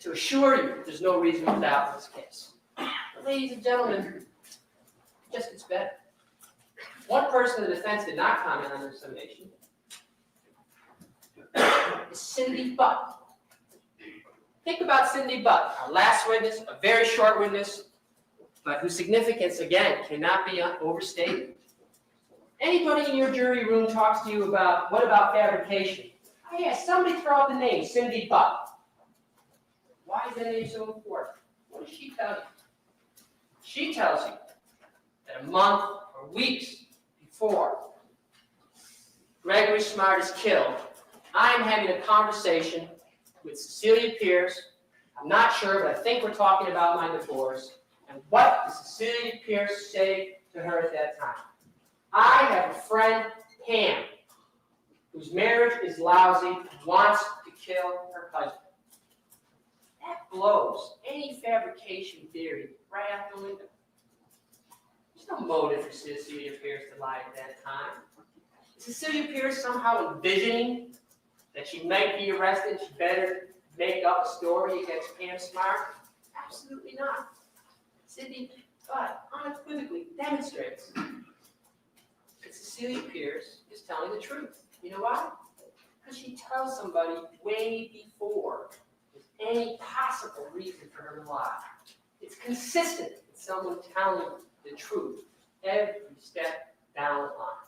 Speaker 4: to assure you that there's no reason to doubt in this case. But ladies and gentlemen, it just gets better. One person in the defense did not comment on their summation. Is Cindy Butt. Think about Cindy Butt, our last witness, a very short witness, but whose significance, again, cannot be overstated. Anybody in your jury room talks to you about, what about fabrication? Oh yeah, somebody throw out the name, Cindy Butt. Why is that name so important? What does she tell you? She tells you that a month or weeks before Gregg Smart is killed, I'm having a conversation with Cecilia Pierce. I'm not sure, but I think we're talking about my divorce. And what does Cecilia Pierce say to her at that time? I have a friend, Pam, whose marriage is lousy, wants to kill her husband. That blows any fabrication theory right out the window. There's no motive for Cecilia Pierce to lie at that time. Is Cecilia Pierce somehow envisioning that she might be arrested, she better make up a story against Pam Smart? Absolutely not. Cindy Butt unequivocally demonstrates that Cecilia Pierce is telling the truth. You know why? Because she tells somebody way before there's any possible reason for her to lie. It's consistent with someone telling the truth every step down the line.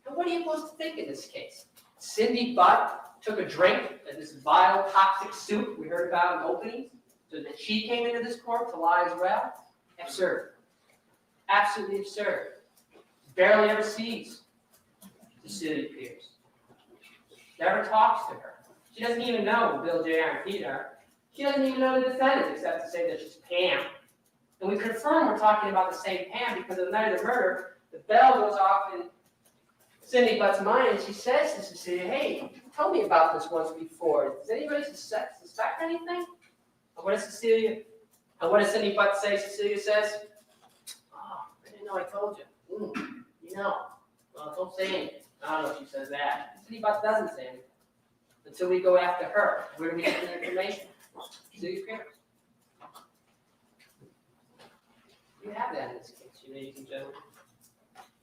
Speaker 4: And what are you supposed to think in this case? Cindy Butt took a drink of this vile, toxic soup we heard about in openings, so that she came into this court to lie as well? Absurd. Absolutely absurd. Barely ever sees Cecilia Pierce. Never talks to her. She doesn't even know who Bill, J.R., and Pete are. She doesn't even know the defendants except to say that she's Pam. And we confirm we're talking about the same Pam because on the night of the murder, the bell goes off in Cindy Butt's mind and she says to Cecilia, hey, you told me about this once before. Does anybody suspect anything? And what does Cindy Butt say? Cecilia says, oh, I didn't know I told you. You know. Well, don't say anything. I don't know if she says that. Cindy Butt doesn't say anything until we go after her. Where do we get the information? Cecilia Pierce. You have that in this case, ladies and gentlemen.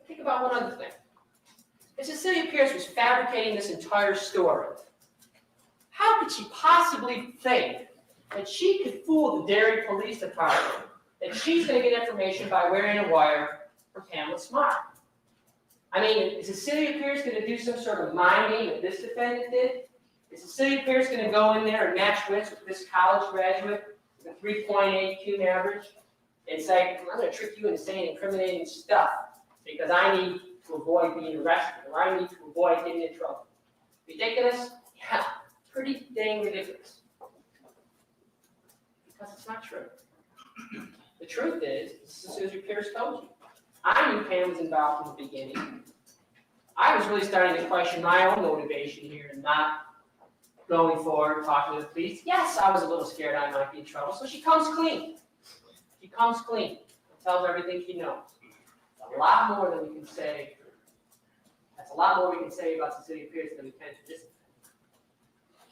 Speaker 4: Think about one other thing. If Cecilia Pierce was fabricating this entire story, how could she possibly think that she could fool the Derry Police Department that she's going to get information by wearing a wire from Pamela Smart? I mean, is Cecilia Pierce going to do some sort of mind game that this defendant did? Is Cecilia Pierce going to go in there and match wits with this college graduate with a 3.8 QM average and say, I'm going to trick you into saying incriminating stuff because I need to avoid being arrested or I need to avoid getting in trouble? Ridiculous? Yeah, pretty dang ridiculous. Because it's not true. The truth is, Cecilia Pierce told you. I knew Pam was involved from the beginning. I was really starting to question my own motivation here and not going forward, talking to the police. Yes, I was a little scared I might be in trouble, so she comes clean. She comes clean and tells everything she knows. That's a lot more than we can say. That's a lot more we can say about Cecilia Pierce than we can to this.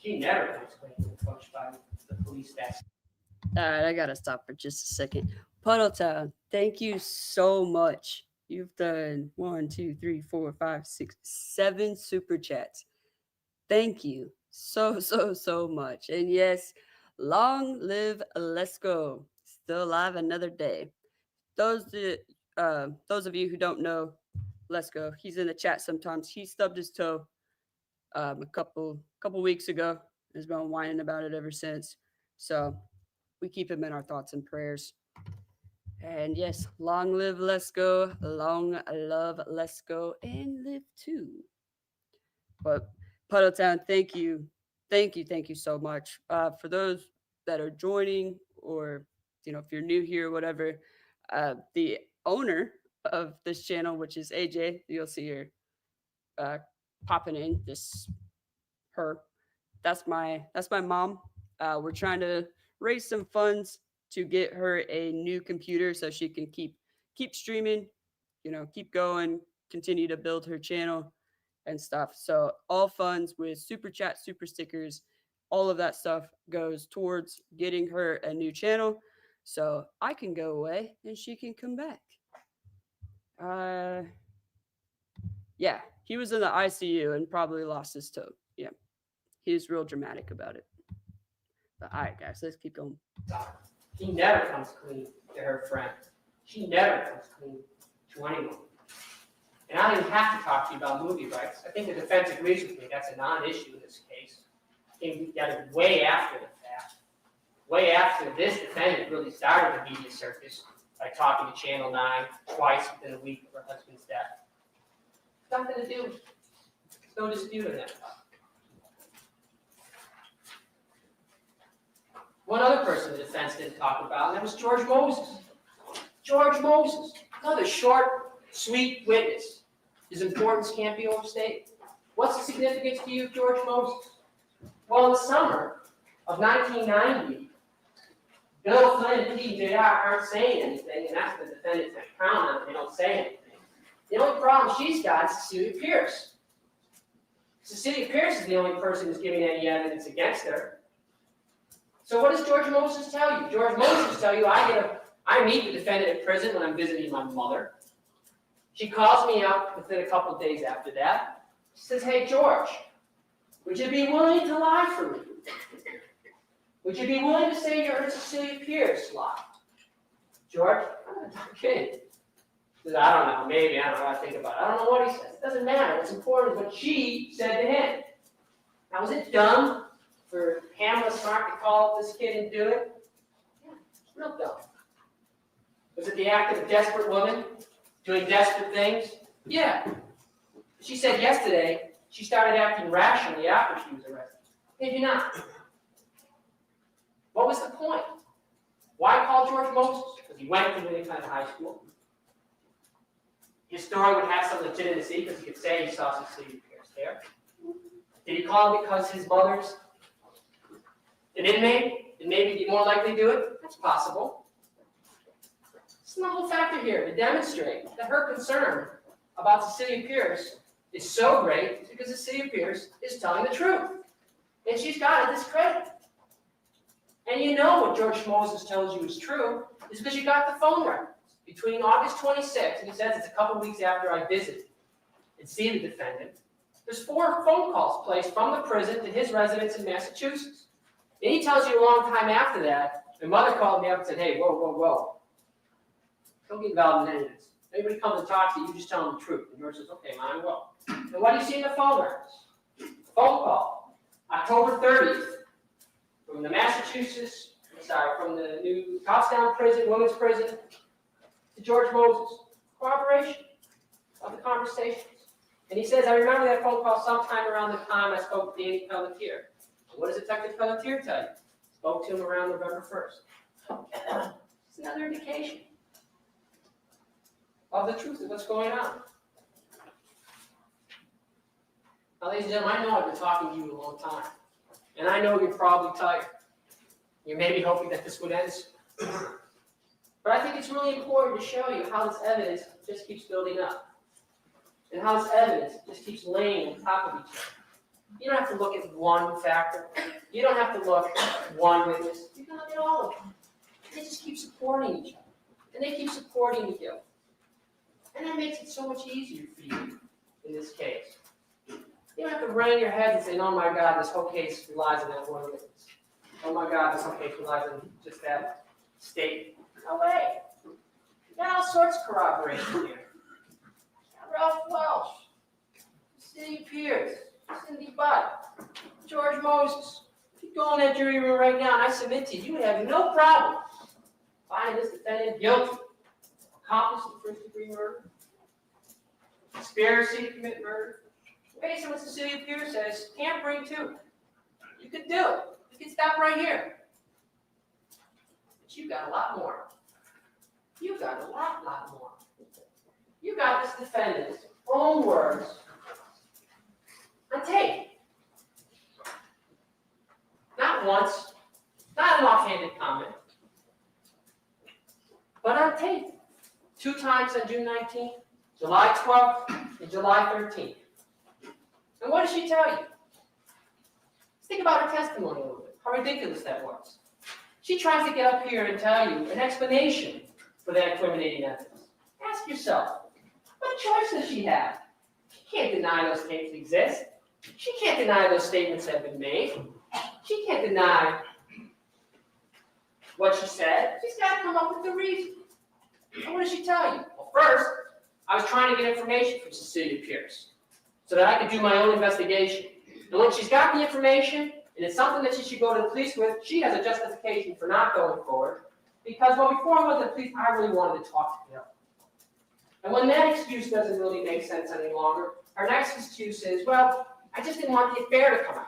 Speaker 4: She never comes clean when coached by the police staff.
Speaker 2: All right, I gotta stop for just a second. Puddle Town, thank you so much. You've done 1, 2, 3, 4, 5, 6, 7 super chats. Thank you so much. And yes, long live Lesko. Still alive another day. Those of you who don't know, let's go. He's in the chat sometimes. He stubbed his toe a couple weeks ago. Has been whining about it ever since. So we keep him in our thoughts and prayers. And yes, long live Let's Go, long love Let's Go, and live too. But Puddletown, thank you so much. For those that are joining, or if you're new here, whatever, the owner of this channel, which is AJ, you'll see her popping in. That's my mom. We're trying to raise some funds to get her a new computer so she can keep streaming, keep going, continue to build her channel and stuff. So all funds with super chat, super stickers, all of that stuff goes towards getting her a new channel so I can go away and she can come back. Yeah, he was in the ICU and probably lost his toe. Yeah, he's real dramatic about it. But all right, guys, let's keep going.
Speaker 4: She never comes clean to her friend. She never comes clean to anyone. And I don't even have to talk to you about movie rights. I think the defense agrees with me. That's a non-issue in this case. I think we got it way after the fact. Way after this defendant really started the media circus by talking to Channel 9 twice within a week of her husband's death. Nothing to do. There's no dispute on that. One other person the defense didn't talk about, and that was George Moses. George Moses, another short, sweet witness. His importance can't be overstated. What's the significance to you of George Moses? Well, in the summer of 1990, Billy Flynn and PJR aren't saying anything, and that's the defendant's count on. They don't say anything. The only problem she's got is Cecilia Pierce. Cecilia Pierce is the only person who's giving any evidence against her. So what does George Moses tell you? George Moses tell you, I meet the defendant in prison when I'm visiting my mother. She calls me up within a couple of days after that. She says, hey, George, would you be willing to lie for me? Would you be willing to say you're Cecilia Pierce lie? George, I'm not kidding. He says, I don't know, maybe, I don't know what I think about it. I don't know what he says. It doesn't matter. What's important is what she said to him. Now, was it dumb for Pamela Smart to call up this kid and do it? Yeah, it's real dumb. Was it the act of a desperate woman doing desperate things? Yeah. She said yesterday she started acting rationally after she was arrested. Maybe not. What was the point? Why call George Moses? Because he went to William Penn High School. His story would have some legitimacy because he could say he saw Cecilia Pierce there. Did he call him because his mother's an inmate and maybe be more likely to do it? That's possible. It's the whole factor here to demonstrate that her concern about Cecilia Pierce is so great because Cecilia Pierce is telling the truth. And she's got to discredit. And you know what George Moses tells you is true is because you got the phone records between August 26th, and he says it's a couple weeks after I visited and see the defendant. There's 4 phone calls placed from the prison to his residence in Massachusetts. And he tells you a long time after that, my mother called me up and said, hey, whoa. Don't get involved in any of this. Anybody comes and talks to you, you just tell them the truth. And George says, okay, mine will. And what do you see in the phone records? Phone call, October 30th, from the from the new Goffstown prison, women's prison, to George Moses. Corroboration of the conversations. And he says, I remember that phone call sometime around the time I spoke to Danny Pelletier. What does Detective Pelletier tell you? Spoke to him around November 1st. It's another indication of the truth of what's going on. Now, ladies and gentlemen, I know I've been talking to you a long time. And I know you're probably tired. You may be hoping that this would end soon. But I think it's really important to show you how this evidence just keeps building up. And how this evidence just keeps laying on top of each other. You don't have to look at one factor. You don't have to look at one witness. You can look at all of them. They just keep supporting each other. And they keep supporting the guilt. And that makes it so much easier for you in this case. You don't have to wring your head and say, oh my God, this whole case relies on that one witness. Oh my God, this whole case relies on just that statement. No way. You got all sorts of corroboration here. Ralph Welsh, City Pierce, Cindy Butt, George Moses. If you go in that jury room right now and I submit to you, you would have no problem finding this defendant guilty, accomplice in first-degree murder, conspiracy to commit murder. Based on what the City of Pierce says, can't bring two. You could do it. You could stop right here. But you got a lot more. You got a lot more. You got this defendant's own words on tape. Not once, not an offhanded comment, but on tape. 2 times on June 19th, July 12th, and July 13th. And what does she tell you? Let's think about her testimony a little bit, how ridiculous that was. She tries to get up here and tell you an explanation for that incriminating evidence. Ask yourself, what choice does she have? She can't deny those tapes exist. She can't deny those statements have been made. She can't deny what she said. She's got to come up with the reason. And what does she tell you? Well, first, I was trying to get information from Cecilia Pierce so that I could do my own investigation. And when she's got the information, and it's something that she should go to the police with, she has a justification for not going forward. Because, well, before I went to the police, I really wanted to talk to Bill. And when that excuse doesn't really make sense any longer, her next excuse is, well, I just didn't want the affair to come out.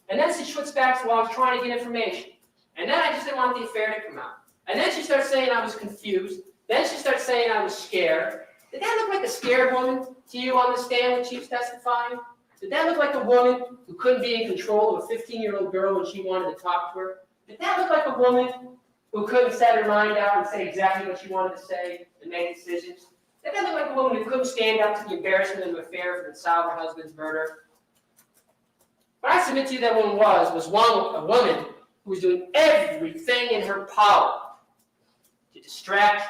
Speaker 4: And then she switches back to, well, I was trying to get information. And then I just didn't want the affair to come out. And then she starts saying I was confused. Then she starts saying I was scared. Did that look like a scared woman to you on the stand when she was testifying? Did that look like a woman who couldn't be in control of a 15-year-old girl when she wanted to talk to her? Did that look like a woman who couldn't set her mind out and say exactly what she wanted to say and make decisions? Did that look like a woman who couldn't stand up to the embarrassment of an affair from the sound of her husband's murder? What I submit to you that woman was a woman who was doing everything in her power to distract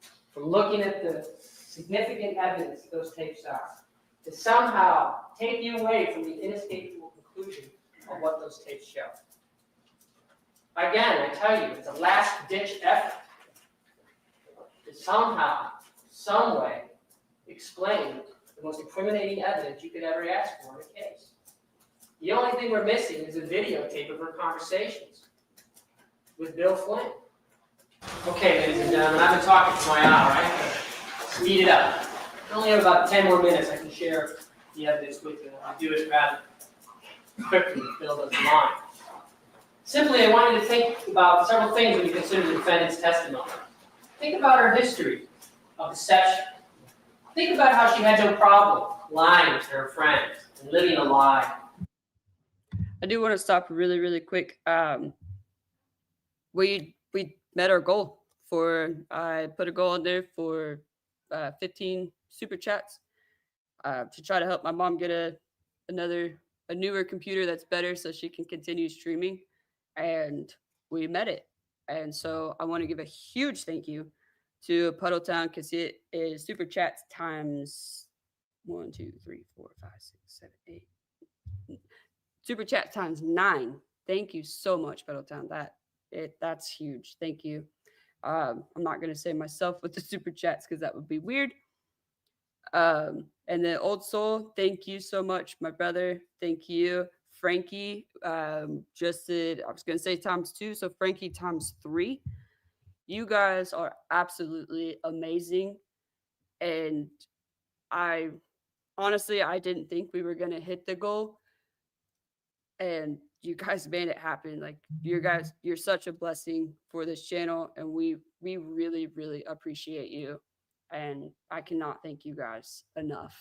Speaker 4: you from looking at the significant evidence those tapes are, to somehow take you away from the inescapable conclusion of what those tapes show. Again, I tell you, it's a last-ditch effort to somehow, some way, explain the most incriminating evidence you could ever ask for in a case. The only thing we're missing is a videotape of her conversations with Bill Flynn. Okay, ladies and gentlemen, I've been talking for my hour, right? Speed it up. I only have about 10 more minutes. I can share the evidence with you. I'll do it rather quickly if Bill doesn't mind. Simply, I want you to think about several things when you consider the defendant's testimony. Think about her history of deception. Think about how she had no problem lying to her friends and living a lie.
Speaker 2: I do want to stop really, really quick. We met our goal I put a goal in there for 15 super chats to try to help my mom get a newer computer that's better so she can continue streaming. And we met it. And so I want to give a huge thank you to Puddletown because it is super chats times 1, 2, 3, 4, 5, 6, 7, 8. Super chat times 9. Thank you so much, Puddletown. That's huge. Thank you. I'm not going to say myself with the super chats because that would be weird. And then Old Soul, thank you so much, my brother. Thank you. Frankie just did, I was going to say times 2, so Frankie times 3. You guys are absolutely amazing. And I didn't think we were going to hit the goal. And you guys made it happen. Like, you're such a blessing for this channel, and we really, really appreciate you. And I cannot thank you guys enough.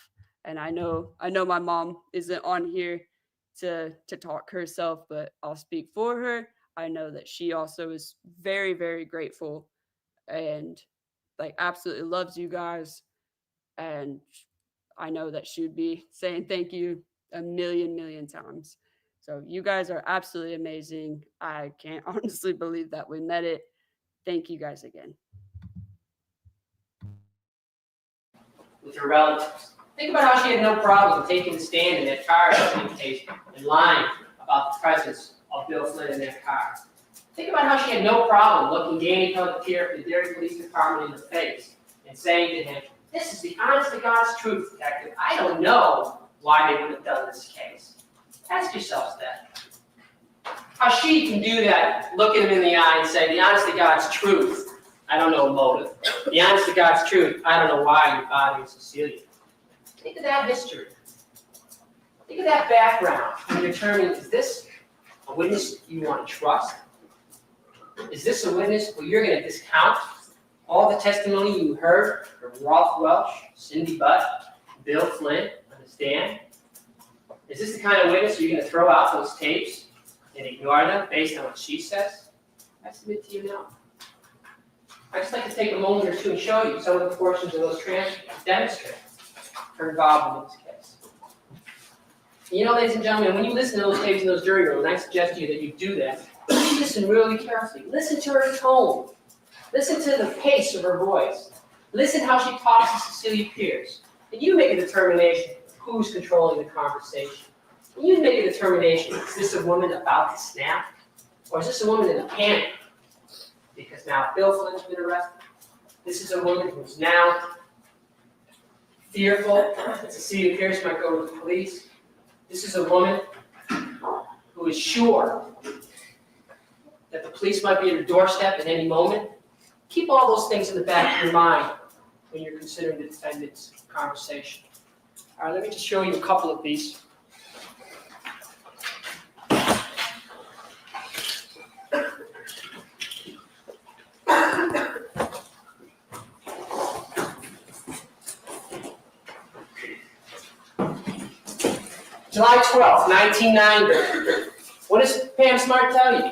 Speaker 2: And I know my mom isn't on here to talk herself, but I'll speak for her. I know that she also is very, very grateful and like absolutely loves you guys. And I know that she would be saying thank you a million times. So you guys are absolutely amazing. I can't honestly believe that we met it. Thank you guys again.
Speaker 4: With her relatives. Think about how she had no problem taking the stand in that car case and lying about the presence of Bill Flynn in that car. Think about how she had no problem looking Danny Pelletier from the Derry Police Department in the face and saying to him, This is the honest to God's truth, detective. I don't know why they would have done this case. Ask yourselves that. How she can do that, look at him in the eye and say, the honest to God's truth, I don't know a motive. The honest to God's truth, I don't know why you're bothering Cecilia. Think of that history. Think of that background when you're determining, is this a witness you want to trust? Is this a witness where you're going to discount all the testimony you heard from Rolf Welch, Cindy Butt, Bill Flynn on the stand? Is this the kind of witness you're going to throw out those tapes and ignore them based on what she says? I submit to you now. I'd just like to take a moment or two and show you some of the portions of those transcripts to demonstrate her involvement in this case. And you know, ladies and gentlemen, when you listen to those tapes in those jury rooms, I suggest to you that you do that. Listen really carefully. Listen to her tone. Listen to the pace of her voice. Listen how she talks to Cecilia Pierce. And you make a determination of who's controlling the conversation. And you make a determination, is this a woman about to snap? Or is this a woman in a panic? Because now Bill Flynn's been arrested. This is a woman who's now fearful that Cecilia Pierce might go to the police. This is a woman who is sure that the police might be at her doorstep at any moment. Keep all those things in the back of your mind when you're considering the defendant's conversation. All right, let me just show you a couple of these. July 12th, 1990. What does Pam Smart tell you?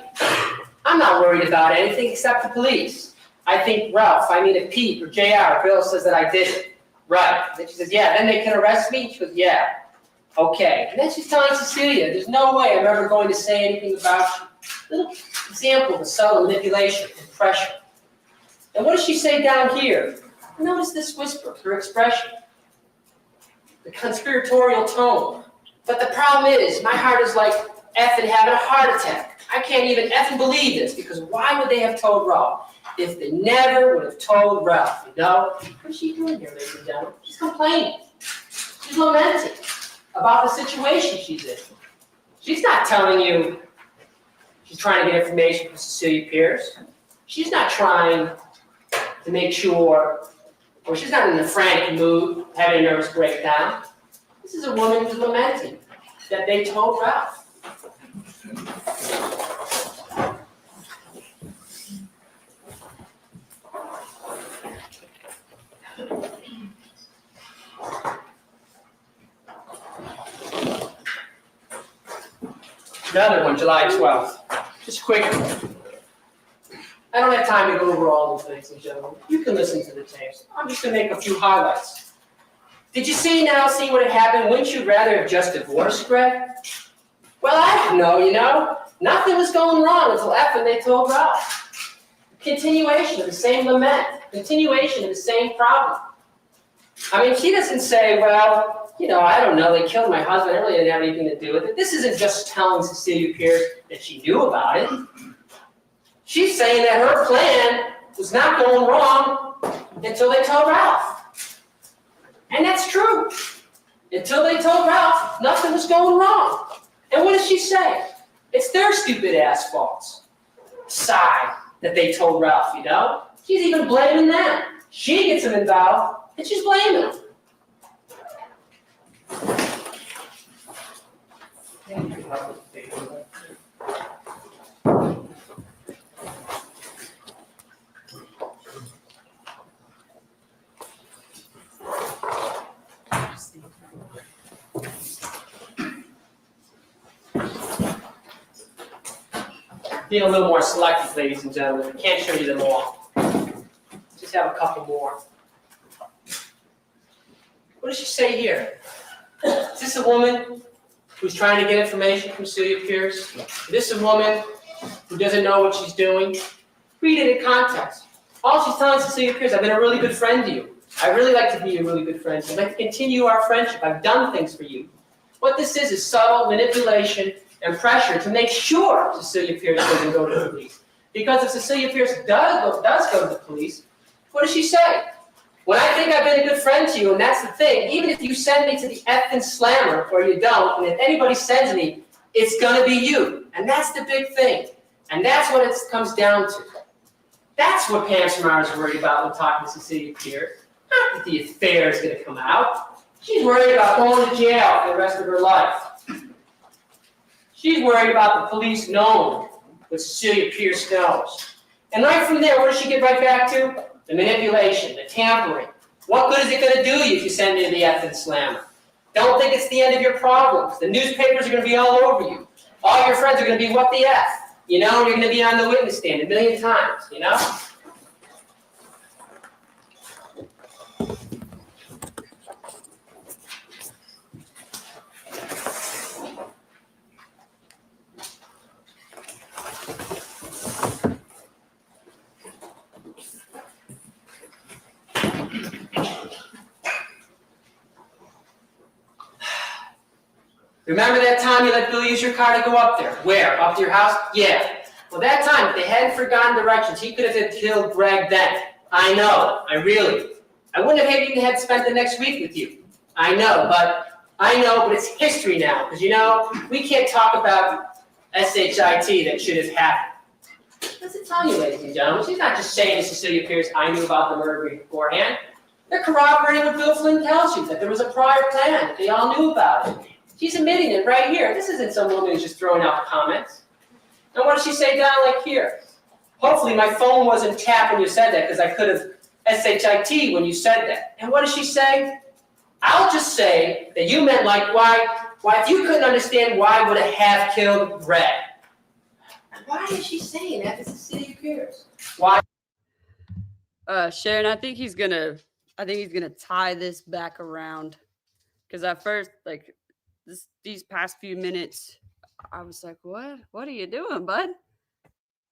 Speaker 4: I'm not worried about anything except the police. I think Ralph, I need a Pete or JR. Bill says that I did it. Right. Then she says, yeah, then they can arrest me? She goes, yeah. Okay. And then she's telling Cecilia, there's no way I'm ever going to say anything about you. Little example of subtle manipulation and pressure. And what does she say down here? Notice this whisper, her expression. The conspiratorial tone. But the problem is, my heart is like effing having a heart attack. I can't even effing believe this, because why would they have told Ralph? If they never would have told Ralph, you know? What's she doing here, ladies and gentlemen? She's complaining. She's lamenting about the situation she's in. She's not telling you she's trying to get information from Cecilia Pierce. She's not trying to make sure, or she's not in a frantic mood, having a nervous breakdown. This is a woman who's lamenting that they told Ralph. Another one, July 12th. Just quick. I don't have time to go over all these, ladies and gentlemen. You can listen to the tapes. I'm just going to make a few highlights. Did you see what had happened? Wouldn't you rather have just divorced Gregg? Well, I didn't know, you know. Nothing was going wrong until after they told Ralph. Continuation of the same lament. Continuation of the same problem. I mean, she doesn't say, well, you know, I don't know, they killed my husband, I really didn't have anything to do with it. This isn't just telling Cecilia Pierce that she knew about it. She's saying that her plan was not going wrong until they told Ralph. And that's true. Until they told Ralph, nothing was going wrong. And what does she say? It's their stupid ass faults. Sigh that they told Ralph, you know? She's even blaming them. She gets him involved, and she's blaming him. Being a little more selective, ladies and gentlemen. I can't show you them all. Just have a couple more. What does she say here? Is this a woman who's trying to get information from Cecilia Pierce? Is this a woman who doesn't know what she's doing? Read it in context. All she's telling Cecilia Pierce, I've been a really good friend to you. I really like to be a really good friend to you. I'd like to continue our friendship. I've done things for you. What this is subtle manipulation and pressure to make sure Cecilia Pierce doesn't go to the police. Because if Cecilia Pierce does go to the police, what does she say? When I think I've been a good friend to you, and that's the thing, even if you send me to the effing slammer or you don't, and if anybody sends me, it's gonna be you. And that's the big thing. And that's what it comes down to. That's what Pam Smart is worried about when talking to Cecilia Pierce. Not that the affair is gonna come out. She's worried about going to jail for the rest of her life. She's worried about the police knowing what Cecilia Pierce knows. And right from there, what does she get right back to? The manipulation, the tampering. What good is it going to do you if you send me to the effing slammer? Don't think it's the end of your problems. The newspapers are going to be all over you. All your friends are going to be, what the F? You know, you're going to be on the witness stand a million times, you know? Remember that time you let Billy use your car to go up there? Where? Up to your house? Yeah. Well, that time, if they hadn't forgotten directions, he could have killed Gregg then. I know. I wouldn't have even had spent the next week with you. I know, but it's history now. Because, you know, we can't talk about SHIT that should have happened. What's it tell you, ladies and gentlemen? She's not just saying to Cecilia Pierce, I knew about the murder beforehand. They're corroborating what Bill Flynn tells you, that there was a prior plan, that they all knew about it. She's admitting it right here. This isn't some woman who's just throwing out comments. And what does she say down like here? Hopefully my phone wasn't tapped when you said that, because I could have SHIT when you said that. And what does she say? I'll just say that you meant like, why if you couldn't understand, why would it have killed Gregg? Why is she saying that to Cecilia Pierce? Why?
Speaker 2: Sharon, I think he's gonna tie this back around, because at first, like, these past few minutes, I was like, what are you doing, bud?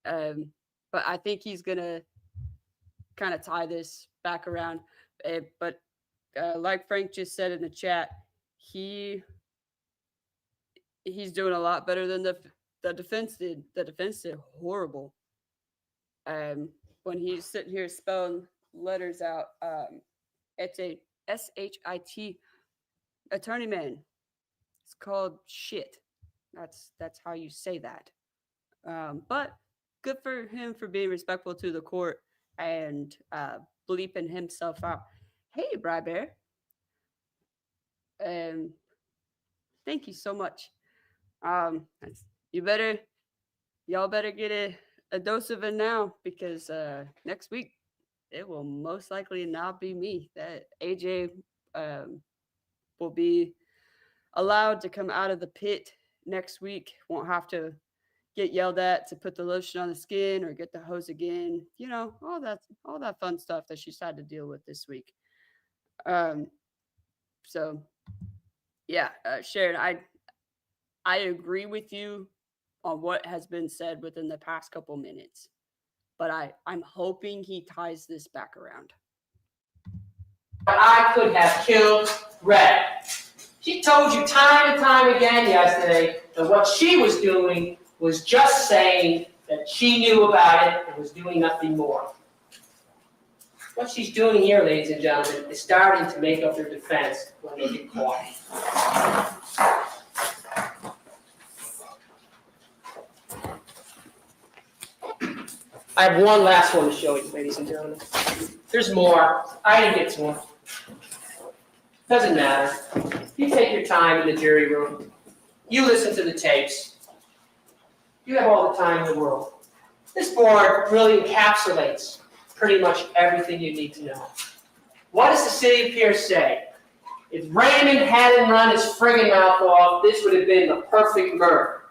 Speaker 2: But I think he's gonna kind of tie this back around. But like Frank just said in the chat, he's doing a lot better than the defense did. The defense did horrible. When he's sitting here spelling letters out, it's a SHIT, attorney man. It's called shit. That's how you say that. But good for him for being respectful to the court and bleeping himself out. Hey, Bri Bear. Thank you so much. Y'all better get a dose of it now, because next week it will most likely not be me. That AJ will be allowed to come out of the pit next week. Won't have to get yelled at to put the lotion on the skin or get the hose again. You know, all that fun stuff that she's had to deal with this week. So yeah, Sharon, I agree with you on what has been said within the past couple minutes, but I'm hoping he ties this back around.
Speaker 4: I could have killed Gregg. She told you time and time again yesterday that what she was doing was just saying that she knew about it and was doing nothing more. What she's doing here, ladies and gentlemen, is starting to make up her defense when they get caught. I have one last one to show you, ladies and gentlemen. There's more. I didn't get to one. Doesn't matter. You take your time in the jury room. You listen to the tapes. You have all the time in the world. This board really encapsulates pretty much everything you need to know. What does Cecilia Pierce say? If Raymond hadn't run his friggin' mouth off, this would have been the perfect murder.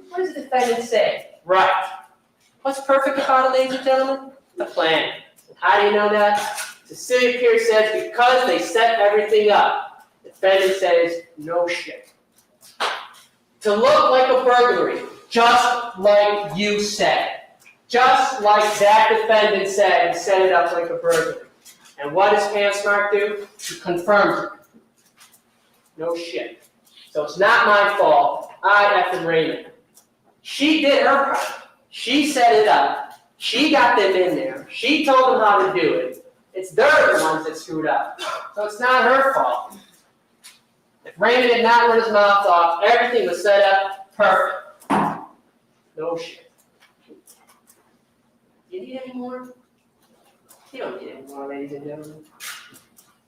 Speaker 4: What does the defendant say? Right. What's perfect about it, ladies and gentlemen? The plan. How do you know that? Cecilia Pierce says because they set everything up. The defendant says, no shit. To look like a burglary, just like you said. Just like that defendant said, and set it up like a burglary. And what does Pam Smart do? She confirms it. No shit. So it's not my fault. I effing Raymond. She did her part. She set it up. She got them in there. She told them how to do it. It's they're the ones that screwed up. So it's not her fault. If Raymond did not run his mouth off, everything was set up perfect. No shit. Do you need any more? You don't need any more, ladies and gentlemen.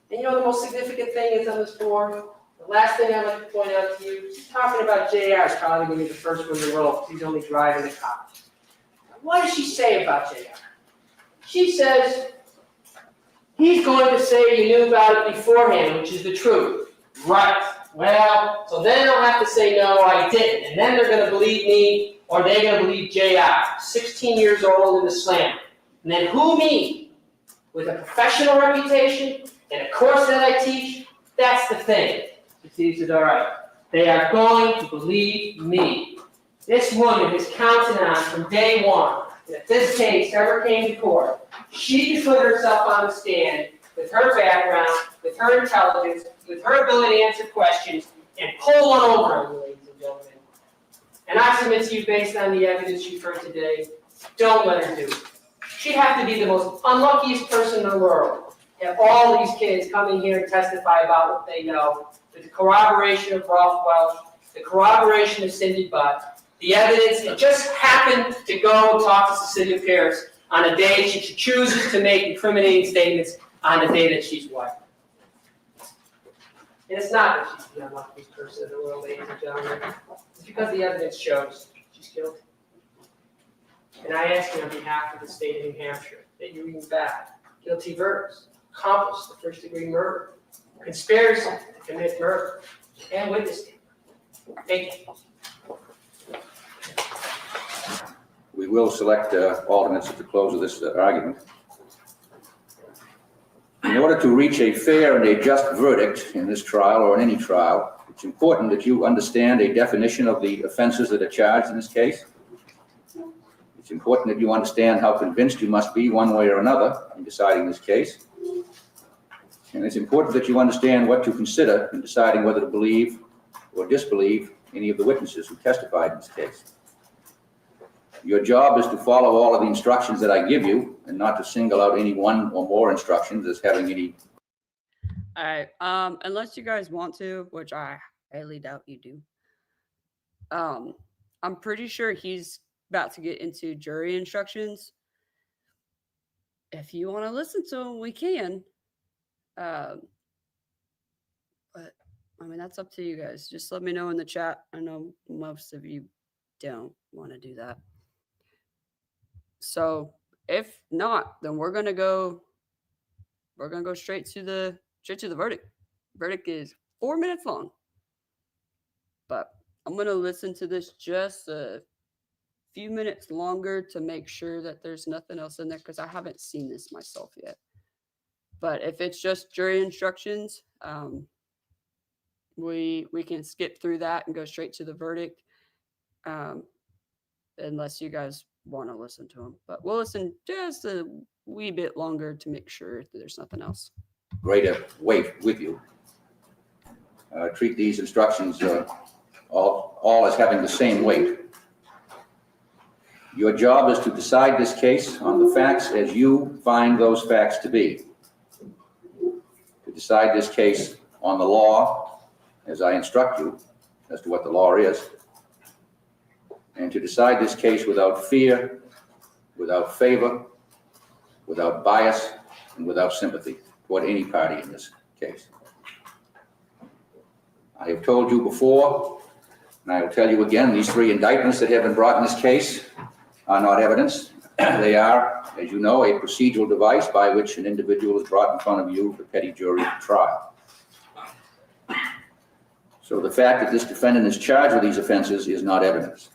Speaker 4: And you know the most significant thing is on this board? The last thing I'd like to point out to you, talking about JR is probably going to be the first one to roll because he's only driving the car. What does she say about JR? She says, he's going to say you knew about it beforehand, which is the truth. Right. Well, so then I'll have to say, no, I didn't. And then they're going to believe me, or they're going to believe JR, 16 years old in the slam. And then who, me? With a professional reputation and a course that I teach, that's the thing. She said, all right, they are going to believe me. This woman has counted on from day one that if this case ever came to court, she could put herself on the stand with her background, with her intelligence, with her ability to answer questions, and pull one over on you, ladies and gentlemen. And I submit to you, based on the evidence you've heard today, don't let her do it. She'd have to be the most unluckiest person in the world. Have all these kids come in here and testify about what they know, with the corroboration of Ralph Welch, the corroboration of Cindy Butt, the evidence, it just happened to go talk to Cecilia Pierce on a day she chooses to make incriminating statements on the day that she's white. And it's not that she's the unluckiest person in the world, ladies and gentlemen. It's because the evidence shows she's guilty. And I ask you on behalf of the state of New Hampshire that you read back guilty verdicts, accomplice the first-degree murder, conspiracy to commit murder, and witness tampering. Thank you.
Speaker 5: We will select alternates at the close of this argument. In order to reach a fair and a just verdict in this trial or in any trial, it's important that you understand a definition of the offenses that are charged in this case. It's important that you understand how convinced you must be one way or another in deciding this case. And it's important that you understand what to consider in deciding whether to believe or disbelieve any of the witnesses who testified in this case. Your job is to follow all of the instructions that I give you and not to single out any one or more instructions as having any.
Speaker 2: All right. Unless you guys want to, which I highly doubt you do. I'm pretty sure he's about to get into jury instructions. If you want to listen to him, we can. But I mean, that's up to you guys. Just let me know in the chat. I know most of you don't want to do that. So if not, then we're gonna go straight to the verdict. Verdict is 4 minutes long. But I'm gonna listen to this just a few minutes longer to make sure that there's nothing else in there because I haven't seen this myself yet. But if it's just jury instructions, we can skip through that and go straight to the verdict, unless you guys want to listen to them. But we'll listen just a wee bit longer to make sure that there's nothing else.
Speaker 5: Greater weight with you. Treat these instructions all as having the same weight. Your job is to decide this case on the facts as you find those facts to be. To decide this case on the law as I instruct you as to what the law is. And to decide this case without fear, without favor, without bias, and without sympathy toward any party in this case. I have told you before, and I will tell you again, these 3 indictments that have been brought in this case are not evidence. They are, as you know, a procedural device by which an individual is brought in front of you for petty jury trial. So the fact that this defendant is charged with these offenses is not evidence.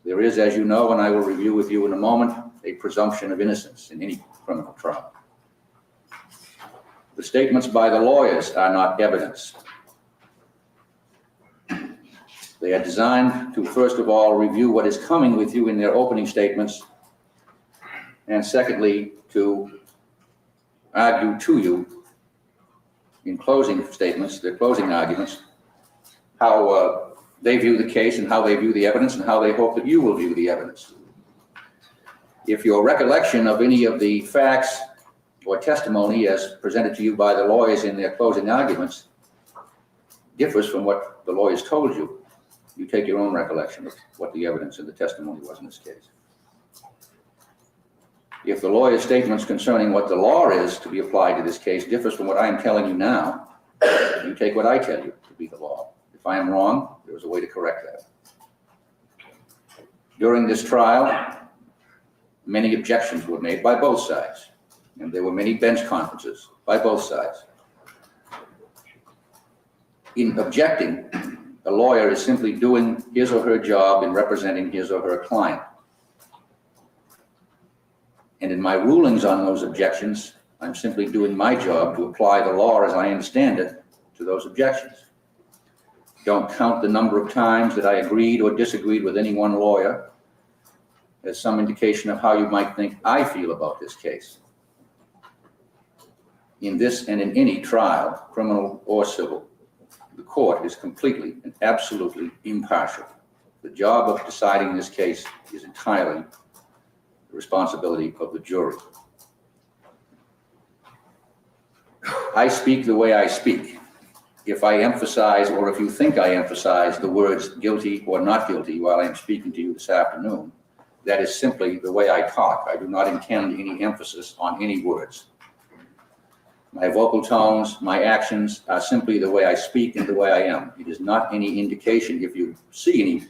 Speaker 5: There is, as you know, and I will review with you in a moment, a presumption of innocence in any criminal trial. The statements by the lawyers are not evidence. They are designed to, first of all, review what is coming with you in their opening statements, and secondly, to argue to you in closing statements, their closing arguments, how they view the case and how they view the evidence and how they hope that you will view the evidence. If your recollection of any of the facts or testimony as presented to you by the lawyers in their closing arguments differs from what the lawyers told you, you take your own recollection of what the evidence and the testimony was in this case. If the lawyer's statements concerning what the law is to be applied to this case differs from what I am telling you now, you take what I tell you to be the law. If I am wrong, there is a way to correct that. During this trial, many objections were made by both sides, and there were many bench conferences by both sides. In objecting, a lawyer is simply doing his or her job in representing his or her client. And in my rulings on those objections, I'm simply doing my job to apply the law as I understand it to those objections. Don't count the number of times that I agreed or disagreed with any one lawyer as some indication of how you might think I feel about this case. In this and in any trial, criminal or civil, the court is completely and absolutely impartial. The job of deciding this case is entirely the responsibility of the jury. I speak the way I speak. If I emphasize, or if you think I emphasize the words guilty or not guilty while I'm speaking to you this afternoon, that is simply the way I talk. I do not intend any emphasis on any words. My vocal tones, my actions are simply the way I speak and the way I am. It is not any indication, if you see any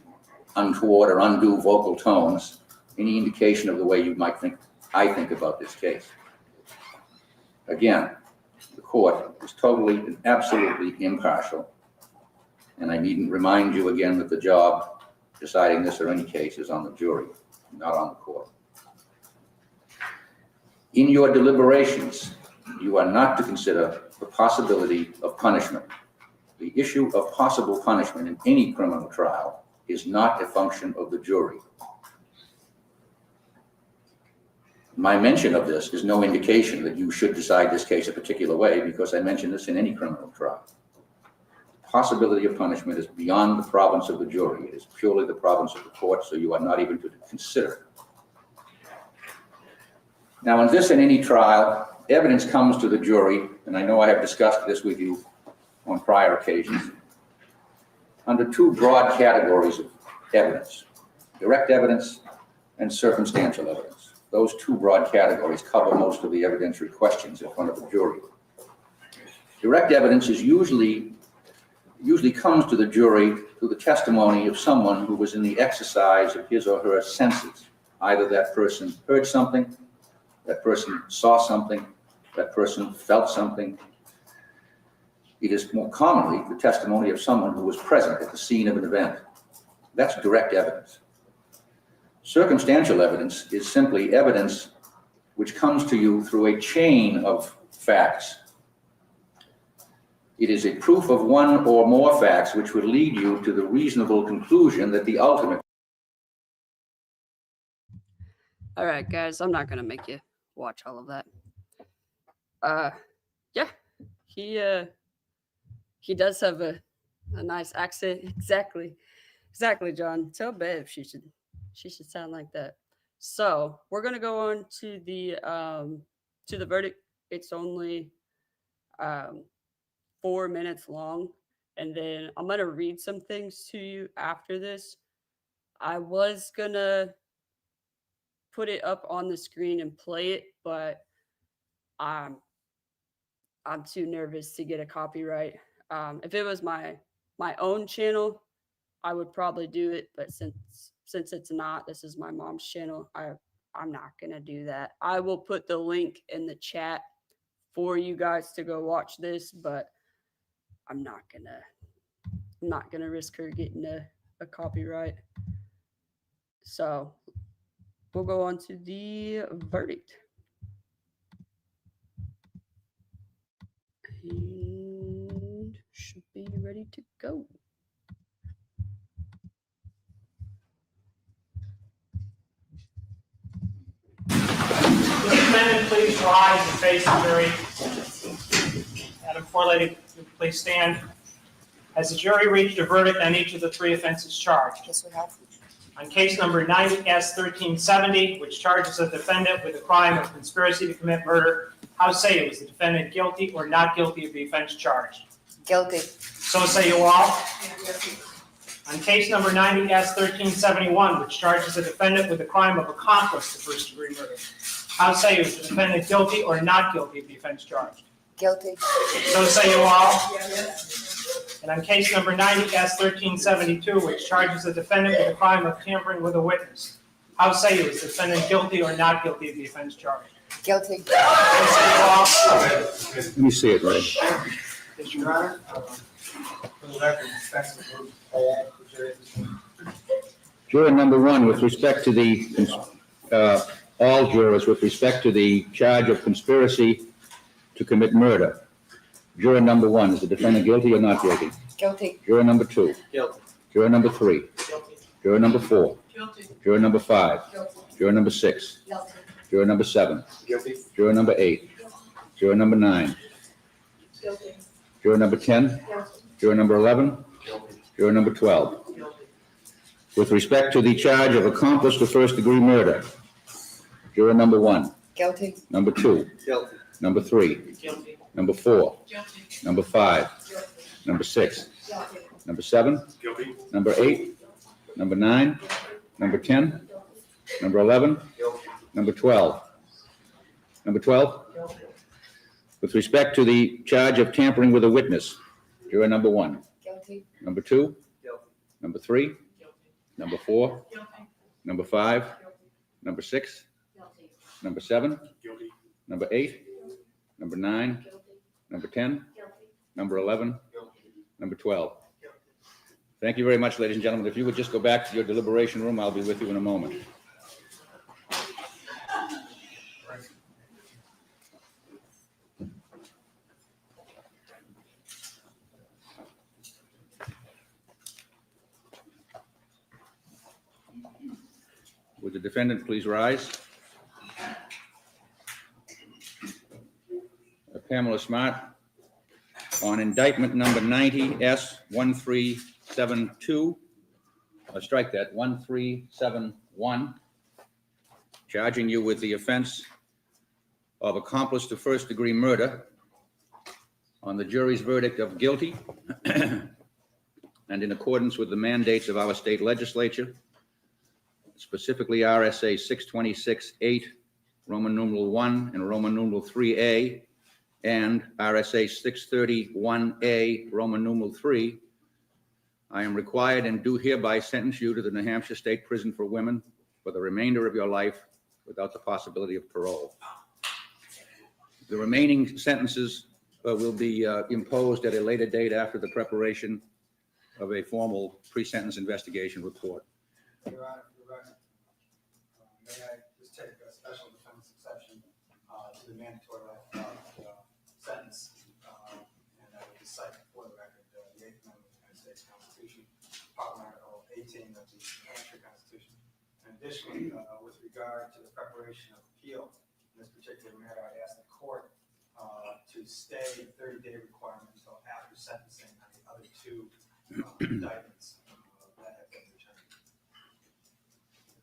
Speaker 5: untoward or undue vocal tones, any indication of the way you might think I think about this case. Again, the court is totally and absolutely impartial, and I needn't remind you again that the job deciding this or any case is on the jury, not on the court. In your deliberations, you are not to consider the possibility of punishment. The issue of possible punishment in any criminal trial is not a function of the jury. My mention of this is no indication that you should decide this case a particular way, because I mention this in any criminal trial. The possibility of punishment is beyond the province of the jury. It is purely the province of the court, so you are not even to consider it. Now, in this and any trial, evidence comes to the jury, and I know I have discussed this with you on prior occasions, under two broad categories of evidence: direct evidence and circumstantial evidence. Those two broad categories cover most of the evidentiary questions in front of the jury. Direct evidence is usually comes to the jury through the testimony of someone who was in the exercise of his or her senses. Either that person heard something, that person saw something, that person felt something. It is more commonly the testimony of someone who was present at the scene of an event. That's direct evidence. Circumstantial evidence is simply evidence which comes to you through a chain of facts. It is a proof of one or more facts which would lead you to the reasonable conclusion that the ultimate.
Speaker 2: All right, guys, I'm not going to make you watch all of that. Yeah, he does have a nice accent. Exactly, John. Tell Bev she should sound like that. So we're gonna go on to the verdict. It's only 4 minutes long, and then I'm gonna read some things to you after this. I was gonna put it up on the screen and play it, but I'm too nervous to get a copyright. If it was my own channel, I would probably do it, but since it's not, this is my mom's channel, I'm not gonna do that. I will put the link in the chat for you guys to go watch this, but I'm not gonna risk her getting a copyright. So we'll go on to the verdict. And should be ready to go.
Speaker 6: The defendant, please rise and face the jury. Madam Forelady, please stand. Has the jury reached a verdict on each of the three offenses charged?
Speaker 7: Yes, we have.
Speaker 6: On case number 9S1370, which charges the defendant with the crime of conspiracy to commit murder, How say you, is the defendant guilty or not guilty of the offense charged?
Speaker 7: Guilty.
Speaker 6: So say you all. On case number 90-1371, which charges the defendant with the crime of accomplice to first-degree murder, how say you, is the defendant guilty or not guilty of the offense charged?
Speaker 7: Guilty.
Speaker 6: So say you all. And on case number 90-1372, which charges the defendant with the crime of tampering with a witness, how say you, is the defendant guilty or not guilty of the offense charged?
Speaker 7: Guilty.
Speaker 6: So say you all.
Speaker 5: Let me see it, Ray.
Speaker 6: Yes,
Speaker 3: Your Honor, for the record, defense of group A,
Speaker 5: Juror number one, with respect to the, all jurors, with respect to the charge of conspiracy to commit murder. Juror number one, is the defendant guilty or not guilty?
Speaker 7: Guilty.
Speaker 5: Juror number two.
Speaker 3: Guilty.
Speaker 5: Juror number three.
Speaker 6: Guilty.
Speaker 5: Juror number four.
Speaker 6: Guilty.
Speaker 5: Juror number five.
Speaker 7: Guilty.
Speaker 5: Juror number six.
Speaker 7: Guilty.
Speaker 5: Juror number seven.
Speaker 3: Guilty.
Speaker 5: Juror number eight. Juror number nine.
Speaker 7: Guilty.
Speaker 5: Juror number 10. Juror number 11.
Speaker 3: Guilty.
Speaker 5: Juror number 12.
Speaker 6: Guilty.
Speaker 5: With respect to the charge of accomplice to first-degree murder, juror number one,
Speaker 7: Guilty.
Speaker 5: number two,
Speaker 3: Guilty.
Speaker 5: number three,
Speaker 6: Guilty.
Speaker 5: number four,
Speaker 6: Guilty.
Speaker 5: number five, number six, number seven,
Speaker 3: Guilty.
Speaker 5: number eight, number nine, number 10, number 11,
Speaker 3: Guilty.
Speaker 5: number 12. Number 12, with respect to the charge of tampering with a witness, juror number one,
Speaker 7: Guilty.
Speaker 5: number two,
Speaker 3: Guilty.
Speaker 5: number three,
Speaker 6: Guilty.
Speaker 5: number four,
Speaker 6: Guilty.
Speaker 5: number five, number six, number seven,
Speaker 3: Guilty.
Speaker 5: number eight, number nine, number 10, number 11, number 12. Thank you very much, ladies and gentlemen. If you would just go back to your deliberation room, I'll be with you in a moment. Would the defendant please rise? Pamela Smart, on indictment number 90S1372, strike that, 1371, charging you with the offense of accomplice to first-degree murder on the jury's verdict of guilty and in accordance with the mandates of our state legislature, specifically RSA 626-8, Roman numeral 1 and Roman numeral 3A, and RSA 631A, Roman numeral 3, I am required and do hereby sentence you to the New Hampshire State Prison for Women for the remainder of your life without the possibility of parole. The remaining sentences will be imposed at a later date after the preparation of a formal pre-sentence investigation report.
Speaker 8: Your Honor, for the record, may I just take a special defense exception to the mandatory life sentence, and I would just cite for the record the 8th Amendment of the United States Constitution, Parliament Article 18 of the New Hampshire Constitution. And additionally, with regard to the preparation of appeal in this particular matter, I'd ask the court to stay the 30-day requirement until after sentencing on the other two indictments that have been returned.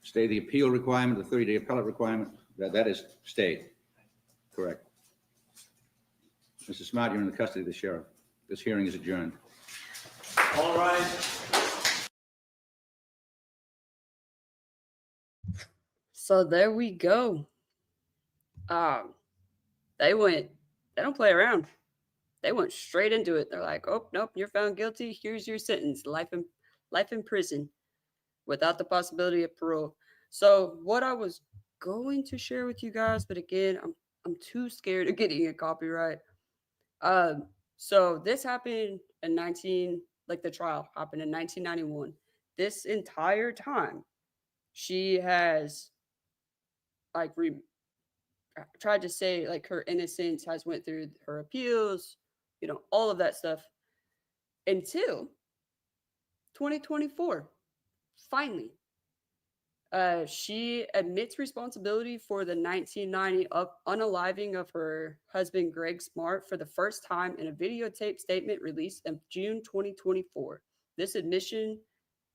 Speaker 5: Stay the appeal requirement, the 30-day appellate requirement, that is stayed. Correct. Mr. Smart, you're in the custody of the sheriff. This hearing is adjourned.
Speaker 3: All right.
Speaker 2: So there we go. They don't play around. They went straight into it. They're like, oh, nope, you're found guilty. Here's your sentence, life in prison without the possibility of parole. So what I was going to share with you guys, but again, I'm too scared of getting a copyright. So this happened in the trial happened in 1991. This entire time, she has tried to say her innocence, has went through her appeals, all of that stuff until 2024. Finally, she admits responsibility for the 1990 unaliving of her husband, Gregg Smart, for the first time in a videotape statement released in June 2024. This admission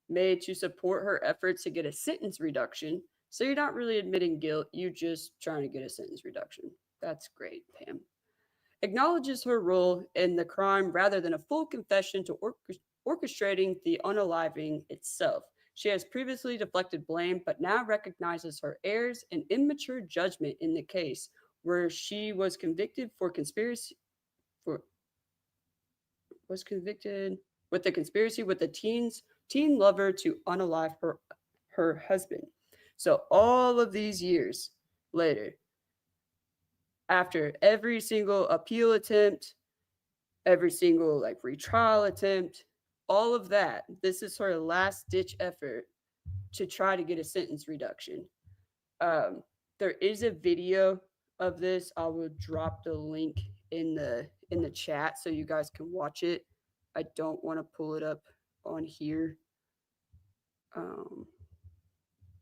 Speaker 2: made to support her efforts to get a sentence reduction. So you're not really admitting guilt, you're just trying to get a sentence reduction. That's great, Pam. Acknowledges her role in the crime rather than a full confession to orchestrating the unaliving itself. She has previously deflected blame, but now recognizes her errors and immature judgment in the case, where she was convicted for conspiracy was convicted with the conspiracy with the teen lover to unalive her husband. So all of these years later, after every single appeal attempt, every single like retrial attempt, all of that, this is her last ditch effort to try to get a sentence reduction. There is a video of this. I will drop the link in the chat so you guys can watch it. I don't want to pull it up on here.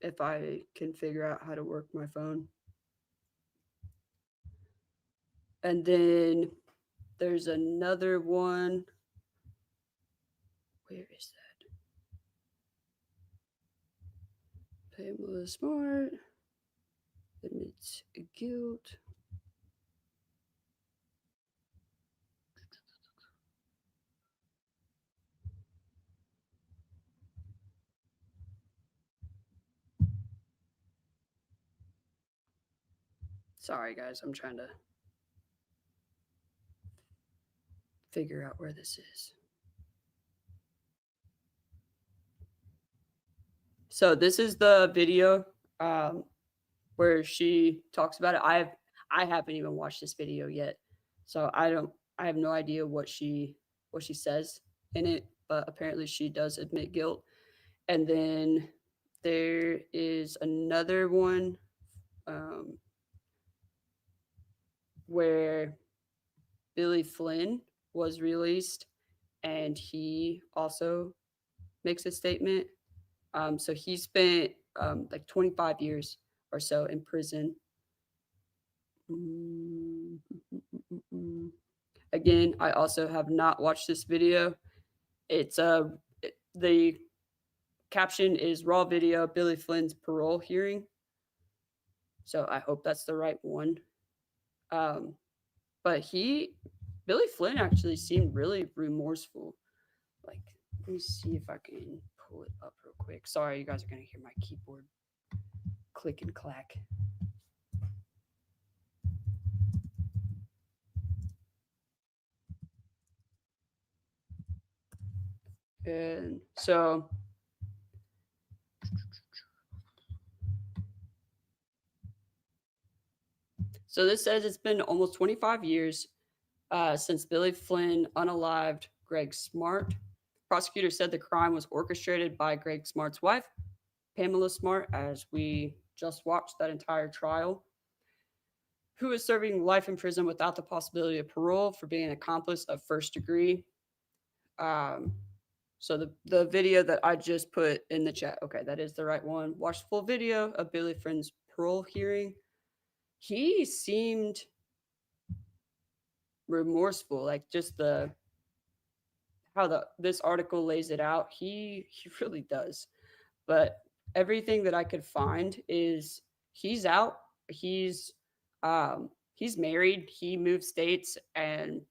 Speaker 2: If I can figure out how to work my phone. And then there's another one. Where is that? Pamela Smart admits guilt. Sorry, guys, I'm trying to figure out where this is. So this is the video where she talks about it. I haven't even watched this video yet, so I have no idea what she says in it, but apparently she does admit guilt. And then there is another one where Billy Flynn was released, and he also makes a statement. So he spent like 25 years or so in prison. Again, I also have not watched this video. It's the caption is raw video Billy Flynn's parole hearing. So I hope that's the right one. But Billy Flynn actually seemed really remorseful. Like, let me see if I can pull it up real quick. Sorry, you guys are gonna hear my keyboard click and clack. And so this says it's been almost 25 years since Billy Flynn unalived Gregg Smart. Prosecutors said the crime was orchestrated by Gregg Smart's wife, Pamela Smart, as we just watched that entire trial, who is serving life in prison without the possibility of parole for being an accomplice of first degree. So the video that I just put in the chat, okay, that is the right one. Watch the full video of Billy Flynn's parole hearing. He seemed remorseful, like just how this article lays it out. He really does. But everything that I could find is he's out. He's married. He moved states, and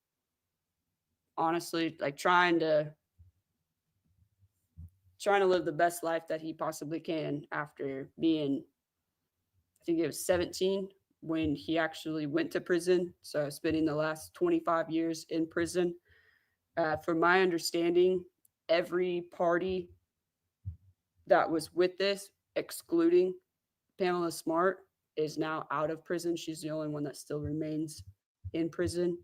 Speaker 2: honestly, like trying to live the best life that he possibly can after being, I think it was 17 when he actually went to prison. So spending the last 25 years in prison. From my understanding, every party that was with this, excluding Pamela Smart, is now out of prison. She's the only one that still remains in prison.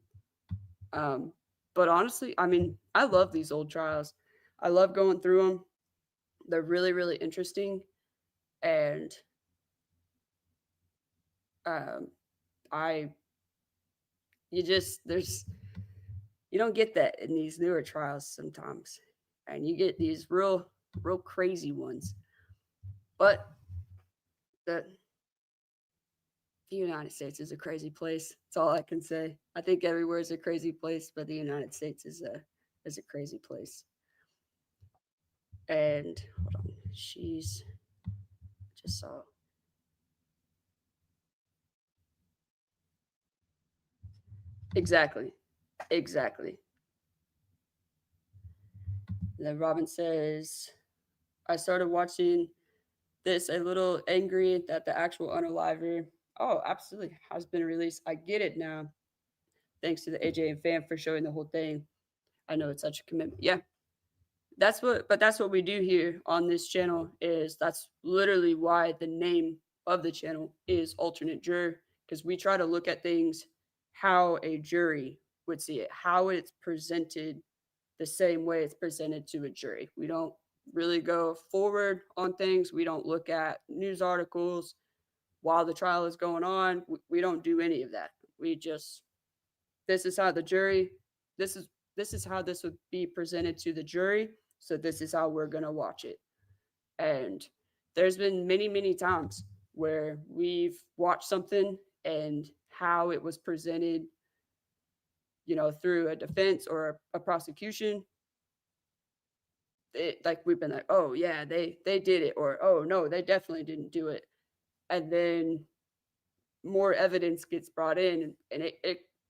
Speaker 2: But honestly, I mean, I love these old trials. I love going through them. They're really, really interesting. And you don't get that in these newer trials sometimes. And you get these real crazy ones. But the United States is a crazy place. That's all I can say. I think everywhere is a crazy place, but the United States is a crazy place. And hold on, just saw. Exactly. Then Robin says, I started watching this a little angry that the actual unaliver, oh, absolutely, has been released. I get it now. Thanks to the AJ and fam for showing the whole thing. I know it's such a commitment. Yeah. That's what we do here on this channel. Is that's literally why the name of the channel is Alternate Juror, because we try to look at things how a jury would see it, how it's presented the same way it's presented to a jury. We don't really go forward on things. We don't look at news articles while the trial is going on. We don't do any of that. We just, this is how the jury, this is how this would be presented to the jury. So this is how we're going to watch it. And there's been many, many times where we've watched something and how it was presented, through a defense or a prosecution. Like we've been like, oh yeah, they did it, or oh no, they definitely didn't do it. And then more evidence gets brought in, and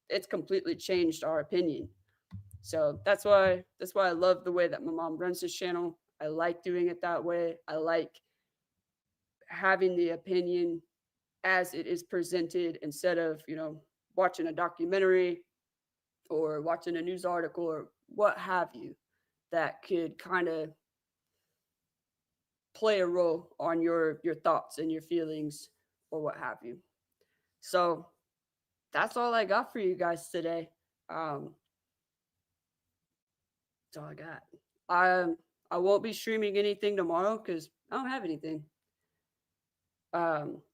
Speaker 2: it's completely changed our opinion. So that's why I love the way that my mom runs this channel. I like doing it that way. I like having the opinion as it is presented instead of, watching a documentary or watching a news article or what have you that could kind of play a role on your thoughts and your feelings or what have you. So that's all I got for you guys today. That's all I got. I won't be streaming anything tomorrow because I don't have anything.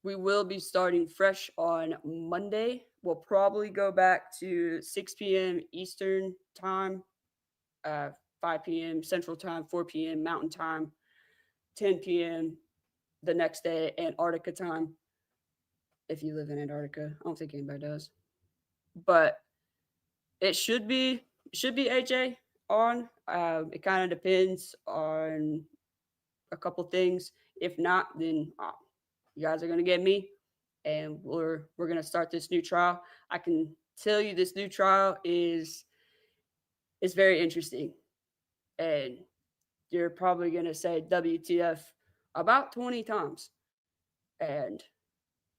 Speaker 2: We will be starting fresh on Monday. We'll probably go back to 6 p.m. Eastern time, 5 p.m. Central time, 4 p.m. Mountain time, 10 p.m. the next day, Antarctica time. If you live in Antarctica, I don't think anybody does. But it should be AJ on. It kind of depends on a couple things. If not, then you guys are gonna get me, and we're gonna start this new trial. I can tell you this new trial is very interesting, and you're probably gonna say WTF about 20 times. And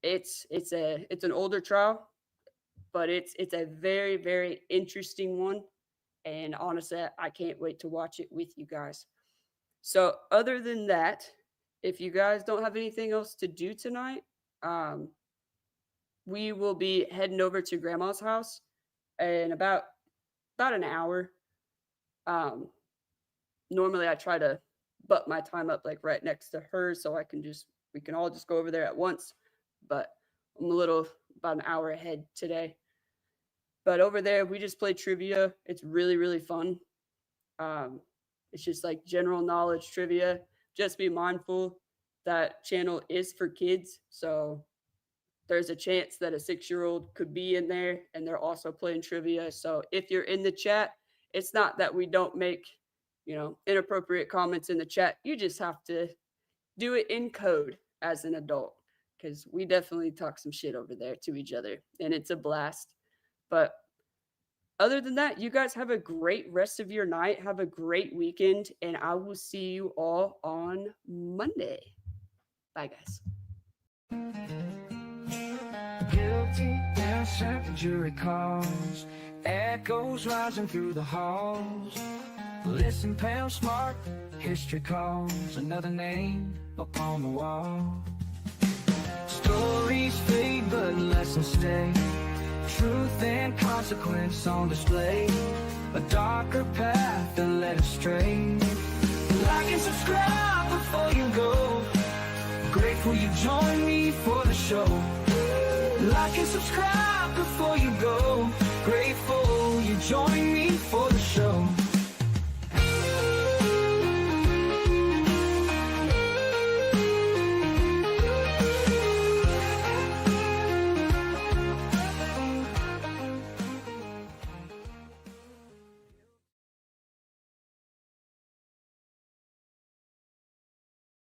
Speaker 2: it's an older trial, but it's a very, very interesting one. And honestly, I can't wait to watch it with you guys. So other than that, if you guys don't have anything else to do tonight, we will be heading over to Grandma's house in about an hour. Normally I try to butt my time up like right next to hers so we can all just go over there at once. But I'm about an hour ahead today. But over there, we just play trivia. It's really, really fun. It's just like general knowledge trivia. Just be mindful that channel is for kids. So there's a chance that a 6-year-old could be in there and they're also playing trivia. So if you're in the chat, it's not that we don't make, inappropriate comments in the chat. You just have to do it in code as an adult, because we definitely talk some shit over there to each other and it's a blast. But other than that, you guys have a great rest of your night. Have a great weekend, and I will see you all on Monday. Bye, guys.
Speaker 1: Guilty as the jury calls, echoes rising through the halls. Listen, Pamela Smart, history calls, another name upon the wall. Stories fade, but lessons stay. Truth and consequence on display. A darker path that led astray. Like and subscribe before you go. Grateful you join me for the show. Like and subscribe before you go. Grateful you join me for the show.